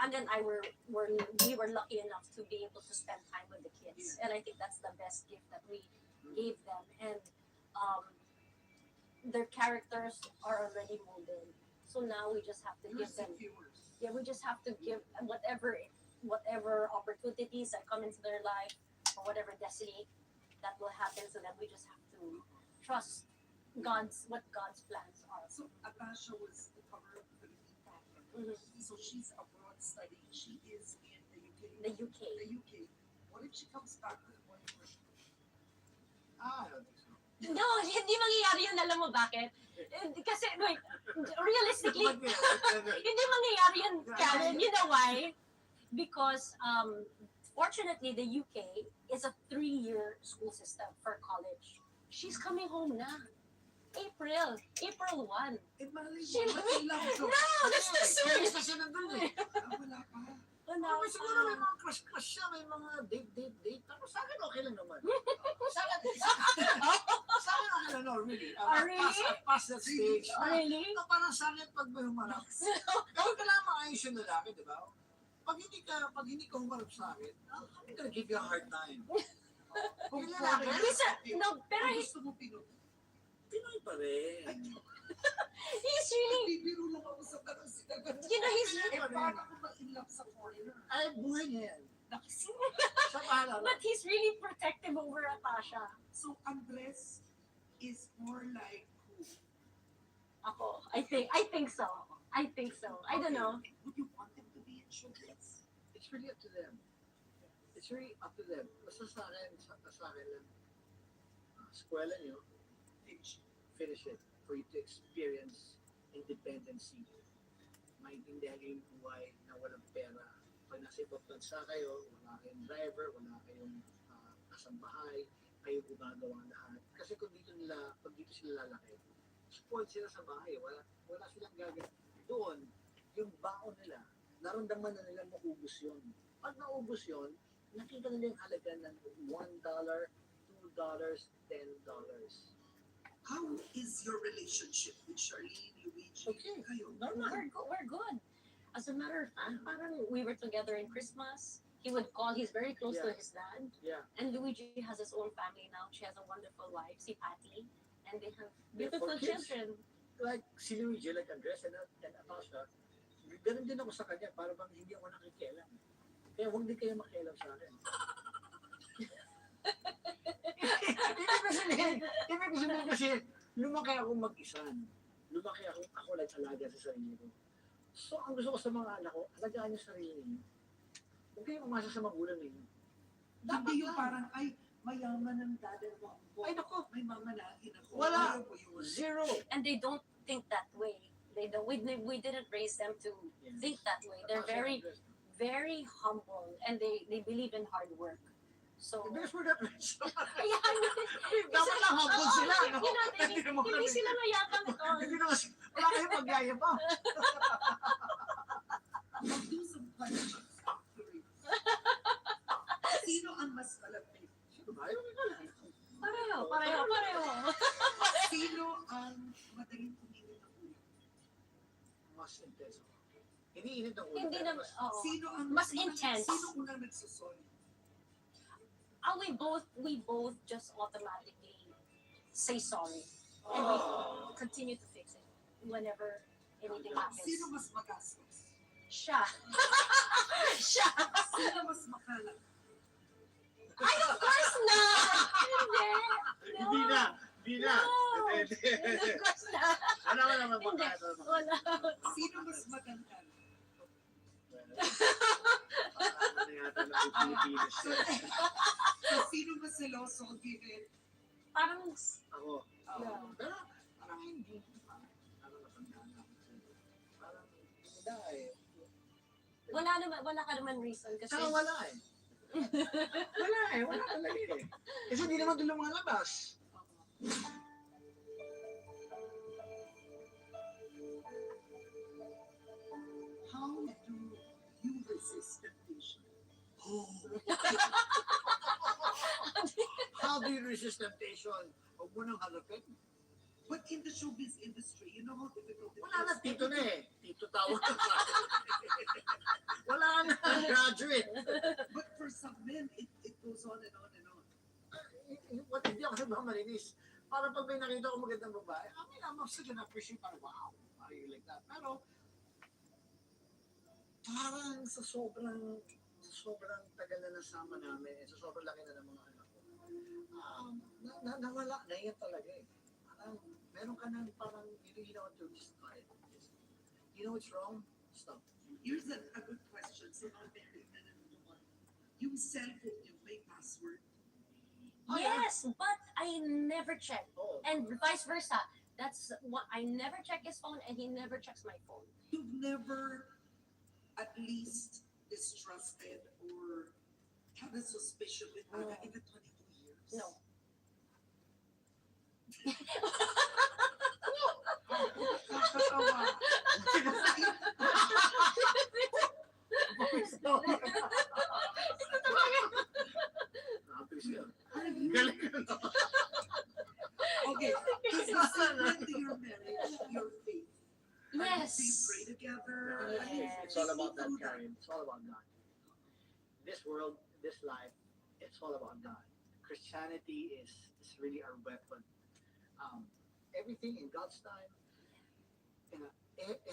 Aga and I we were lucky enough to be able to spend time with the kids, and I think that's the best gift that we gave them. And their characters are already molded, so now we just have to give them. Yeah, we just have to give whatever opportunities that come into their life or whatever destiny that will happen to them. We just have to trust what God's plans are. So Atasha was the cover of the Philippine Pattern. So she's abroad studying. She is in the UK. The UK. The UK. What if she comes back with a boyfriend? I don't think so. No, hindi mangyayari yun. Alam mo bakit? Kasi, wait, realistically, hindi mangyayari yun, Karen. You know why? Because, fortunately, the UK is a 3-year school system for college. She's coming home na. April 1. She, no, that's the serious. Wala pa. Oh, siguro may mga crush siya, may mga date. Pero sa akin, okay lang naman. Sa akin, okay lang, no, really. Really? Past that stage. Really? No, parang sa akin, pag may humarap. Kaya kailangan maayos yung lalaki, di ba? Pag hindi ka humarap sa akin, I'm gonna give you a hard time. Kung lalaki, No, pero Gusto mo Pinoy pa rin. he's really, bibiro lang ako sa ganun sila. you know, he's Paano kung ma-inlove sa foreigner? Ay, buhay niya yan. Sa bahala. but he's really protective over Atasha. So Andres is more like who? Ako, I think so. I don't know. Would you want him to be in showbiz? It's really up to them. It's really up to them. Basta sa akin lang. Eskwela niyo, finish it for you to experience independency. Maintindihan niyo yung buhay na walang pera. Pag nasa ibang bansa kayo, wala kayong driver, wala kayong kasambahay, kayo gumagawa lahat. Kasi pag dito sila lalaki, spoiled sila sa bahay, wala silang gagawin. Doon, yung baon nila, naramdaman na nila maubos yun. Pag naubos yun, nakita nila yung halaga ng $1, $2, $10. How is your relationship with Charlene, Luigi? Okay. Kayo? We're good. As a matter of fact, parang we were together in Christmas. He's very close to his dad. Yeah. And Luigi has his own family now. She has a wonderful wife, si Patty. And they have beautiful kids. children. Like si Luigi, like Andres and Atasha, ganun din ako sa kanya, para bang hindi ako nakikialam. Kaya huwag din kayo makialam sa akin. Ibig sabihin kasi, lumaki ako mag-isa. Lumaki ako nag-alaga sa sarili ko. So, ang gusto ko sa mga anak ko, alagaan niyo sarili niyo. Huwag kayong umasa sa magulang ninyo. Hindi yung parang, ay, mayaman ng dada mo. Ay, naku. May mamanahin ako. Wala. Ayaw mo yun. Zero. And they don't think that way. We didn't raise them to think that way. They're very, very humble, and they believe in hard work. So, Because we're not rich. yeah, Dapat lang humble sila, no? Hindi sila mayabang ito. Hindi naman, wala kayong pagyayabang. Do some questions. Sino ang mas malapit? Sino ba? Ayaw ko lang. Pareho. Sino ang madaling tumingin ng ulo? Mas intense. Iniinit ang ulo. Hindi pero naman, mas- oo. Sino ang Mas intense. Sino unang nagsusorry? We both just automatically say sorry. And we continue to fix it whenever anything happens. Sino mas magastos? Siya. Siya. Sino mas makalat? Ay, of course not! Hindi. No. Hindi na. No. Of course not. Wala naman Hindi. Wala. Sino mas maganda? Ano na yata ng Pilipinas. Sino mas seloso o given? Parang, Ako. Yeah. Pero parang hindi. Parang matanda na ako. Parang hindi eh. wala ka naman reason kasi Saka wala eh. Wala talaga eh. Kasi hindi naman doon lumalabas. How do you resist temptation? How do you resist temptation? Huwag mo nang harapin. But in the showbiz industry, know how difficult it Wala na, is. tito na eh. Tito tawag ka pa. Wala na, graduate. But for some men, it goes on and on and on. What hindi ako nagmamalinis. Para pag may nakita ko magandang babae, I mean, I'm still gonna appreciate, parang wow, I like that. Pero, parang sa sobrang tagal na nasama namin, sa sobrang laki na ng mga anak ko, nawala na yan talaga eh. Parang, meron ka ng parang, you know what to just cut it. You know what's wrong? Stop. Here's a good question. So, yung cellphone niyo, may password? Yes, but I never check. And vice versa. That's what I never check his phone and he never checks my phone. You've never at least distrusted or had a suspicion with Ana in the 22 years? No. Okay, is the secret to your marriage your faith? Yes. Do you pray together? It's all about that, Karen. It's all about God. This world, this life, it's all about God. Christianity is really our weapon. Everything in God's time,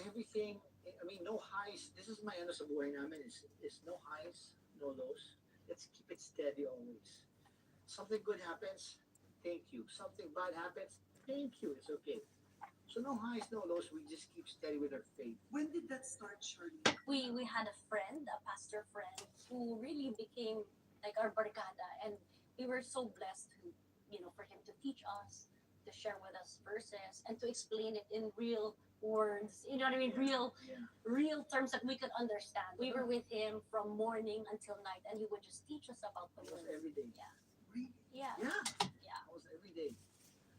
everything, I mean, no highs. This is my ano sa buhay namin is no highs, no lows. Let's keep it steady always. Something good happens, thank you. Something bad happens, thank you. It's okay. So no highs, no lows. We just keep steady with our faith. When did that start, Shirley? We had a friend, a pastor friend, who really became like our barkada, and we were so blessed to, for him to teach us, to share with us verses, and to explain it in real words. You know what I mean? Real terms that we could understand. We were with him from morning until night, and he would just teach us about the word every day. Yeah. Yeah. Almost every day.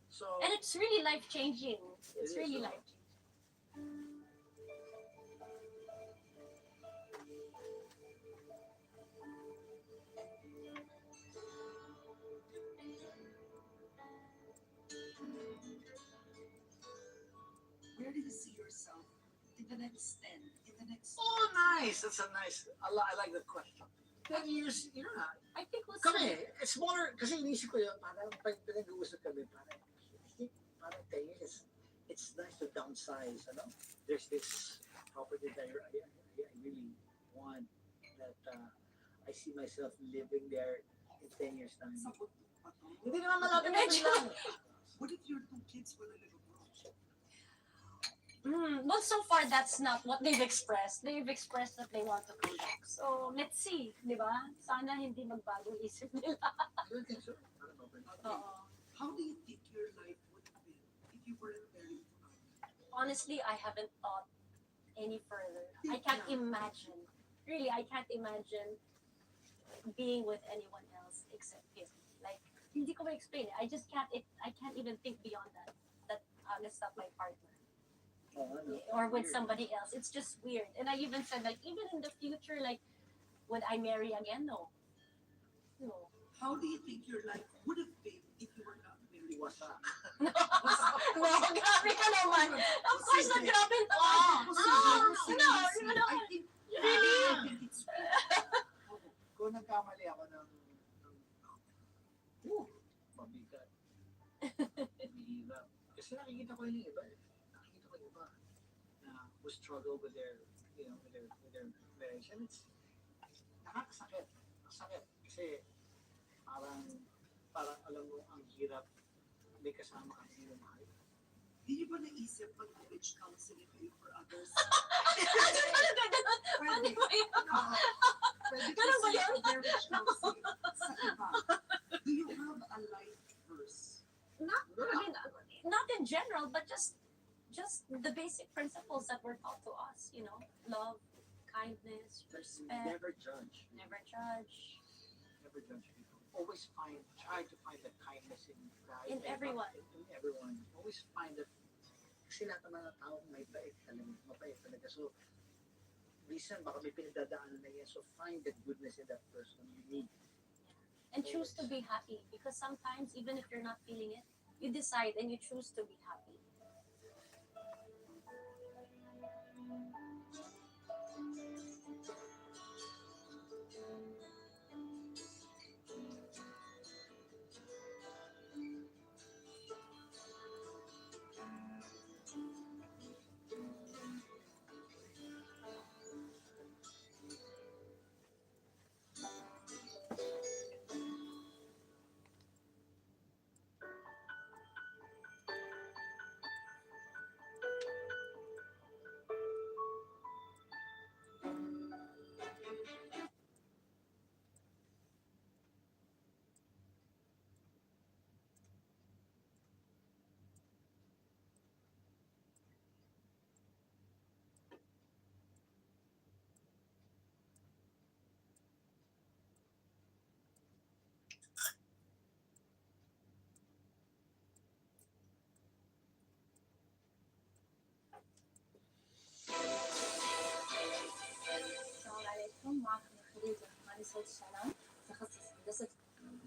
So. And it's really life changing. It's really so. life changing. Where do you see yourself in the next 10, in the next... Oh, nice. That's a nice, I like that question. 10 years, I think we'll kami, it's smaller, kasi inisip ko yun, parang pinag-uusap kami, parang 10 years, it's nice to downsize, There's this property that I really want, that I see myself living there in 10 years time. Hindi naman malapit na lang. What if your 2 kids will live abroad? Well, so far, that's not what they've expressed. They've expressed that they want to come back. So, let's see, di ba? Sana hindi magbago isip nila. How do you think your life would have been if you weren't married to Ana? Honestly, I haven't thought any further. I can't imagine. Really, I can't imagine being with anyone else except him. Like, hindi ko ma-explain it. I can't even think beyond that. That Ana's not my partner. Or with somebody else. It's just weird. And I even said, like, even in the future, like, would I marry again? No. How do you think your life would have been if you were not married? No, grabe ka naman. Of course, not grabe to. No. I think Really? it's Kung nagkamali ako ng mabigat. Mahirap. Kasi nakikita ko yung iba na who struggle with their, with their marriage. And it's nakakasakit. Sakit. Kasi parang alam mo, ang hirap may kasama ka hindi mo mahal. Hindi ba naisip mag-marriage counseling kayo for others? Pwede ba yun? Pwede Ganun ba yun? marriage counseling sa iba. Do you have a life verse? Not in general, but just the basic principles that were taught to us, love, kindness, respect. Never judge. Never judge. Never judge people. Always try to find the kindness in everyone. In everyone. Always find that. Kasi lahat ng mga tao may bait talaga. So, reason baka may pinagdadaanan na yan. So, find the goodness in that person you need. And choose to be happy. Because sometimes, even if you're not feeling it, you decide and you choose to be happy.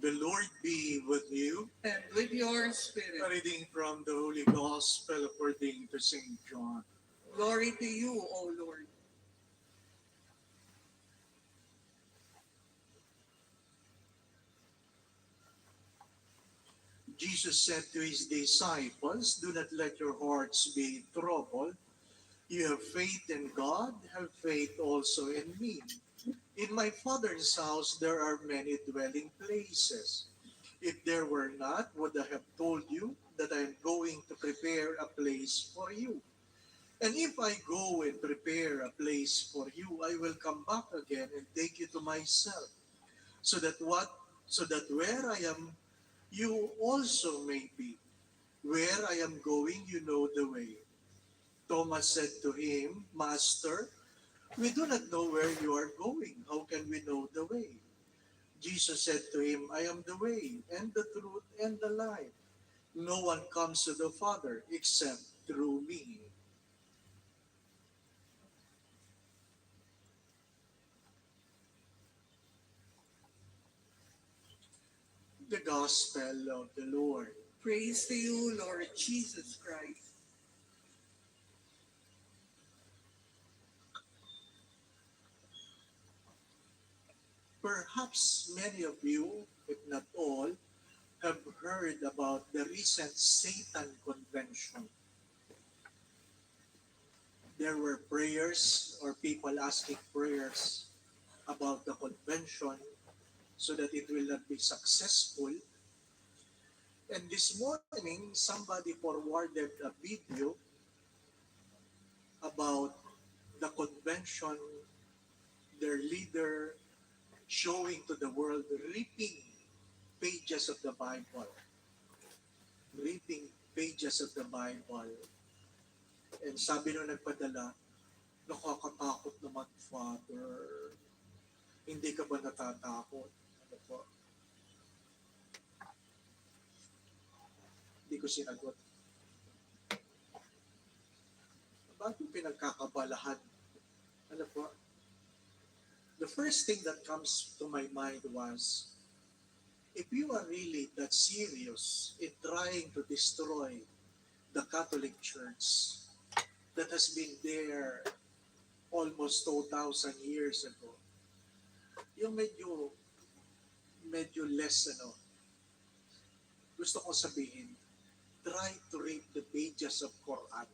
The Lord be with you. And with your spirit. A reading from the Holy Gospel according to St. John. Glory to you, O Lord. Jesus said to his disciples, "Do not let your hearts be troubled. You have faith in God, have faith also in me. In my Father's house there are many dwelling places. If there were not, would I have told you that I am going to prepare a place for you? And if I go and prepare a place for you, I will come back again and take you to myself, so that where I am, you also may be. Where I am going, you know the way." Thomas said to him, "Master, we do not know where you are going. How can we know the way?" Jesus said to him, "I am the way and the truth and the life. No one comes to the Father except through me." The Gospel of the Lord. Praise to you, Lord Jesus Christ. Perhaps many of you, if not all, have heard about the recent Satan convention. There were prayers or people asking prayers about the convention so that it will not be successful. And this morning, somebody forwarded a video about the convention, their leader showing to the world ripping pages of the Bible. Ripping pages of the Bible. And sabi nung nagpadala, "Nakakatakot naman, Father. Hindi ka ba natatakot?" Ano po? Hindi ko sinagot. Bakit pinagkakabalahan? Ano po? The first thing that comes to my mind was, if you are really that serious in trying to destroy the Catholic Church that has been there almost 2,000 years ago, yung medyo less, gusto ko sabihin, try to read the pages of Quran.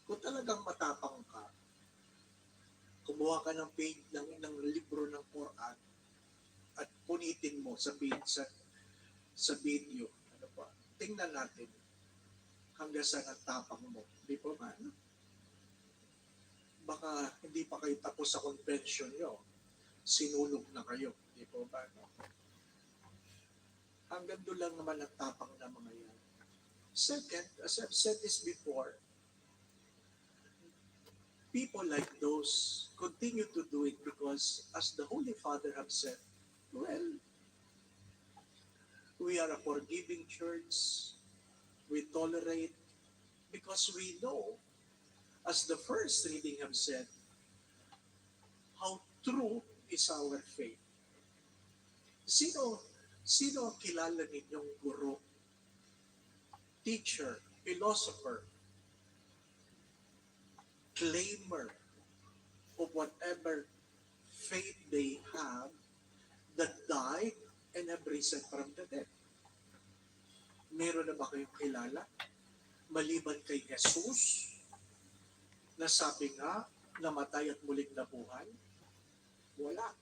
Kung talagang matapang ka, kumuha ka ng page ng libro ng Quran at punitin mo sa video. Ano pa? Tingnan natin hanggang saan ang tapang mo. Di po ba? Ano? Baka hindi pa kayo tapos sa convention nyo. Sinulog na kayo. Di po ba? No? Hanggang doon lang naman ang tapang na mga yan. Second, as I've said this before, people like those continue to do it because, as the Holy Father have said, well, we are a forgiving church. We tolerate because we know, as the first reading have said, how true is our faith. Sino ang kilala ninyong guro, teacher, philosopher, claimer of whatever faith they have that died and have risen from the dead? Meron na ba kayong kilala? Maliban kay Jesus, na sabi nga, namatay at muling nabuhay? Wala.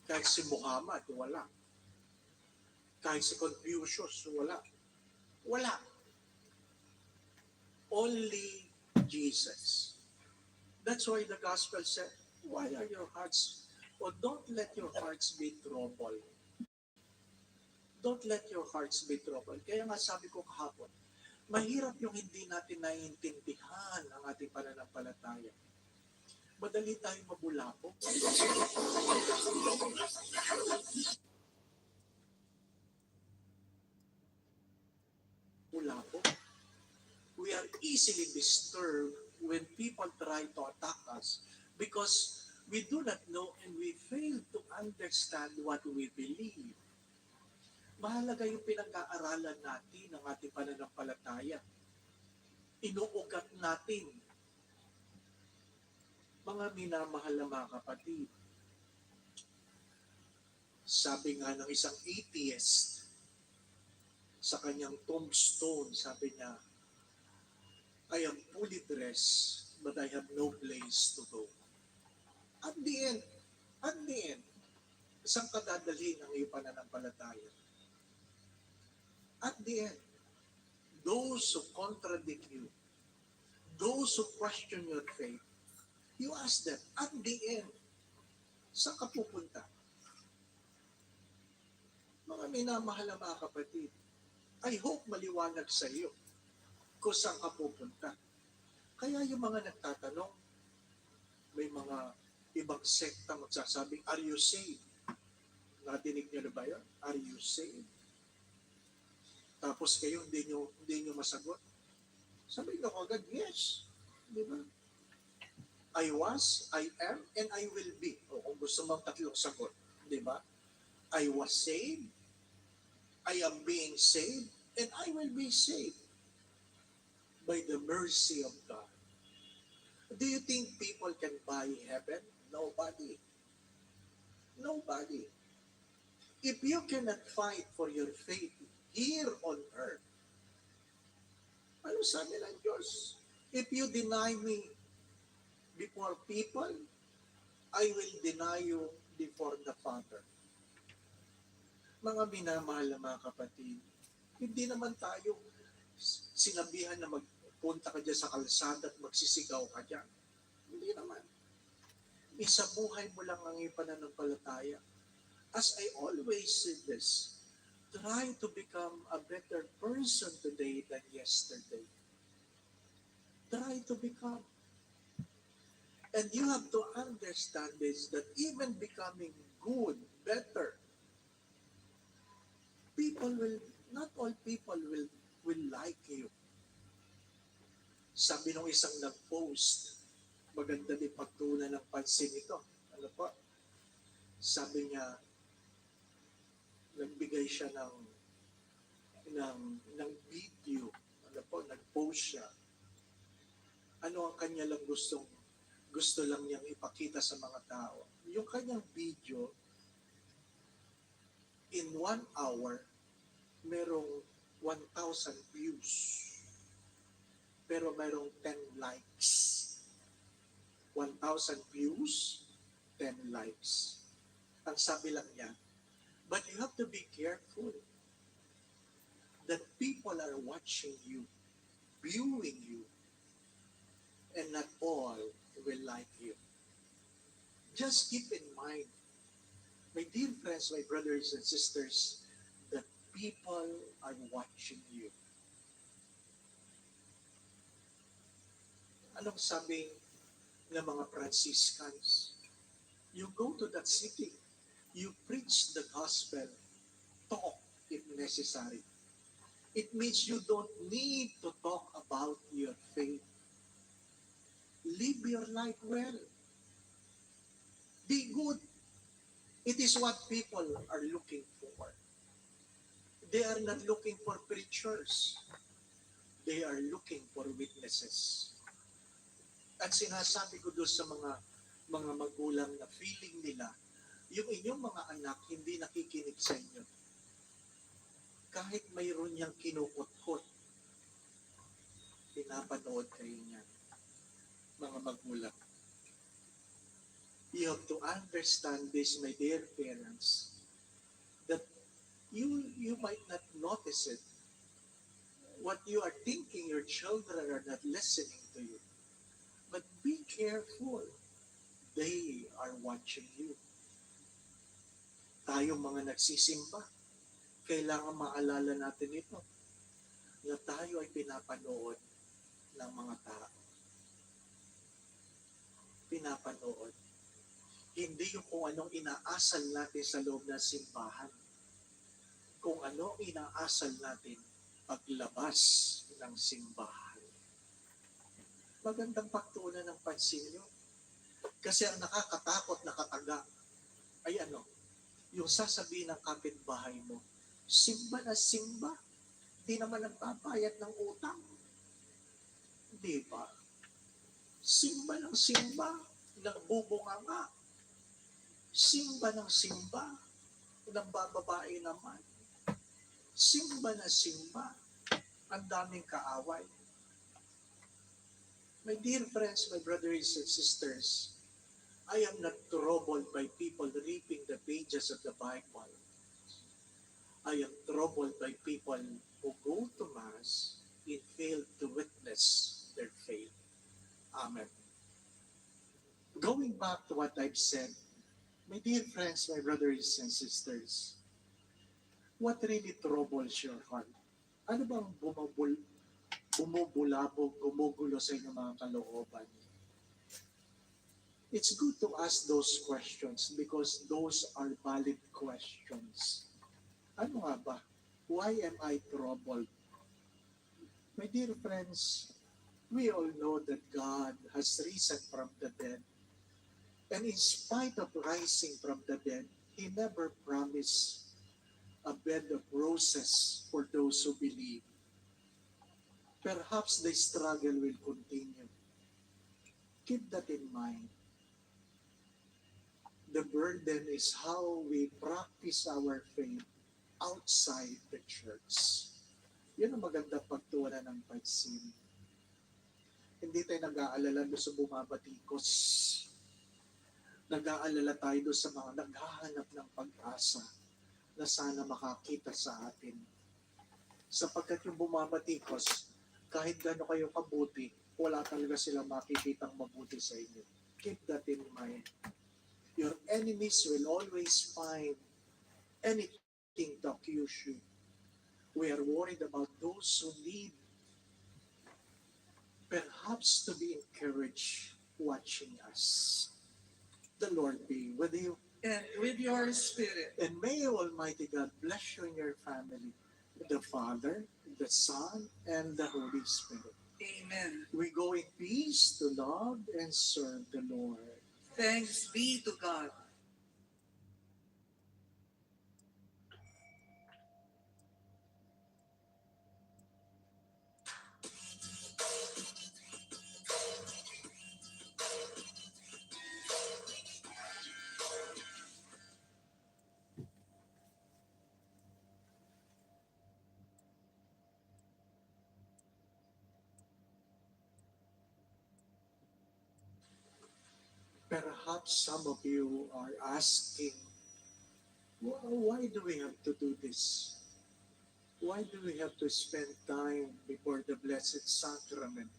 Kahit si Muhammad, wala. Kahit si Confucius, wala. Wala. Only Jesus. That's why the gospel said, why are your hearts, or don't let your hearts be troubled. Don't let your hearts be troubled. Kaya nga sabi ko kahapon, mahirap yung hindi natin naiintindihan ang ating pananampalataya. Madali tayong mabulabog. Bulabog. We are easily disturbed when people try to attack us because we do not know and we fail to understand what we believe. Mahalaga yung pinag-aaralan natin ng ating pananampalataya. Inuugat natin, mga minamahal na mga kapatid. Sabi nga ng isang atheist, sa kanyang tombstone, sabi niya, I am fully dressed, but I have no place to go. At the end, isang kadadalhin ang iyong pananampalataya. At the end, those who contradict you, those who question your faith, you ask them, at the end, saan ka pupunta? Mga minamahal na mga kapatid, I hope maliwanag sa iyo kung saan ka pupunta. Kaya yung mga nagtatanong, may mga ibang sekta magsasabing, are you saved? Nadinig niyo na ba yun? Are you saved? Tapos kayo, hindi nyo masagot. Sabi nyo agad, yes. Di ba? I was, I am, and I will be. O kung gusto mong tatlong sagot. Di ba? I was saved, I am being saved, and I will be saved by the mercy of God. Do you think people can buy heaven? Nobody. Nobody. If you cannot fight for your faith here on earth, ano sabi ng Diyos? If you deny me before people, I will deny you before the Father. Mga minamahal na mga kapatid, hindi naman tayo sinabihan na magpunta ka dyan sa kalsada at magsisigaw ka dyan. Hindi naman. Isabuhay mo lang ang iyong pananampalataya. As I always say this, try to become a better person today than yesterday. Try to become. And you have to understand this, that even becoming good, better, not all people will like you. Sabi nung isang nag-post, maganda din pagtunan ng pansin ito. Ano po? Sabi niya, nagbigay siya ng video. Ano po? Nag-post siya. Ano ang kanya lang gusto lang niyang ipakita sa mga tao? Yung kanyang video, in 1 hour, merong 1,000 views. Pero merong 10 likes. 1,000 views, 10 likes. Ang sabi lang niya, but you have to be careful that people are watching you, viewing you, and not all will like you. Just keep in mind, my dear friends, my brothers and sisters, that people are watching you. Anong sabi ng mga Franciscans? You go to that city, you preach the gospel, talk if necessary. It means you don't need to talk about your faith. Live your life well. Be good. It is what people are looking for. They are not looking for preachers. They are looking for witnesses. At sinasabi ko doon sa mga magulang na feeling nila, yung inyong mga anak hindi nakikinig sa inyo. Kahit mayroon niyang kinukot-kot, pinapanood kayo niyan. Mga magulang. You have to understand this, my dear parents, that you might not notice it. What you are thinking, your children are not listening to you. But be careful. They are watching you. Tayong mga nagsisimba, kailangan maalala natin ito, na tayo ay pinapanood ng mga tao. Pinapanood. Hindi yung kung anong inaasal natin sa loob ng simbahan. Kung ano inaasal natin paglabas ng simbahan. Magandang pagtuunan ng pansin yun. Kasi ang nakakatakot na kataga ay ano, yung sasabihin ng kapitbahay mo, simba na simba, di naman nagpapayat ng utang. Di ba? Simba ng simba, nagbubunga nga. Simba ng simba, nagbababae naman. Simba na simba, ang daming kaaway. My dear friends, my brothers and sisters, I am not troubled by people reading the pages of the Bible. I am troubled by people who go to Mass and fail to witness their faith. Amen. Going back to what I've said, my dear friends, my brothers and sisters, what really troubles your heart? Ano bang bumubulabog, gumugulo sa inyong mga kalooban? It's good to ask those questions because those are valid questions. Ano nga ba? Why am I troubled? My dear friends, we all know that God has risen from the dead. And in spite of rising from the dead, He never promised a bed of roses for those who believe. Perhaps the struggle will continue. Keep that in mind. The burden is how we practice our faith outside the church. Yun ang magandang pagtuunan ng pansin. Hindi tayo nag-aalala doon sa bumabatikos. Nag-aalala tayo doon sa mga naghahanap ng pag-asa na sana makakita sa atin. Sapagkat yung bumabatikos, kahit gano'n kayo kabuti, wala talaga silang makikitang mabuti sa inyo. Keep that in mind. Your enemies will always find anything to accuse you. We are worried about those who need perhaps to be encouraged watching us. The Lord be with you. And with your spirit. And may Almighty God bless you and your family. The Father, the Son, and the Holy Spirit. Amen. We go in peace to love and serve the Lord. Thanks be to God. Perhaps some of you are asking, why do we have to do this? Why do we have to spend time before the Blessed Sacrament?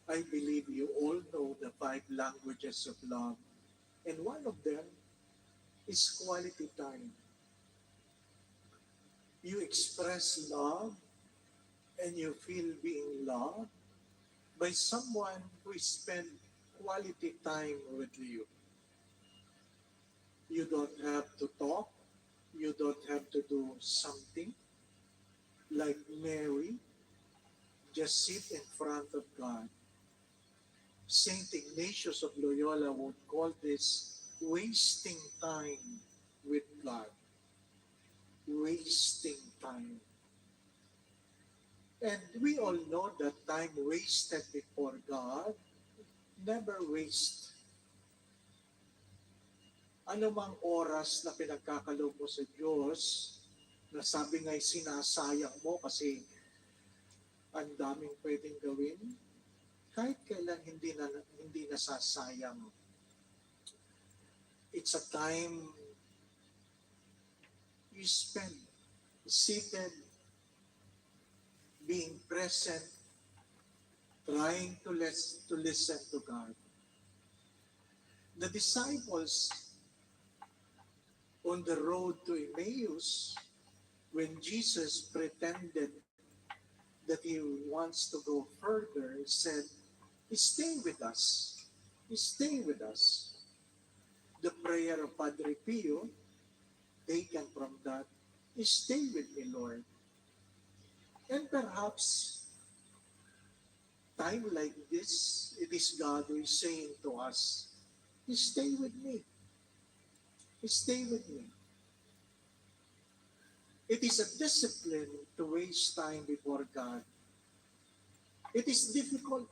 I believe you all know the 5 languages of love, and one of them is quality time. You express love and you feel being loved by someone who spend quality time with you. You don't have to talk. You don't have to do something. Like Mary, just sit in front of God. Saint Ignatius of Loyola would call this wasting time with God. Wasting time. And we all know that time wasted before God never waste. Ano mang oras na pinagkakaloob mo sa Diyos, na sabi nga'y sinasayang mo kasi ang daming pwedeng gawin, kahit kailan hindi nasasayang. It's a time you spend seated, being present, trying to listen to God. The disciples on the road to Emmaus, when Jesus pretended that he wants to go further, said, stay with us. Stay with us. The prayer of Padre Pio, taken from that, stay with me, Lord. And perhaps time like this, it is God who is saying to us, stay with me. Stay with me. It is a discipline to waste time before God. It is difficult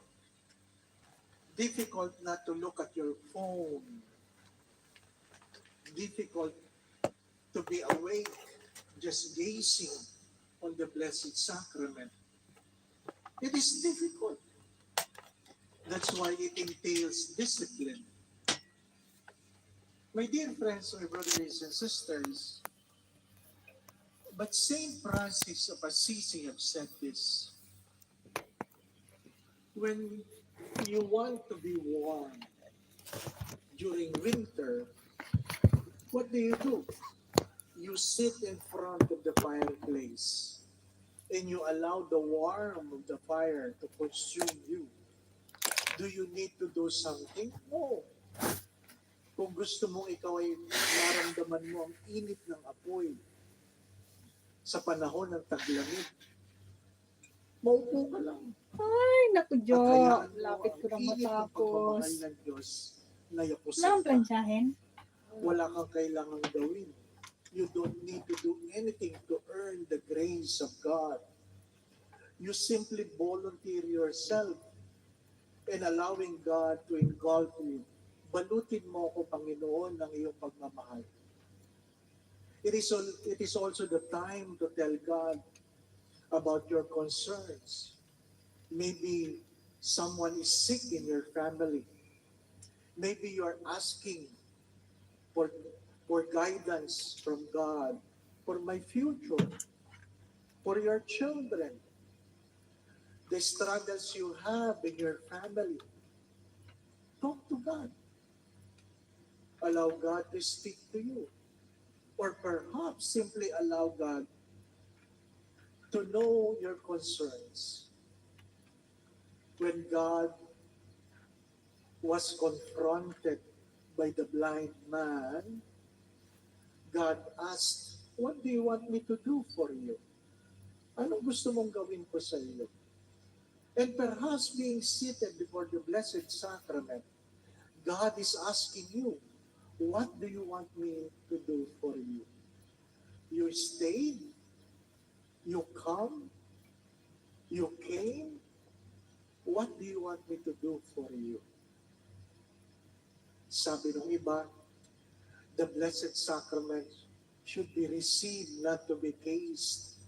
not to look at your phone, difficult to be awake, just gazing on the Blessed Sacrament. It is difficult. That's why it entails discipline. My dear friends, my brothers and sisters, but Saint Francis of Assisi have said this. When you want to be warm during winter, what do? You sit in front of the fireplace and you allow the warmth of the fire to consume you. Do you need to do something? No. Kung gusto mong ikaw ay maramdaman mo ang init ng apoy sa panahon ng taglamig, maupo ka lang. Ay, naku, Jo. At hayaan mo Lapit ang ko na init ng matapos. pagmamahal ng Diyos na yakusin Wala kang ka. plansyahin? Wala kang kailangang gawin. You don't need to do anything to earn the grace of God. You simply volunteer yourself and allowing God to engulf you. Balutin mo ako, Panginoon, ng iyong pagmamahal. It is also the time to tell God about your concerns. Maybe someone is sick in your family. Maybe you are asking for guidance from God for my future, for your children, the struggles you have in your family. Talk to God. Allow God to speak to you. Or perhaps simply allow God to know your concerns. When God was confronted by the blind man, God asked, what do you want me to do for you? Anong gusto mong gawin ko sa iyo? And perhaps being seated before the Blessed Sacrament, God is asking you, what do you want me to do for you? You stayed, you come, you came, what do you want me to do for you? Sabi ng iba, the Blessed Sacrament should be received, not to be tasted.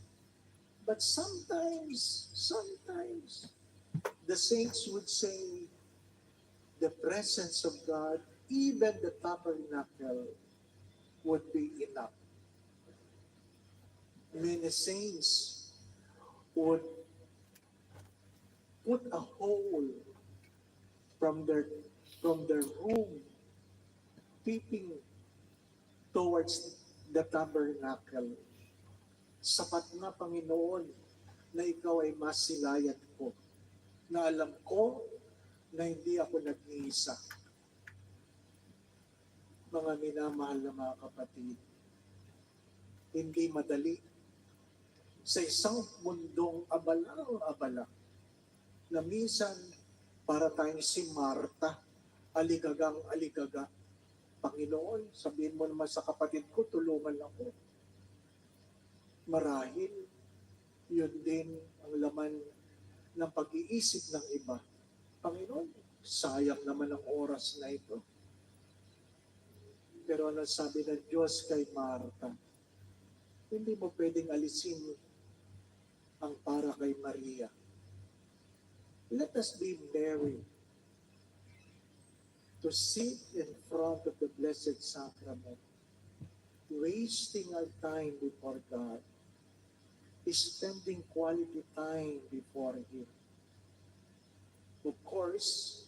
But sometimes, the saints would say, the presence of God, even the tabernacle, would be enough. Many saints would put a hole from their room, peeping towards the tabernacle. Sapat na, Panginoon, na ikaw ay masilayan ko, na alam ko na hindi ako nag-iisa. Mga minamahal na mga kapatid, hindi madali sa isang mundong abala na minsan para tayong si Marta, aligagang-aligaga. Panginoon, sabihin mo naman sa kapatid ko, tulungan ako. Marahil, yun din ang laman ng pag-iisip ng iba. Panginoon, sayang naman ang oras na ito. Pero ano sabi ng Diyos kay Marta? Hindi mo pwedeng alisin ang para kay Maria. Let us be merry to sit in front of the Blessed Sacrament, wasting our time before God, spending quality time before Him. Of course,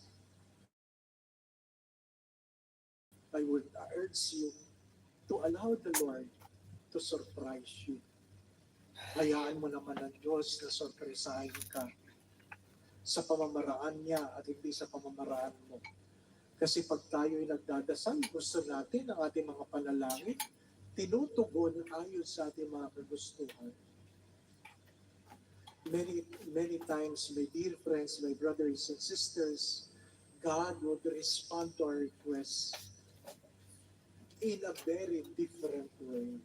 I would urge you to allow the Lord to surprise you. Hayaan mo naman ang Diyos na sorpresahin ka sa pamamaraan niya at hindi sa pamamaraan mo. Kasi pag tayo'y nagdadasal, gusto natin ang ating mga panalangin, tinutugon ayon sa ating mga kagustuhan. many times, my dear friends, my brothers and sisters, God would respond to our requests in a very different way.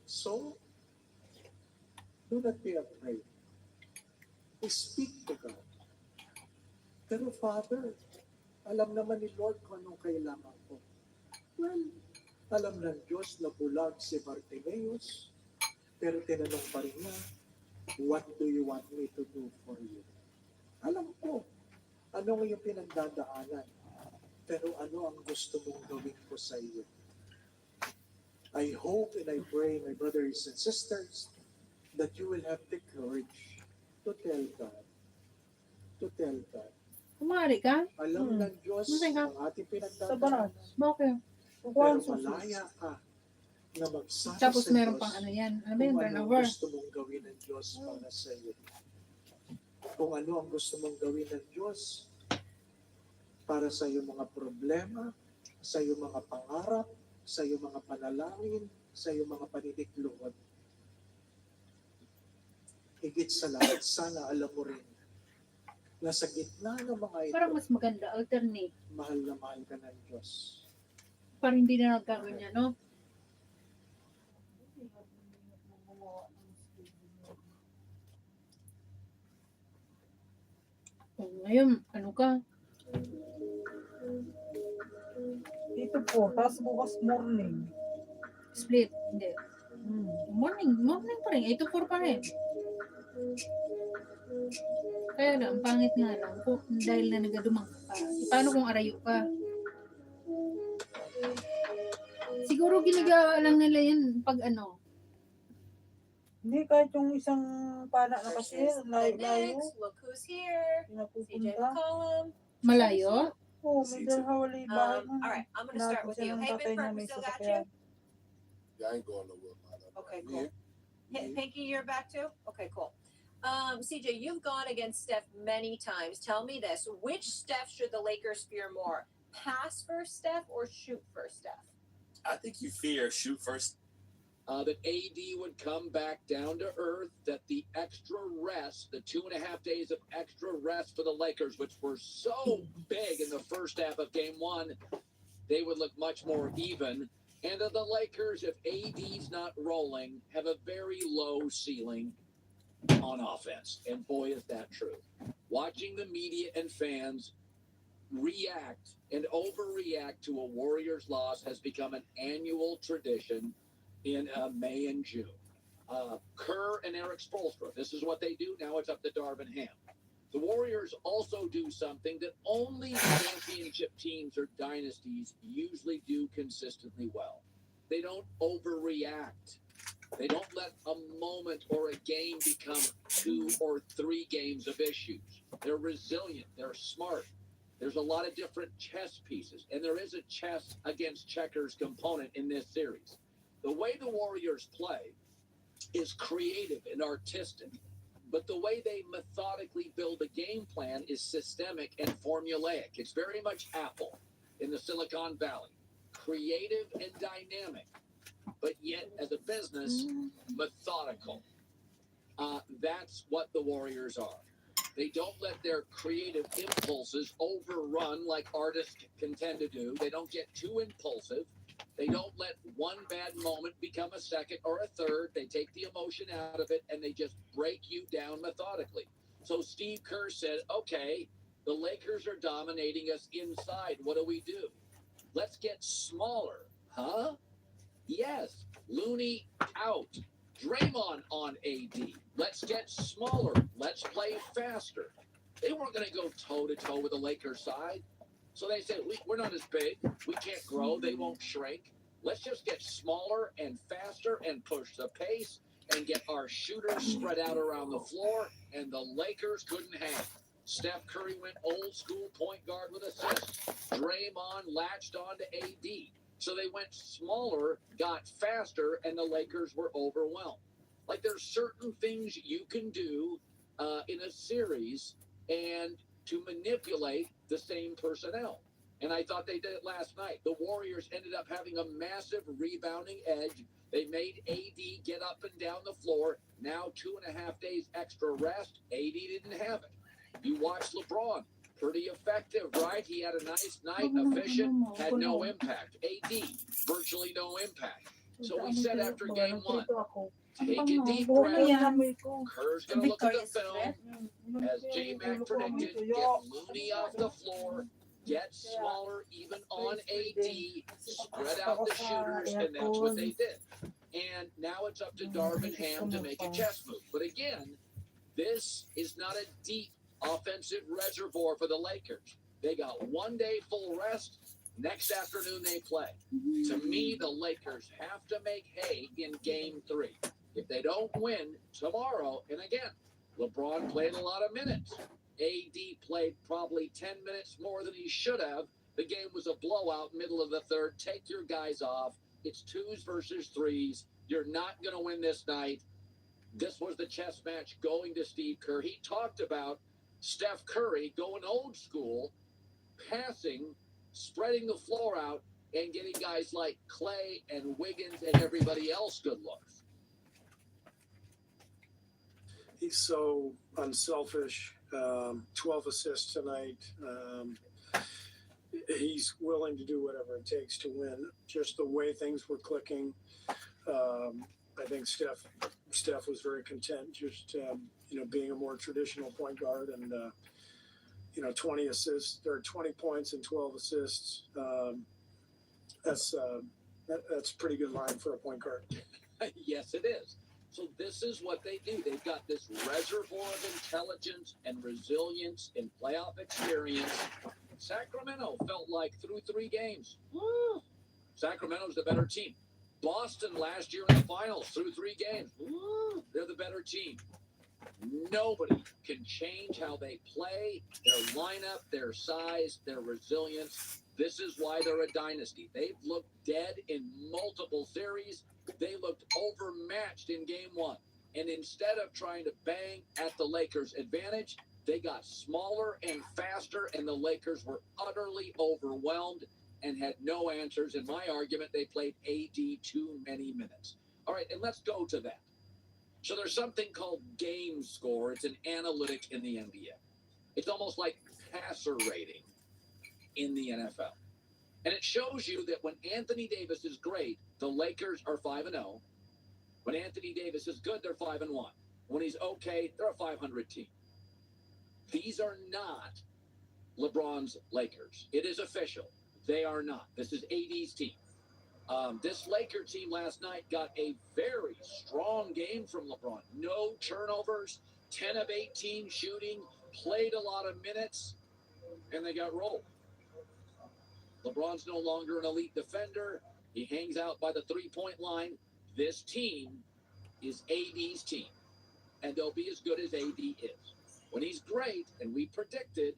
So, do not be afraid. Speak to God. Pero Father, alam naman ni Lord kung anong kailangan ko. Well, alam ng Diyos na bulag si Bartimaeus, pero tinanong pa rin niya, what do you want me to do for you? Alam ko, ano ang iyong pinagdadaanan, pero ano ang gusto mong gawin ko sa iyo? I hope and I pray, my brothers and sisters, that you will have the courage to tell God. To tell God. Kumari ka? Alam ng Diyos Kumari ka? ang ating Sa pinagdadaanan. baras. Bakit? Pero malaya ka na magsabi Tapos sa meron Diyos pang ano yan. Ano ba kung yan? ano ang Turnover. gusto mong gawin ng Diyos para sa iyo. Kung ano ang gusto mong gawin ng Diyos para sa iyong mga problema, sa iyong mga pangarap, sa iyong mga panalangin, sa iyong mga paninikluhod. Higit sa lahat, sana alam mo rin na sa gitna ng mga ito, Parang mas maganda, alternate. mahal na mahal ka ng Diyos. Parang hindi na nagkaganyan, no? Ngayon, ano ka? Dito po, tapos bukas morning. Split? Hindi. Morning pa rin. 8 to 4 pa rin. Kaya lang, pangit nga lang. Dahil na nagadumang ka. Paano kung arayo ka? Siguro ginagawa lang nila yan pag ano. Hindi, kahit yung isang pana na kasi, layo. Look who's here. CJ McCollum. Malayo? Oo, may dalhawali bahay nun. All right, I'm going to start with you. Hey, Big Perk, we still got you? Yeah, I ain't going nowhere, man. Okay, cool. Pinky, you're back too? Okay, cool. CJ, you've gone against Steph many times. Tell me this. Which Steph should the Lakers fear more? Pass first Steph or shoot first Steph? I think you fear shoot first. That AD would come back down to earth, that the extra rest, the 2.5 days of extra rest for the Lakers, which were so big in the first half of game one, they would look much more even. And that the Lakers, if AD's not rolling, have a very low ceiling on offense. And boy, is that true. Watching the media and fans react and overreact to a Warriors loss has become an annual tradition in May and June. Kerr and Eric Spoelstra, this is what they do. Now it's up to Darvin Ham. The Warriors also do something that only championship teams or dynasties usually do consistently well. They don't overreact. They don't let a moment or a game become 2 or 3 games of issues. They're resilient. They're smart. There's a lot of different chess pieces, and there is a chess against checkers component in this series. The way the Warriors play is creative and artistic, but the way they methodically build a game plan is systemic and formulaic. It's very much Apple in the Silicon Valley. Creative and dynamic, but yet as a business, methodical. That's what the Warriors are. They don't let their creative impulses overrun like artists can tend to do. They don't get too impulsive. They don't let one bad moment become a second or a third. They take the emotion out of it and they just break you down methodically. So Steve Kerr said, okay, the Lakers are dominating us inside. What do? Let's get smaller. Huh? Yes. Looney out. Draymond on AD. Let's get smaller. Let's play faster. They weren't going to go toe-to-toe with the Lakers side. So they said, we're not as big. We can't grow. They won't shrink. Let's just get smaller and faster and push the pace and get our shooters spread out around the floor, and the Lakers couldn't hang. Steph Curry went old school point guard with assists. Draymond latched on to AD. So they went smaller, got faster, and the Lakers were overwhelmed. Like there's certain things you can do in a series and to manipulate the same personnel. And I thought they did it last night. The Warriors ended up having a massive rebounding edge They made AD get up and down the floor. Now 2.5 days extra rest. AD didn't have it. You watch LeBron. Pretty effective, right? He had a nice night, efficient, had no impact. AD, virtually no impact. So we said after game one, take a deep breath. Kerr's going to look at the film. As J-Mac predicted, get Looney off the floor, get smaller even on AD, spread out the shooters, and that's what they did. And now it's up to Darvin Ham to make a chess move. But again, this is not a deep offensive reservoir for the Lakers. They got 1 day full rest. Next afternoon they play. To me, the Lakers have to make hay in game 3. If they don't win tomorrow, and again, LeBron played a lot of minutes. AD played probably 10 minutes more than he should have. The game was a blowout, middle of the third. Take your guys off. It's 2s versus 3s. You're not going to win this night. This was the chess match going to Steve Kerr. He talked about Steph Curry going old school, passing, spreading the floor out, and getting guys like Clay and Wiggins and everybody else good looks. He's so unselfish. 12 assists tonight. He's willing to do whatever it takes to win. Just the way things were clicking. I think Steph was very content just being a more traditional point guard, and 20 assists or 20 points and 12 assists. That's a pretty good line for a point guard. Yes, it is. So this is what they do. They've got this reservoir of intelligence and resilience and playoff experience. Sacramento felt like through 3 games. Woo! Sacramento's the better team. Boston last year in the finals through 3 games. Woo! They're the better team. Nobody can change how they play, their lineup, their size, their resilience. This is why they're a dynasty. They've looked dead in multiple series. They looked overmatched in game 1. And instead of trying to bang at the Lakers' advantage, they got smaller and faster, and the Lakers were utterly overwhelmed and had no answers. In my argument, they played AD too many minutes. All right, and let's go to that. So there's something called game score. It's an analytic in the NBA. It's almost like passer rating in the NFL. And it shows you that when Anthony Davis is great, the Lakers are 5-0. When Anthony Davis is good, they're 5-1. When he's okay, they're a 500 team. These are not LeBron's Lakers. It is official. They are not. This is AD's team. This Laker team last night got a very strong game from LeBron. No turnovers, 10 of 18 shooting, played a lot of minutes, and they got rolled. LeBron's no longer an elite defender. He hangs out by the three-point line. This team is AD's team, and they'll be as good as AD is. When he's great, and we predicted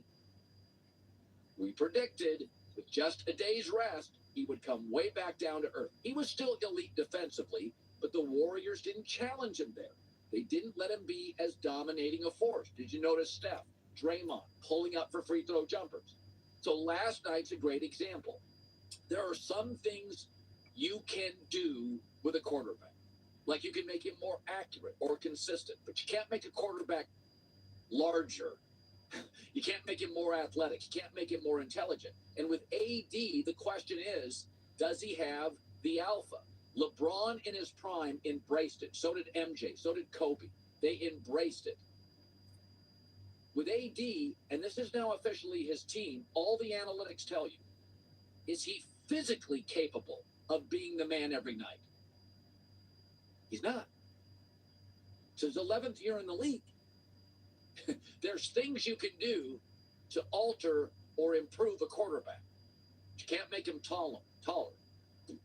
with just a day's rest, he would come way back down to earth. He was still elite defensively, but the Warriors didn't challenge him there. They didn't let him be as dominating a force. Did you notice Steph, Draymond pulling up for free throw jumpers? So last night's a great example. There are some things you can do with a quarterback. Like you can make him more accurate or consistent, but you can't make a quarterback larger. You can't make him more athletic. You can't make him more intelligent. And with AD, the question is, does he have the alpha? LeBron in his prime embraced it. So did MJ. So did Kobe. They embraced it. With AD, and this is now officially his team, all the analytics tell you, is he physically capable of being the man every night? He's not. It's his 11th year in the league. There's things you can do to alter or improve a quarterback. You can't make him taller.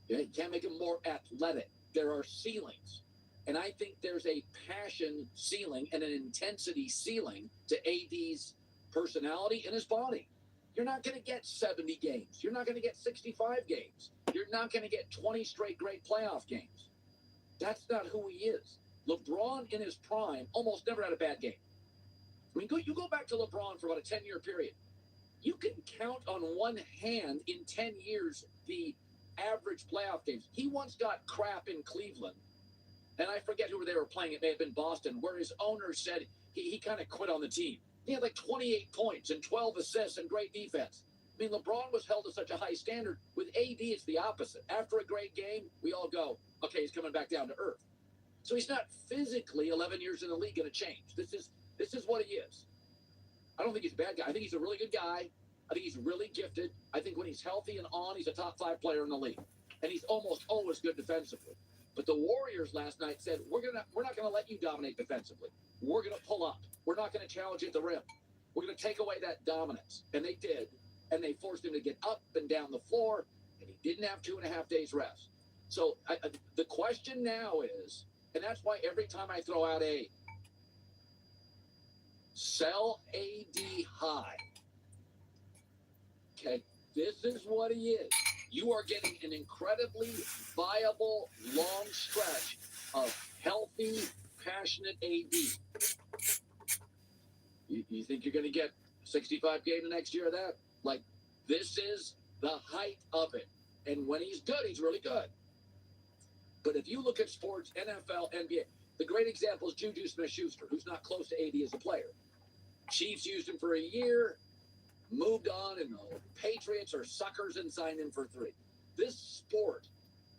You can't make him more athletic. There are ceilings. And I think there's a passion ceiling and an intensity ceiling to AD's personality and his body. You're not going to get 70 games. You're not going to get 65 games. You're not going to get 20 straight great playoff games. That's not who he is. LeBron in his prime almost never had a bad game. I mean, you go back to LeBron for about a 10-year period. You can count on one hand in 10 years the average playoff games. He once got crap in Cleveland, and I forget who they were playing. It may have been Boston, where his owner said he kind of quit on the team. He had like 28 points and 12 assists and great defense. I mean, LeBron was held to such a high standard. With AD, it's the opposite. After a great game, we all go, okay, he's coming back down to earth. So he's not physically 11 years in the league going to change. This is what he is. I don't think he's a bad guy. I think he's a really good guy. I think he's really gifted. I think when he's healthy and on, he's a top 5 player in the league. And he's almost always good defensively. But the Warriors last night said, we're not gonna let you dominate defensively. We're gonna pull up. We're not gonna challenge you at the rim. We're gonna take away that dominance. And they did. And they forced him to get up and down the floor, and he didn't have 2.5 days rest. So the question now is, and that's why every time I throw out a sell AD high. Okay, this is what he is. You are getting an incredibly viable long stretch of healthy, passionate AD. You think you're going to get 65 games the next year of that? Like, this is the height of it. And when he's good, he's really good. But if you look at sports, NFL, NBA, the great example is Juju Smith-Schuster, who's not close to AD as a player. Chiefs used him for a year, moved on, and the Patriots are suckers and signed him for 3. This sport,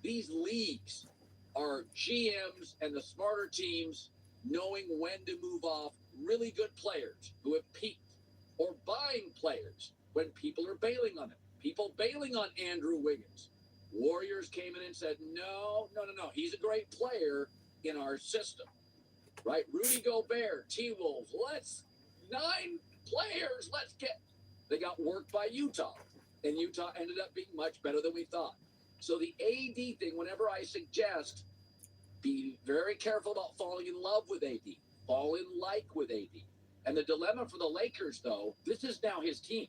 these leagues, are GMs and the smarter teams knowing when to move off really good players who have peaked, or buying players when people are bailing on them. People bailing on Andrew Wiggins. Warriors came in and said, no, he's a great player in our system, right? Rudy Gobert, T-Wolves, 9 players, they got worked by Utah, and Utah ended up being much better than we thought. So the AD thing, whenever I suggest, be very careful about falling in love with AD, fall in like with AD. And the dilemma for the Lakers, though, this is now his team.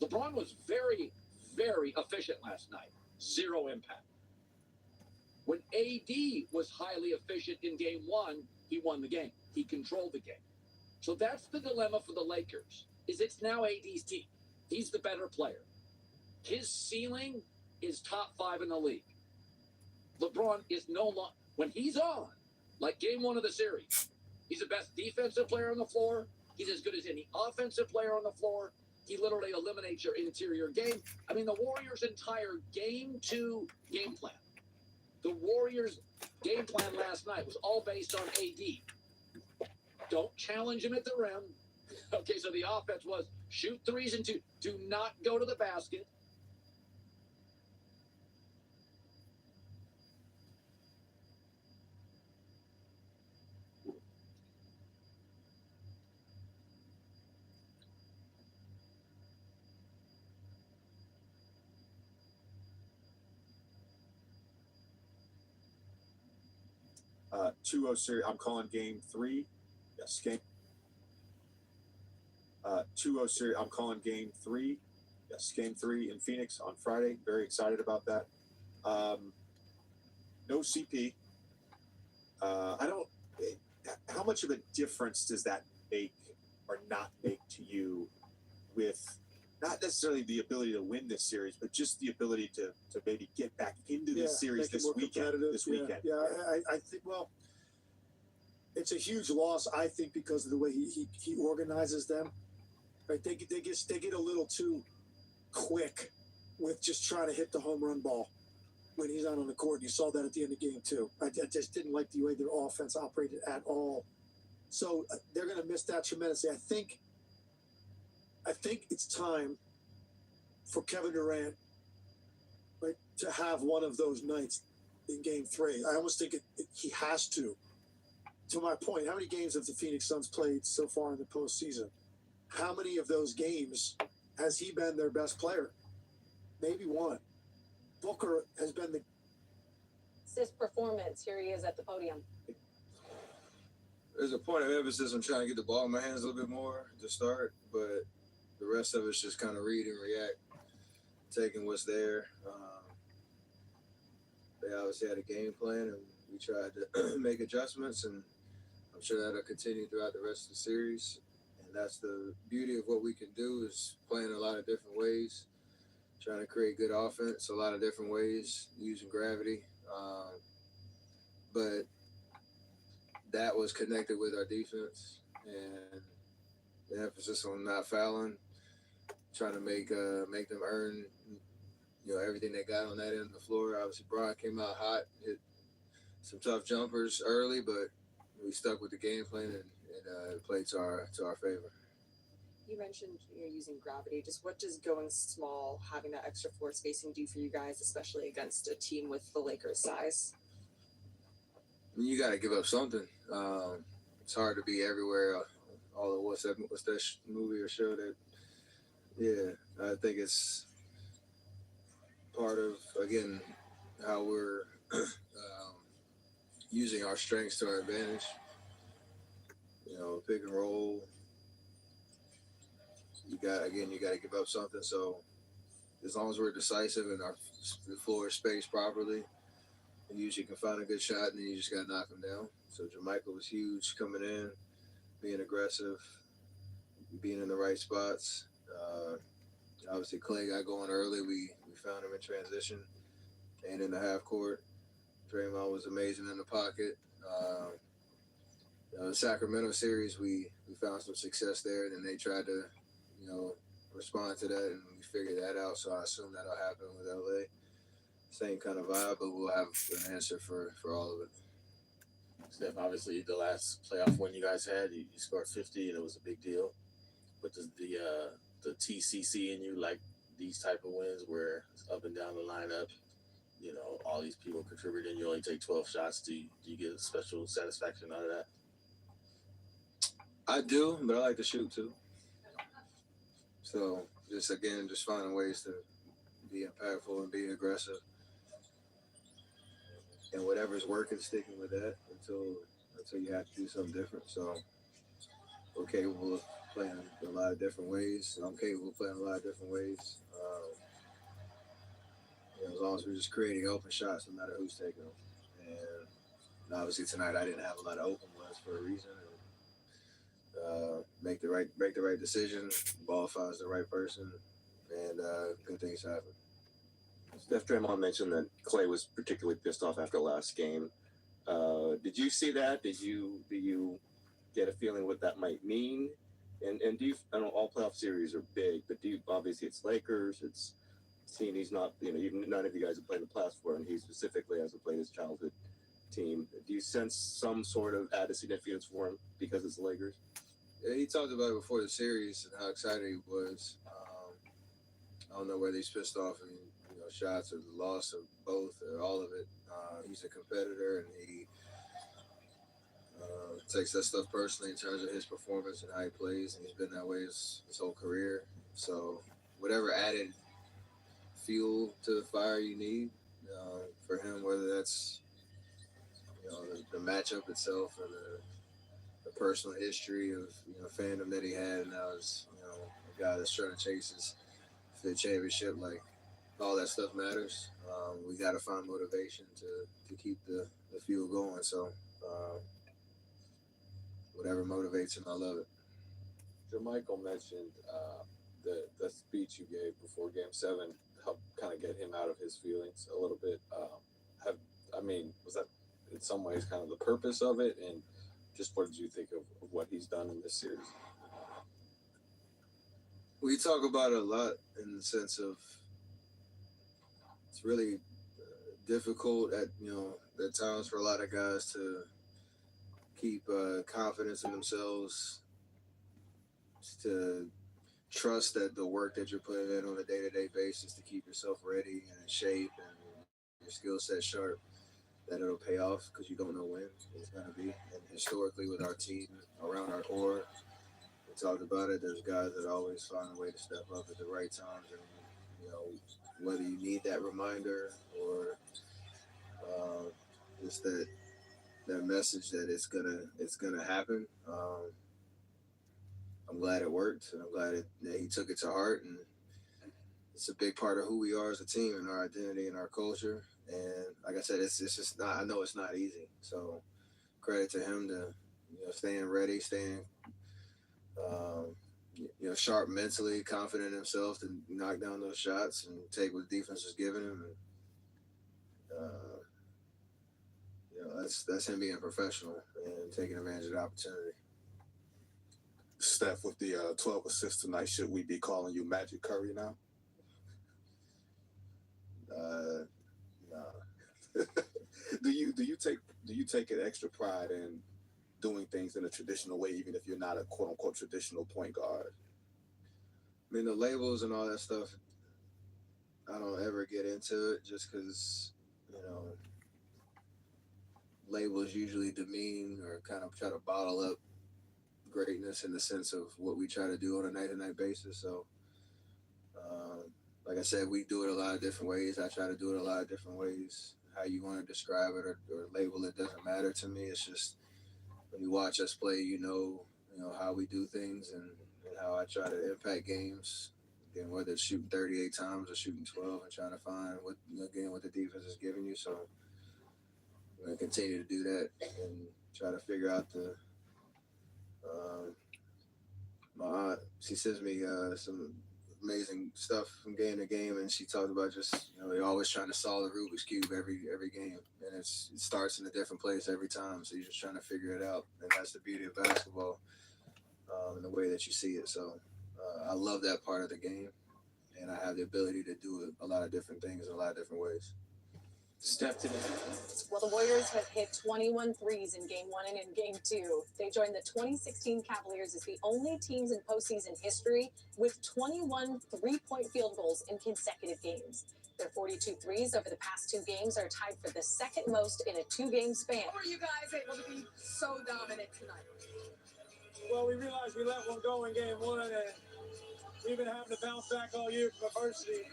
LeBron was very, very efficient last night. 0 impact. When AD was highly efficient in game 1, he won the game. He controlled the game. So that's the dilemma for the Lakers, is it's now AD's team. He's the better player. His ceiling is top 5 in the league. LeBron is no longer, when he's on, like game 1 of the series, he's the best defensive player on the floor. He's as good as any offensive player on the floor. He literally eliminates your interior game. I mean, the Warriors' entire game 2 game plan. The Warriors' game plan last night was all based on AD. Don't challenge him at the rim. Okay, so the offense was shoot threes and do not go to the basket. Uh, 2-0 series. I'm calling game 3. Yes, game. 2-0 series. I'm calling game 3. Yes, game 3 in Phoenix on Friday. Very excited about that. No CP. I don't. How much of a difference does that make or not make to you, with not necessarily the ability to win this series, but just the ability to maybe get back into this series this weekend? Yeah, I think, well, it's a huge loss, I think, because of the way he organizes them. Right? They get a little too quick with just trying to hit the home run ball when he's not on the court. And you saw that at the end of game 2. I just didn't like the way their offense operated at all. So they're going to miss that tremendously. I think it's time for Kevin Durant, right, to have one of those nights in game 3. I almost think he has to. To my point, how many games have the Phoenix Suns played so far in the postseason? How many of those games has he been their best player? Maybe 1. Booker has been the His performance. Here he is at the podium. There's a point of emphasis on trying to get the ball in my hands a little bit more to start, but the rest of it's just kind of read and react, taking what's there. They obviously had a game plan, and we tried to make adjustments, and I'm sure that'll continue throughout the rest of the series. And that's the beauty of what we can do, is playing a lot of different ways. trying to create good offense a lot of different ways using gravity. But that was connected with our defense and the emphasis on not fouling, trying to make them earn everything they got on that end of the floor. Obviously, Brian came out hot, hit some tough jumpers early, but we stuck with the game plan and it played to our favor. You mentioned using gravity. Just what does going small, having that extra floor spacing, do for you guys, especially against a team with the Lakers' size? I mean, you got to give up something. It's hard to be everywhere. All of what's that movie or show that? Yeah, I think it's part of again how we're using our strengths to our advantage. Pick and roll. You got to give up something. So as long as we're decisive and the floor is spaced properly, you usually can find a good shot, and then you just got to knock them down. So Jermichael was huge coming in, being aggressive, being in the right spots. Obviously, Clay got going early. We found him in transition and in the half court. Draymond was amazing in the pocket. The Sacramento series, we found some success there, and then they tried to, respond to that, and we figured that out. So I assume that'll happen with LA. Same kind of vibe, but we'll have an answer for all of it. Steph, obviously the last playoff win you guys had, you scored 50 and it was a big deal. But does the TCC in you like these type of wins where it's up and down the lineup, all these people contributing, you only take 12 shots? Do you get a special satisfaction out of that? I do, but I like to shoot too. So just finding ways to be impactful and be aggressive. And whatever's working, sticking with that until you have to do something different. So we're capable of playing a lot of different ways. I'm capable of playing a lot of different ways. As long as we're just creating open shots, no matter who's taking them. And obviously tonight I didn't have a lot of open ones for a reason. Make the right decision. Ball finds the right person, and good things happen. Steph, Draymond mentioned that Clay was particularly pissed off after last game. Did you see that? Do you get a feeling what that might mean? And do you? I know all playoff series are big, but obviously it's Lakers. It's team he's not. Even none of you guys have played the playoffs before, and he specifically hasn't played his childhood team. Do you sense some sort of added significance for him because it's the Lakers? Yeah, he talked about it before the series and how excited he was. I don't know whether he's pissed off and shots or the loss or both or all of it. He's a competitor and he takes that stuff personally in terms of his performance and how he plays, and he's been that way his whole career. So whatever added fuel to the fire you need for him, whether that's the matchup itself or the personal history of fandom that he had, and now is a guy that's trying to chase his fifth championship. Like all that stuff matters. We got to find motivation to keep the fuel going. So whatever motivates him, I love it. Jermichael mentioned the speech you gave before Game 7 helped kind of get him out of his feelings a little bit. Was that in some ways kind of the purpose of it? And just what did you think of what he's done in this series? We talk about it a lot in the sense of it's really difficult at times for a lot of guys to keep confidence in themselves, to trust that the work that you're putting in on a day-to-day basis to keep yourself ready and in shape and your skill set sharp, that it'll pay off, because you don't know when it's going to be. And historically with our team, around our core, we talked about it, there's guys that always find a way to step up at the right times. And, whether you need that reminder or just that message that it's gonna happen. I'm glad it worked, and I'm glad that he took it to heart, and it's a big part of who we are as a team and our identity and our culture. And like I said, it's just not. I know it's not easy. So credit to him to staying ready, staying sharp mentally, confident in himself to knock down those shots and take what the defense is giving him. And, that's him being professional and taking advantage of the opportunity. Steph, with the 12 assists tonight, should we be calling you Magic Curry now? Nah. Do you take an extra pride in doing things in a traditional way, even if you're not a quote unquote traditional point guard? I mean, the labels and all that stuff, I don't ever get into it just because, labels usually demean or kind of try to bottle up greatness in the sense of what we try to do on a night-to-night basis. So, like I said, we do it a lot of different ways. I try to do it a lot of different ways. How you want to describe it or label it doesn't matter to me. It's just when you watch us play, you know how we do things and how I try to impact games. Again, whether it's shooting 38 times or shooting 12 and trying to find what the defense is giving you. So I'm going to continue to do that and try to figure out my aunt, she sends me some amazing stuff from game to game, and she talked about just they're always trying to solve the Rubik's Cube every game, and it starts in a different place every time. So you're just trying to figure it out, and that's the beauty of basketball, and the way that you see it. So I love that part of the game, and I have the ability to do a lot of different things in a lot of different ways. Steph today. Well, the Warriors have hit 21 threes in Game 1 and in Game 2. They joined the 2016 Cavaliers as the only teams in postseason history with 21 three-point field goals in consecutive games. Their 42 threes over the past 2 games are tied for the second most in a 2-game span. How are you guys able to be so dominant tonight? Well, we realized we let one go in game 1, and we've been having to bounce back all year from adversity.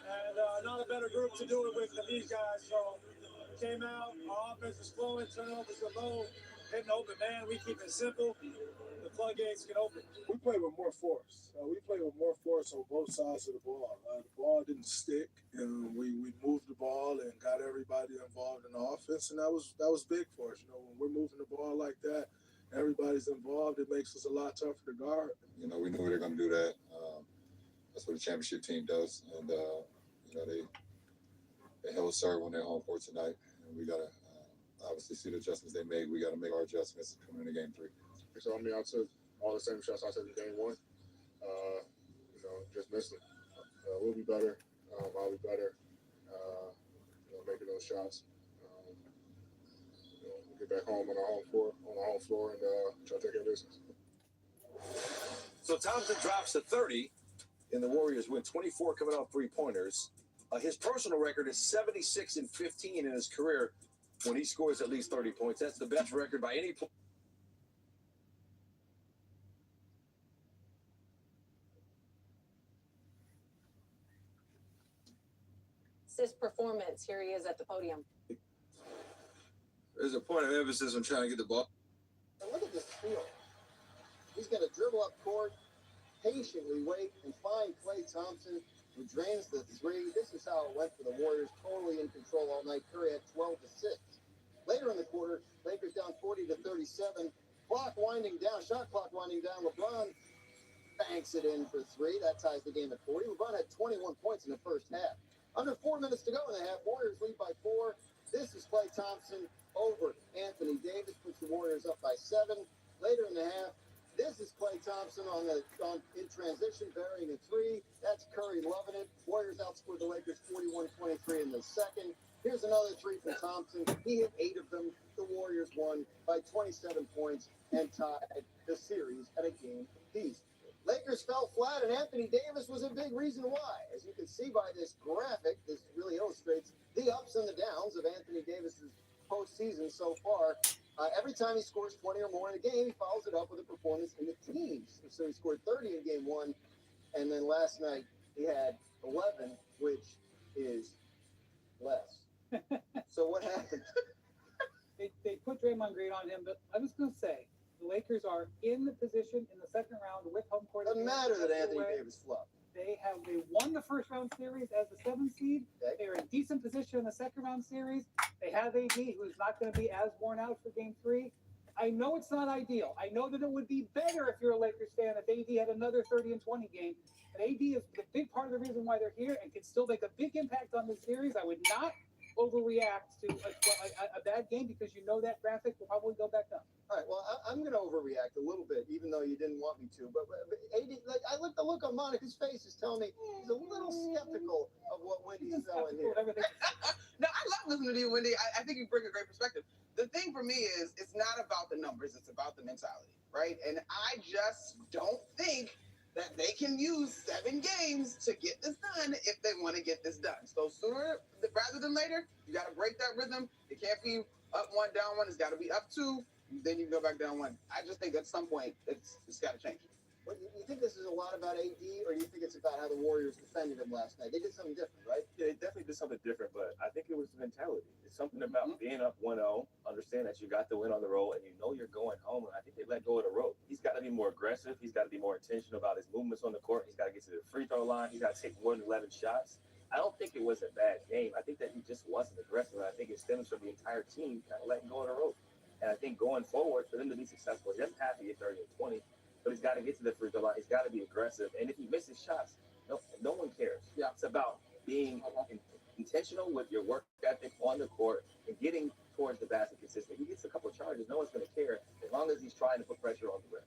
And not a better group to do it with than these guys. So came out, our offense is flowing, turnovers are low, hitting open man. We keep it simple. The floodgates can open. We play with more force. We play with more force on both sides of the ball. The ball didn't stick, and we moved the ball and got everybody involved in the offense, and that was big for us. When we're moving the ball like that, everybody's involved. It makes us a lot tougher to guard. We knew they were going to do that. That's what a championship team does, and they held serve on their home court tonight, and we got to obviously see the adjustments they made. We got to make our adjustments coming into game 3. So I took all the same shots I took in game 1. Just missed them. We'll be better. I'll be better. Making those shots. Get back home on our home floor, and try to take care of business. So Thompson drops to 30, and the Warriors win 24 coming off 3-pointers. His personal record is 76-15 in his career when he scores at least 30 points. That's the best record by any player. His performance, here he is at the podium. There's a point of emphasis on trying to get the ball. And look at this field. He's going to dribble up court, patiently wait, and find Klay Thompson, who drains the 3. This is how it went for the Warriors, totally in control all night. Curry had 12 assists. Later in the quarter, Lakers down 40-37. Shot clock winding down. LeBron banks it in for 3. That ties the game at 40. LeBron had 21 points in the first half. Under 4 minutes to go in the half, Warriors lead by 4. This is Klay Thompson over Anthony Davis, puts the Warriors up by 7. Later in the half, this is Klay Thompson in transition, burying a 3. That's Curry loving it. Warriors outscored the Lakers 41-23 in the second. Here's another 3 from Thompson. He hit 8 of them. The Warriors won by 27 points and tied the series at a game apiece. Lakers fell flat, and Anthony Davis was a big reason why. As you can see by this graphic, this really illustrates the ups and the downs of Anthony Davis's postseason so far. Every time he scores 20 or more in a game, he follows it up with a performance in the teams. So he scored 30 in game 1, and then last night he had 11, which is less. So what happened? They put Draymond Green on him, but I was going to say, the Lakers are in the position in the second round with home court. Doesn't matter that Anthony Davis flopped. They won the first round series as the 7th seed. They are in decent position in the second round series. They have AD, who's not going to be as worn out for game 3. I know it's not ideal. I know that it would be better if you're a Lakers fan if AD had another 30 and 20 game. And AD is the big part of the reason why they're here and can still make a big impact on this series. I would not overreact to a bad game because you know that graphic will probably go back up. All right, well, I'm going to overreact a little bit, even though you didn't want me to. But AD, like, the look on Monica's face is telling me he's a little skeptical of what Wendy's selling here. No, I love listening to you, Wendy. I think you bring a great perspective. The thing for me is, it's not about the numbers, it's about the mentality, right? And I just don't think that they can use 7 games to get this done if they want to get this done. So sooner rather than later, you got to break that rhythm. It can't be up 1, down 1. It's got to be up 2. Then you go back down 1. I just think at some point it's got to change. Well, you think this is a lot about AD, or do you think it's about how the Warriors defended him last night? They did something different, right? Yeah, they definitely did something different, but I think it was the mentality. It's something about being up 1-0, understand that you got the win on the road, and you know you're going home, and I think they let go of the rope. He's got to be more aggressive. He's got to be more intentional about his movements on the court. He's got to get to the free throw line. He's got to take more than 11 shots. I don't think it was a bad game. I think that he just wasn't aggressive. I think it stems from the entire team kind of letting go of the rope. And I think going forward, for them to be successful, he doesn't have to get 30 and 20, but he's got to get to the free throw line. He's got to be aggressive. And if he misses shots, no one cares. Yeah. It's about being intentional with your work ethic on the court and getting towards the basket consistently. He gets a couple of charges, no one's going to care as long as he's trying to put pressure on the rim.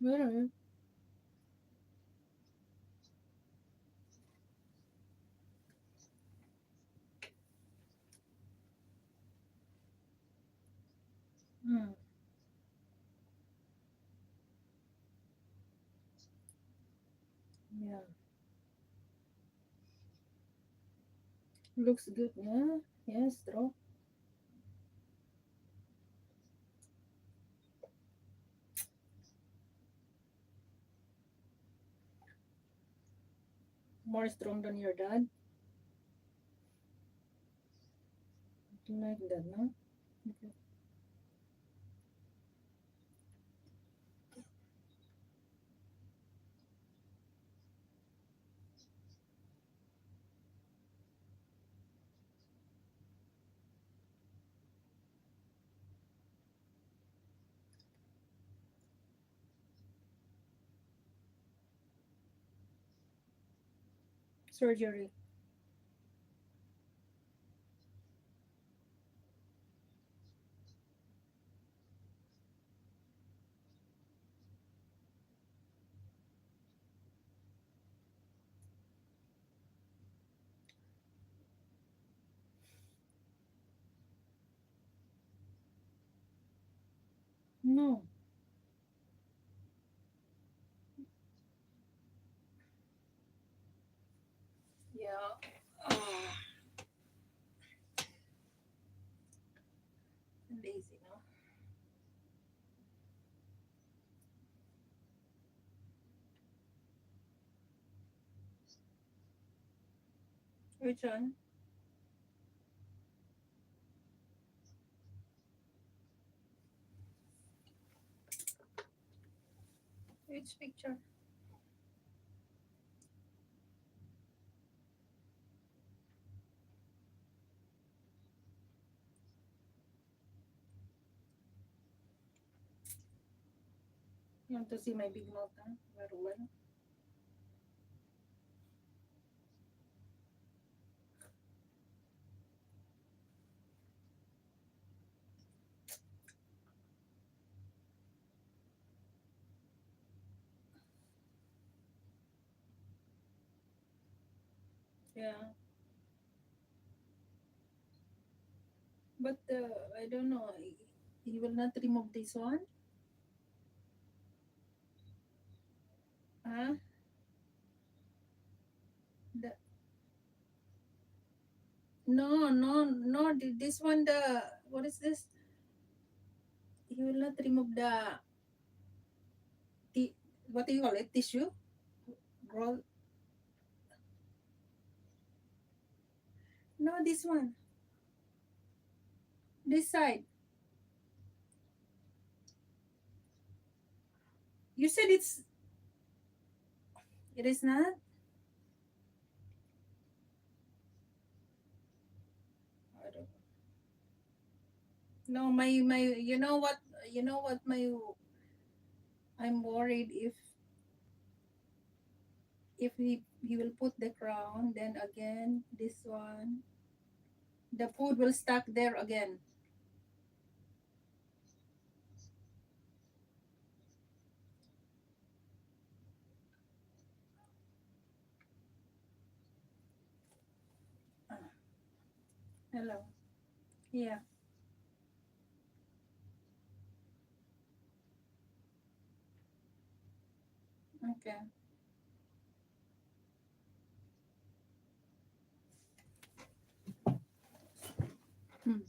Well, yeah. Looks good, yeah. Yes, draw. More strong than your dad. Something like that, no? Okay. Surgery. No. Yeah. Lazy, no? Which one? Which picture? You want to see my big mouth, huh? Very well. Yeah. But I don't know. He will not remove this one? Huh? The, no, no, no. This one, what is this? He will not remove the, what do you call it? Tissue? Roll? No, this one. This side. You said it is not? I don't know. No, you know what, I'm worried if he will put the crown, then again, this one, the food will stuck there again. Ah, hello. Yeah. Okay. Mm.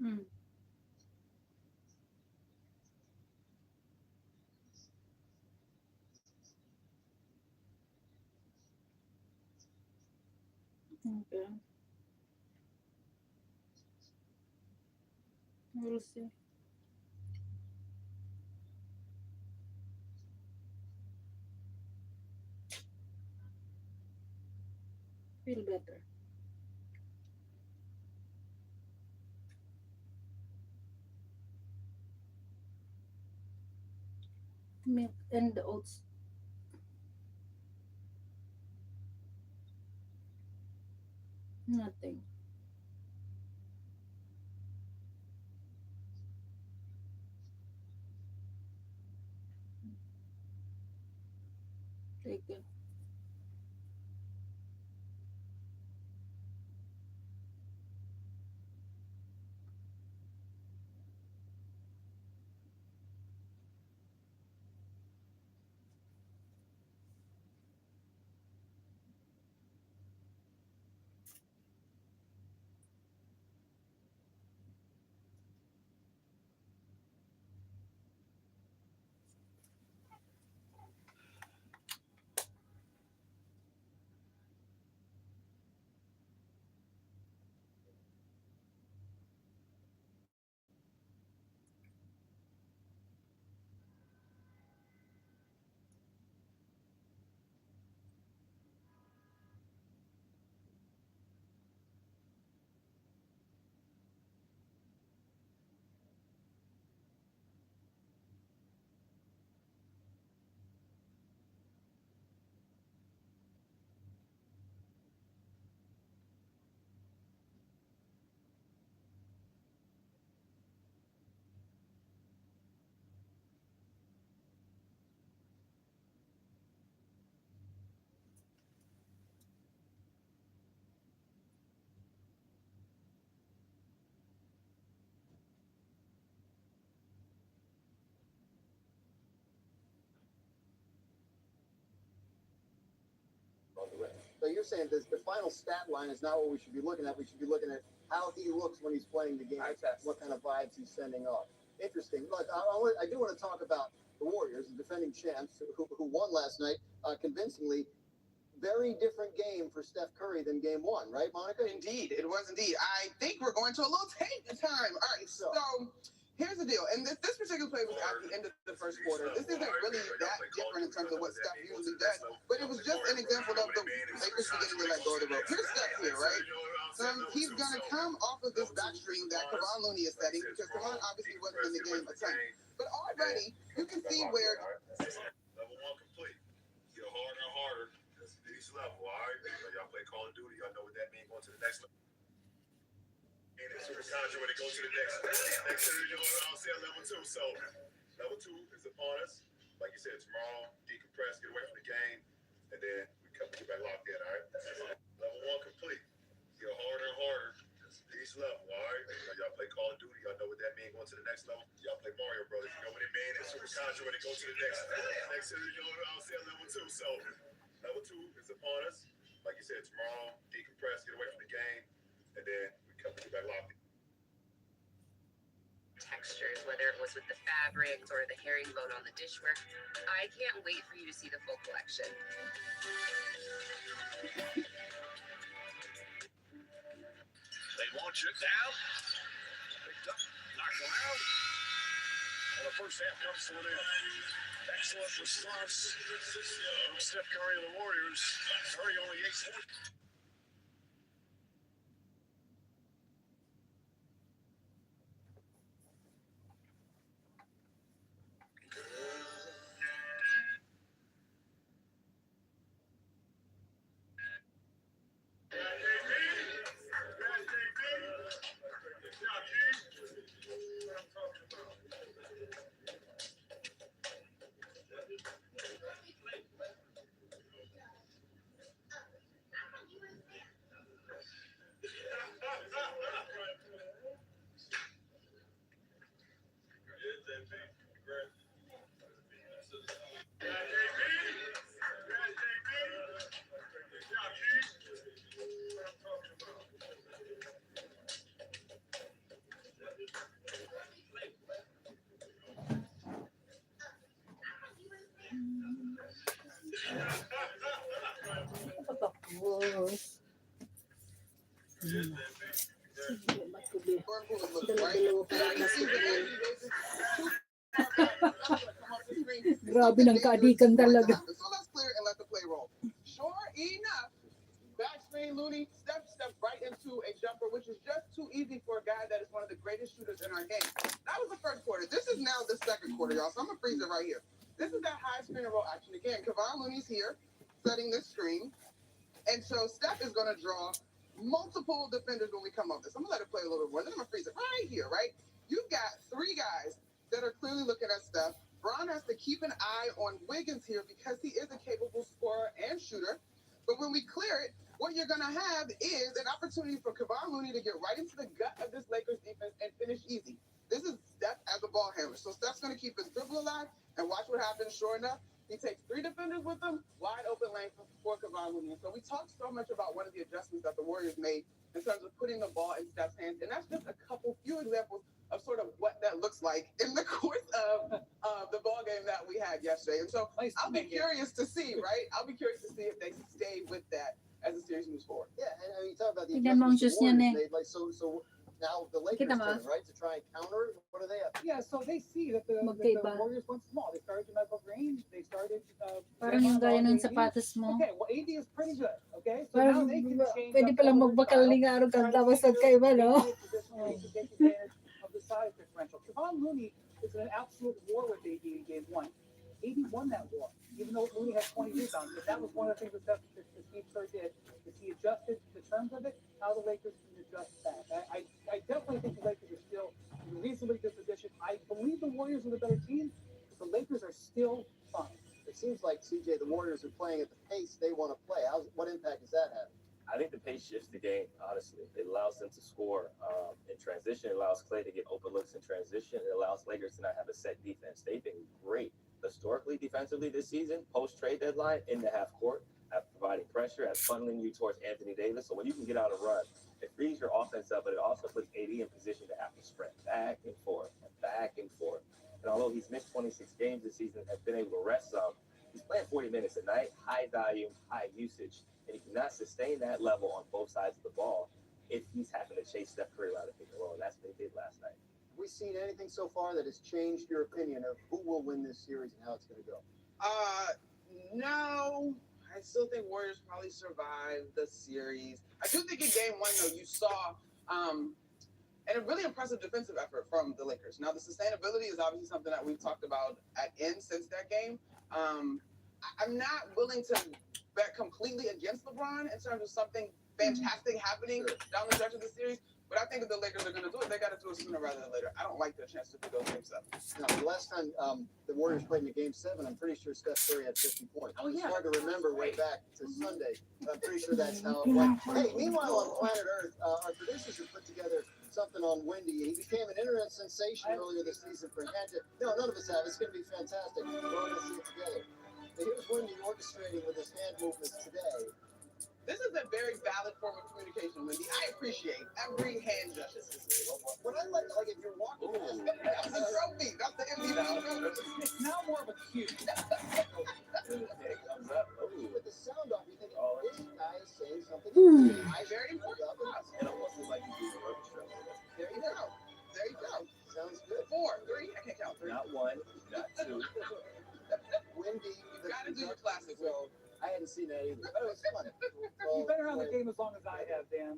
Mm. Okay. We'll see. Feel better. Milk and the oats. Nothing. Take it. So you're saying this, the final stat line is not what we should be looking at. We should be looking at how he looks when he's playing the game, what kind of vibes he's sending off. Interesting. Look, I do want to talk about the Warriors, the defending champs, who won last night convincingly. Very different game for Steph Curry than game one, right, Monica? Indeed, it was indeed. I think we're going to a little tape time. All right, so Here's the deal, and this particular play was at the end of the first quarter. This isn't really that different in terms of what Steph usually does, but it was just an example of the Lakers beginning to let go of the rope. Here's Steph here, right? So he's going to come off of this back screen that Kevon Looney is setting, because Kevon obviously wasn't in the game a ton. But already, you can see where... Level 1 complete. Get harder and harder. That's each level, all right? Y'all play Call of Duty, y'all know what that means, going to the next level. And it's super conjure when it goes to the next I'll say level 2. So level 2 is upon us. Like you said, tomorrow, decompress, get away from the game, and then we come get back locked in, all right? Level 1 complete. Get harder and harder. Each level, all right? Y'all play Call of Duty, y'all know what that means, going to the next level. Y'all play Mario Brothers, you know what it means. It's super conjure when it goes to the next I'll say level 2. So level 2 is upon us. Like you said, tomorrow, decompress, get away from the game, and then we come get back locked in. Textures, whether it was with the fabrics or the herringbone on the dishware. I can't wait for you to see the full collection. They launch it down. Picked up, knocked around. And the first half comes to an end. Excellent response from Steph Curry and the Warriors. Curry only 8 points. Grabe ng kaadikan talaga. So let's clear and let the play roll. Sure enough, back screen Looney steps right into a jumper, which is just too easy for a guy that is one of the greatest shooters in our game. That was the first quarter. This is now the second quarter, y'all. So I'm gonna freeze it right here. This is that high screen and roll action again. Kevon Looney's here, setting this screen, and so Steph is gonna draw multiple defenders when we come up this. I'm gonna let it play a little bit more. Then I'm gonna freeze it right here, right? You've got 3 guys that are clearly looking at Steph. Bron has to keep an eye on Wiggins here because he is a capable scorer and shooter. But when we clear it, what you're going to have is an opportunity for Kevon Looney to get right into the gut of this Lakers defense and finish easy. This is Steph as a ball handler. So Steph's going to keep his dribble alive, and watch what happens. Sure enough, he takes 3 defenders with him, wide open lane for Kevon Looney. And so we talked so much about one of the adjustments that the Warriors made in terms of putting the ball in Steph's hands. And that's just a few examples of sort of what that looks like in the course of the ball game that we had yesterday. And so I'll be curious to see, right? I'll be curious to see if they stay with that as the series moves forward. Yeah, and I mean, you talk about the Tignan mo ang adjustments shoes the niya, Warriors ne. made. Like, so now the Lakers Kita mo? turn, right, to try and counter it. What do they have? Yeah, so they see that the Magkaiba. Warriors went small. They started Michael Green. They started. Parang yung gaya ng AD. sapatos mo. Okay, well, AD is pretty good. Okay, so Parang now they can change pwede up palang their magbakal style, ni Garo try to tapos figure magkaiba, no? out positionally to take advantage of the size differential. Kevon Looney is in an absolute war with AD in game 1. AD won that war, even though Looney had 20 rebounds. But that was one of the things that Steve Kerr did, is he adjusted the terms of it, how the Lakers can adjust that. I definitely think the Lakers are still in a reasonably good position. I believe the Warriors are the better team, but the Lakers are still fine. It seems like, CJ, the Warriors are playing at the pace they want to play. What impact is that having? I think the pace shifts the game, honestly. It allows them to score in transition. It allows Klay to get open looks in transition. It allows Lakers to not have a set defense. They've been great historically defensively this season, post-trade deadline, in the half court, at providing pressure, at funneling you towards Anthony Davis. So when you can get out a run, it frees your offense up, but it also puts AD in position to have to sprint back and forth and back and forth. And although he's missed 26 games this season, has been able to rest some, he's playing 40 minutes a night, high volume, high usage. And he cannot sustain that level on both sides of the ball if he's having to chase Steph Curry out of pick and roll. And that's what they did last night. We we seen anything so far that has changed your opinion of who will win this series and how it's going to go? No. I still think Warriors probably survive the series. I do think in game one, though, you saw and a really impressive defensive effort from the Lakers. Now, the sustainability is obviously something that we've talked about at end since that game. I'm not willing to bet completely against LeBron in terms of something fantastic happening down the stretch of the series. But I think if the Lakers are going to do it, they got to do it sooner rather than later. I don't like their chance to go game 7. Now, the last time the Warriors played in a game 7, I'm pretty sure Steph Curry had 50 points. Oh, yeah. It's hard to remember way back to Sunday, but I'm pretty sure that's how it went. Hey, meanwhile on planet Earth, our producers have put together something on Wendy. He became an internet sensation earlier this season for Hanta. No, none of us have. It's going to be fantastic. We're all going to see it together. But here's Wendy orchestrating with his hand movements today. This is a very valid form of communication, Wendy. I appreciate every hand gesture. What I like if you're walking, that's the trophy. That's the MVP trophy. It's now more of a cue. Thumbs up. With the sound off, you think this guy is saying something. Very important. It almost looks like you do the orchestra. There you go. There you go. Sounds good. 4, 3. I can't count 3. Not 1, not 2. Wendy, You got to do your classic. So I hadn't seen that either, but it was fun. You better have the game as long as I have, Dan.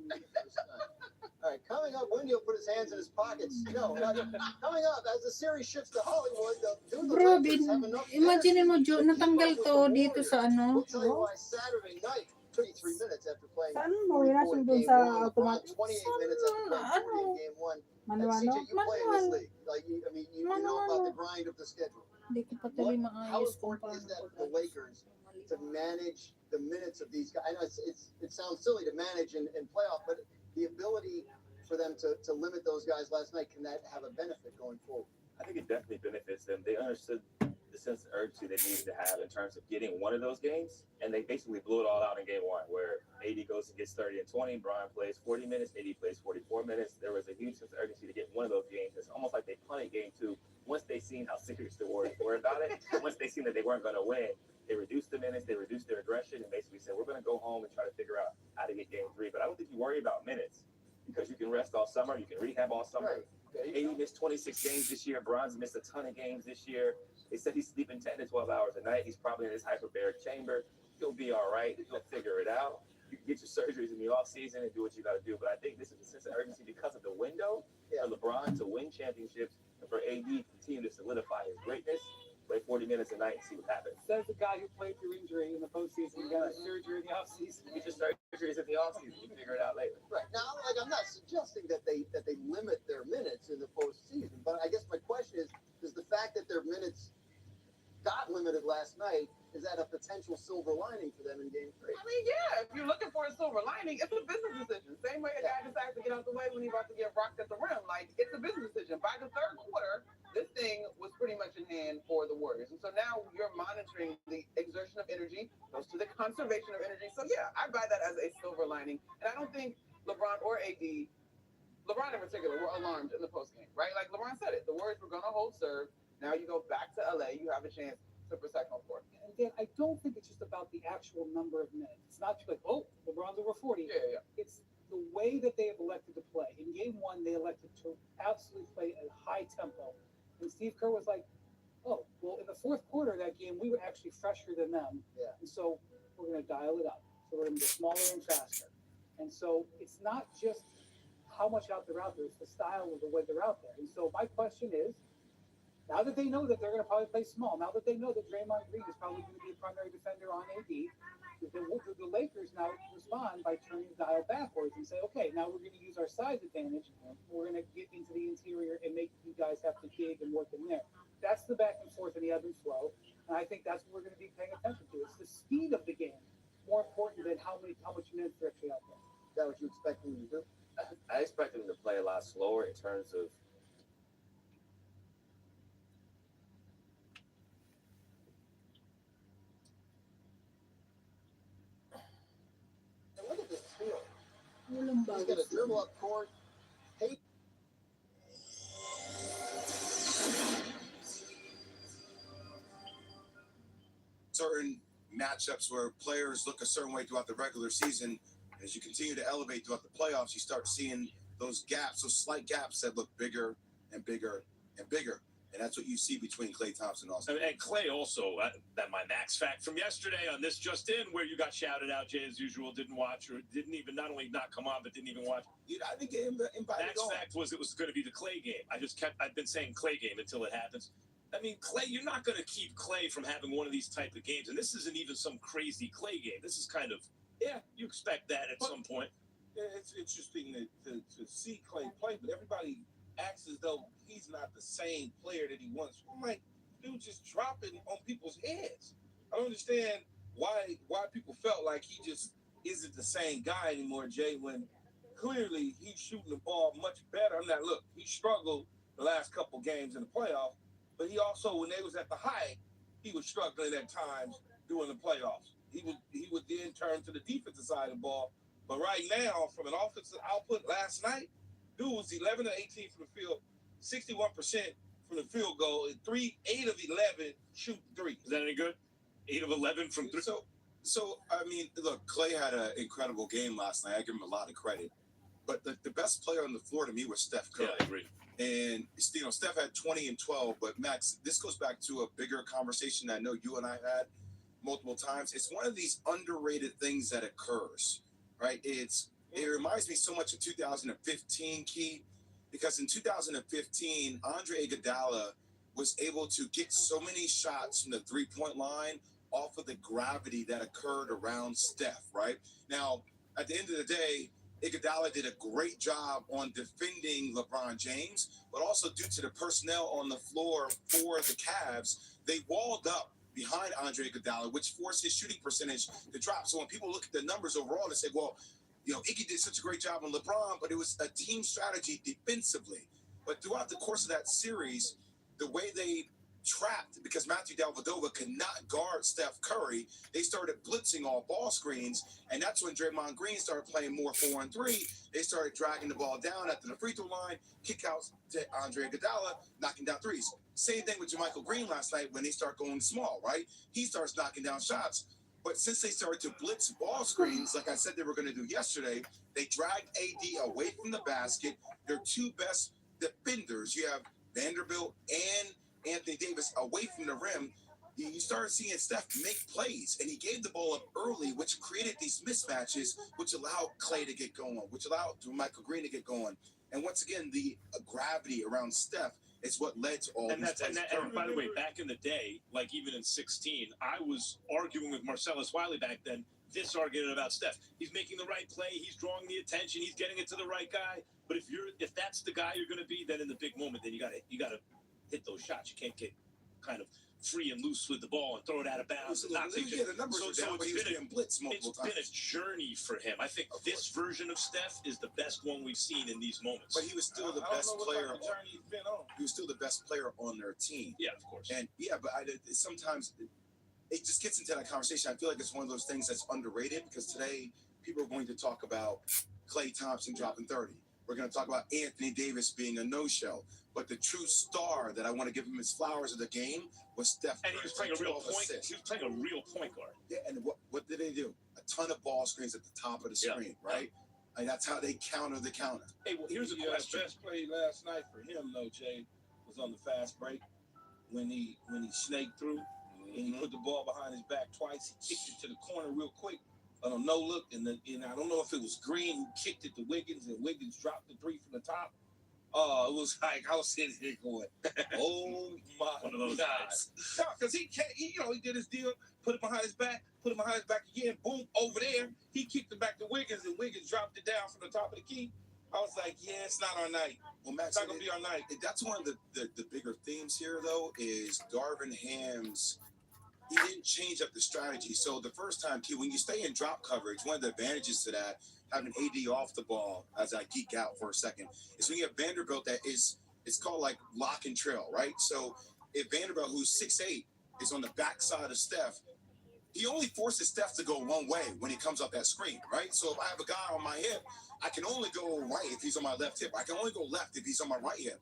All right, coming up, Wendy will put his hands in his pockets. No, coming up, as the series shifts to Hollywood, do the Bro, Lakers have enough imagine mo, energy to natanggal keep to up with the dito Warriors? sa ano. We'll tell you why Saturday night, 33 minutes after playing Saan mo 44 wala in sundon game sa 1, LeBron automatic? 28 minutes after playing 40 in game 1. And Manual, CJ, you play in this manual. league. Like, you know about the grind of the schedule. Hindi ko pa tuloy How maayos kung important is paano that ko for the Lakers to manage the minutes of these guys? I know it sounds silly to manage in playoff, but the ability for them to limit those guys last night, can that have a benefit going forward? I think it definitely benefits them. They understood the sense of urgency they needed to have in terms of getting one of those games, and they basically blew it all out in game 1, where AD goes and gets 30 and 20, Brian plays 40 minutes, AD plays 44 minutes. There was a huge sense of urgency to get one of those games. It's almost like they punted game 2 once they seen how serious the Warriors were about it. Once they seen that they weren't going to win, they reduced the minutes, they reduced their aggression, and basically said, we're going to go home and try to figure out how to get game 3. But I don't think you worry about minutes, because you can rest all summer, you can rehab all summer. AD missed 26 games this year. Bron's missed a ton of games this year. They said he's sleeping 10 to 12 hours a night. He's probably in his hyperbaric chamber. He'll be all right. He'll figure it out. You can get your surgeries in the off season and do what you got to do. But I think this is a sense of urgency because of the window for LeBron to win championships and for AD to continue to solidify his greatness. Play 40 minutes a night and see what happens. Says the guy who played through injury in the postseason. You got surgery in the offseason. Get your surgeries in the offseason. You figure it out later. Right. Now, I'm not suggesting that they limit their minutes in the postseason, but I guess my question is the fact that their minutes got limited last night, is that a potential silver lining for them in game 3? I mean, yeah, if you're looking for a silver lining, it's a business decision. Same way a guy decides to get out the way when he's about to get rocked at the rim. Like, it's a business decision. By the third quarter, this thing was pretty much in hand for the Warriors. And so now you're monitoring the exertion of energy, goes to the conservation of energy. So, yeah, I buy that as a silver lining. And I don't think LeBron or AD, LeBron in particular, were alarmed in the postgame, right? Like LeBron said it. The Warriors were going to hold serve. Now you go back to LA. You have a chance to protect home court. And Dan, I don't think it's just about the actual number of minutes. It's not just like, oh, LeBron's over 40. Yeah. It's the way that they have elected to play. In game 1, they elected to absolutely play at a high tempo. And Steve Kerr was like, oh, well, in the fourth quarter of that game, we were actually fresher than them. Yeah. And so we're going to dial it up. So we're going to get smaller and faster. And so it's not just how much out they're out there, it's the style of the way they're out there. And so my question is, now that they know that they're going to probably play small, now that they know that Draymond Green is probably going to be a primary defender on AD, the Lakers now respond by turning the dial backwards and say, okay, now we're going to use our size advantage. We're going to get into the interior and make you guys have to dig and work in there. That's the back and forth and the ebb and flow. And I think that's what we're going to be paying attention to. It's the speed of the game more important than how much minutes are actually out there. Is that what you expect them to do? I expect them to play a lot slower in terms of Look at this field. Walang He's bago. going to dribble up court. Hey, certain matchups where players look a certain way throughout the regular season. As you continue to elevate throughout the playoffs, you start seeing those gaps, those slight gaps that look bigger and bigger and bigger. And that's what you see between Klay Thompson also. And Clay also, that my Max fact from yesterday on This Just In, where you got shouted out, Jay, as usual, didn't watch, or didn't even, not only not come on, but didn't even watch. I didn't get invited Max on. fact was it was going to be the Clay game. I've been saying Clay game until it happens. I mean, Clay, you're not going to keep Clay from having one of these type of games. And this isn't even some crazy Clay game. This is kind of, yeah, you expect that at some point. Yeah, it's interesting to see Clay play, but everybody acts as though he's not the same player that he once. I'm like, dude, just dropping on people's heads. I don't understand why people felt like he just isn't the same guy anymore, Jay, when clearly he's shooting the ball much better. I'm not, look, he struggled the last couple games in the playoffs, but he also, when they was at the height, he was struggling at times during the playoffs. He would then turn to the defensive side of the ball. But right now, from an offensive output last night, dude was 11 of 18 from the field, 61% from the field goal, and 8 of 11 shooting three. Is that any good? 8 of 11 from 3. So I mean, look, Clay had an incredible game last night. I give him a lot of credit. But the best player on the floor to me was Steph Curry. Yeah, I agree. And, Steph had 20 and 12. But, Max, this goes back to a bigger conversation I know you and I had multiple times. It's one of these underrated things that occurs, right? It reminds me so much of 2015, Key, because in 2015, Andre Iguodala was able to get so many shots from the three-point line off of the gravity that occurred around Steph, right? Now, at the end of the day, Iguodala did a great job on defending LeBron James, but also due to the personnel on the floor for the Cavs, they walled up behind Andre Iguodala, which forced his shooting percentage to drop. So when people look at the numbers overall, they say, well, Iggy did such a great job on LeBron, but it was a team strategy defensively. But throughout the course of that series, the way they trapped, because Matthew Dellavedova could not guard Steph Curry, they started blitzing all ball screens, and that's when Draymond Green started playing more 4-on-3. They started dragging the ball down after the free throw line, kick outs to Andre Iguodala, knocking down threes. Same thing with JaMychal Green last night when they start going small, right? He starts knocking down shots. But since they started to blitz ball screens, like I said they were going to do yesterday, they dragged AD away from the basket. Their two best defenders, you have Vanderbilt and Anthony Davis, away from the rim. You started seeing Steph make plays, and he gave the ball up early, which created these mismatches, which allowed Clay to get going, which allowed Michael Green to get going. And once again, the gravity around Steph is what led to all these plays. And by the way, back in the day, like even in 16, I was arguing with Marcellus Wiley back then, this argument about Steph. He's making the right play, he's drawing the attention, he's getting it to the right guy. But if that's the guy you're going to be, then in the big moment, then you got to hit those shots. You can't get kind of free and loose with the ball and throw it out of bounds. The numbers are down, but he was getting blitzed multiple times. It's been a journey for him. I think this version of Steph is the best one we've seen in these moments. But he was still the best player. He was still the best player on their team. Yeah, of course. And but sometimes it just gets into that conversation. I feel like it's one of those things that's underrated because today people are going to talk about Klay Thompson dropping 30. We're going to talk about Anthony Davis being a no-show. But the true star that I want to give him his flowers of the game was Steph Curry. And he was playing a real point. He was playing a real point guard. Yeah, and what did they do? A ton of ball screens at the top of the screen, right? And that's how they counter the counter. Hey, well, here's a question. The best play last night for him, though, Jay, was on the fast break when he snaked through and he put the ball behind his back twice. He kicked it to the corner real quick on a no look, and I don't know if it was Green who kicked it to Wiggins, and Wiggins dropped the three from the top. It was like I was sitting here going, "Oh my God!" No, because he did his deal, put it behind his back again. Boom, over there, he kicked it back to Wiggins, and Wiggins dropped it down from the top of the key. I was like, "Yeah, it's not our night. Well, Max, it's not gonna be our night." That's one of the bigger themes here, though, is Darvin Ham's. He didn't change up the strategy. So the first time, too, when you stay in drop coverage, one of the advantages to that, having AD off the ball, as I geek out for a second, is when you have Vanderbilt that it's called like lock and trail, right? So if Vanderbilt, who's 6'8", is on the backside of Steph, he only forces Steph to go one way when he comes up that screen, right? So if I have a guy on my hip, I can only go right if he's on my left hip. I can only go left if he's on my right hip.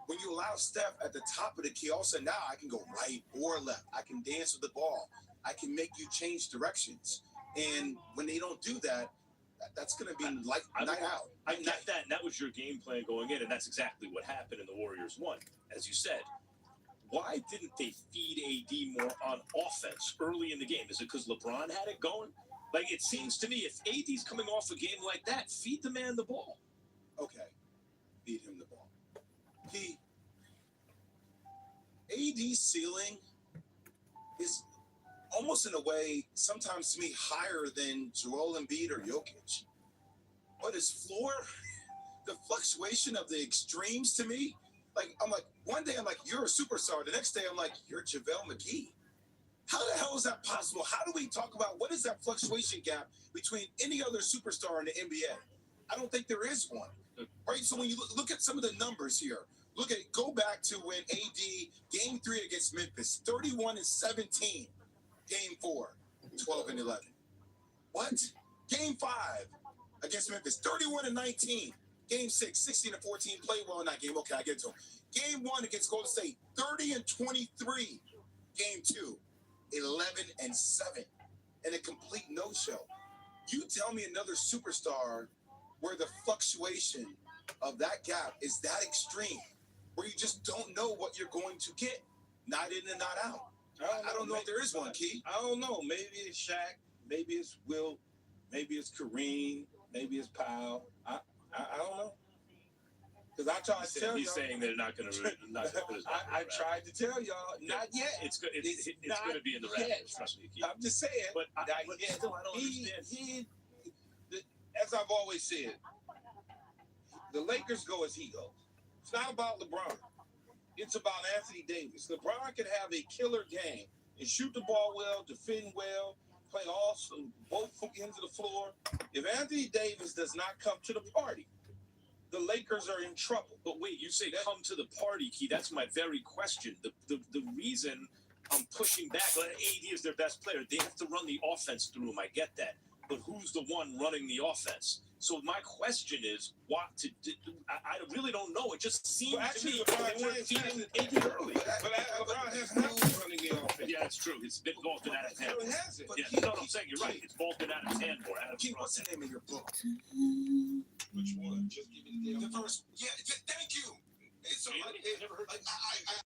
When you allow Steph at the top of the key, also now I can go right or left. I can dance with the ball. I can make you change directions. And when they don't do that, That's going to be like night out. That was your game plan going in, and that's exactly what happened, and the Warriors won. As you said, why didn't they feed AD more on offense early in the game? Is it because LeBron had it going? Like, it seems to me, if AD's coming off a game like that, feed the man the ball. Okay, feed him the ball. AD's ceiling is almost in a way, sometimes to me, higher than Joel Embiid or Jokic. But his floor, the fluctuation of the extremes to me, I'm like, one day I'm like, you're a superstar. The next day I'm like, you're JaVale McGee. How the hell is that possible? How do we talk about what is that fluctuation gap between any other superstar in the NBA? I don't think there is one. Right? So when you look at some of the numbers here, go back to when AD, game 3 against Memphis, 31-17. Game 4, 12-11. What? Game 5 against Memphis, 31-19. Game 6, 16-14. Played well in that game. Okay, I get to him. Game 1 against Golden State, 30-23. Game 2, 11-7. And a complete no-show. You tell me another superstar where the fluctuation of that gap is that extreme, where you just don't know what you're going to get, not in and not out. I don't know if there is one, Key. I don't know. Maybe it's Shaq. Maybe it's Wilt. Maybe it's Kareem. Maybe it's Powell. I don't know. Because I tried to tell He's y'all. saying they're not going to put his I tried to tell y'all. Not yet. It's going to be in the yet. Raptors. Trust me, Keith. I'm just saying. But yet. Still, I don't understand. As I've always said, the Lakers go as he goes. It's not about LeBron. It's about Anthony Davis. LeBron can have a killer game and shoot the ball well, defend well, play both ends of the floor. If Anthony Davis does not come to the party, the Lakers are in trouble. But wait, you say come to the party, Key. That's my very question. The reason I'm pushing back, like AD is their best player. They have to run the offense through him. I get that. But who's the one running the offense? So my question is, what to do? I really don't know. It just seems to me they weren't feeding AD early. But LeBron has not been running the offense. Yeah, it's true. It's been Bolton out of 10. No, it hasn't. Yeah, no, I'm saying you're right. It's Bolton out of 10 more. Key, what's the name of your book? Which one? Just give me the first. Yeah, thank you. It's Really? Never heard I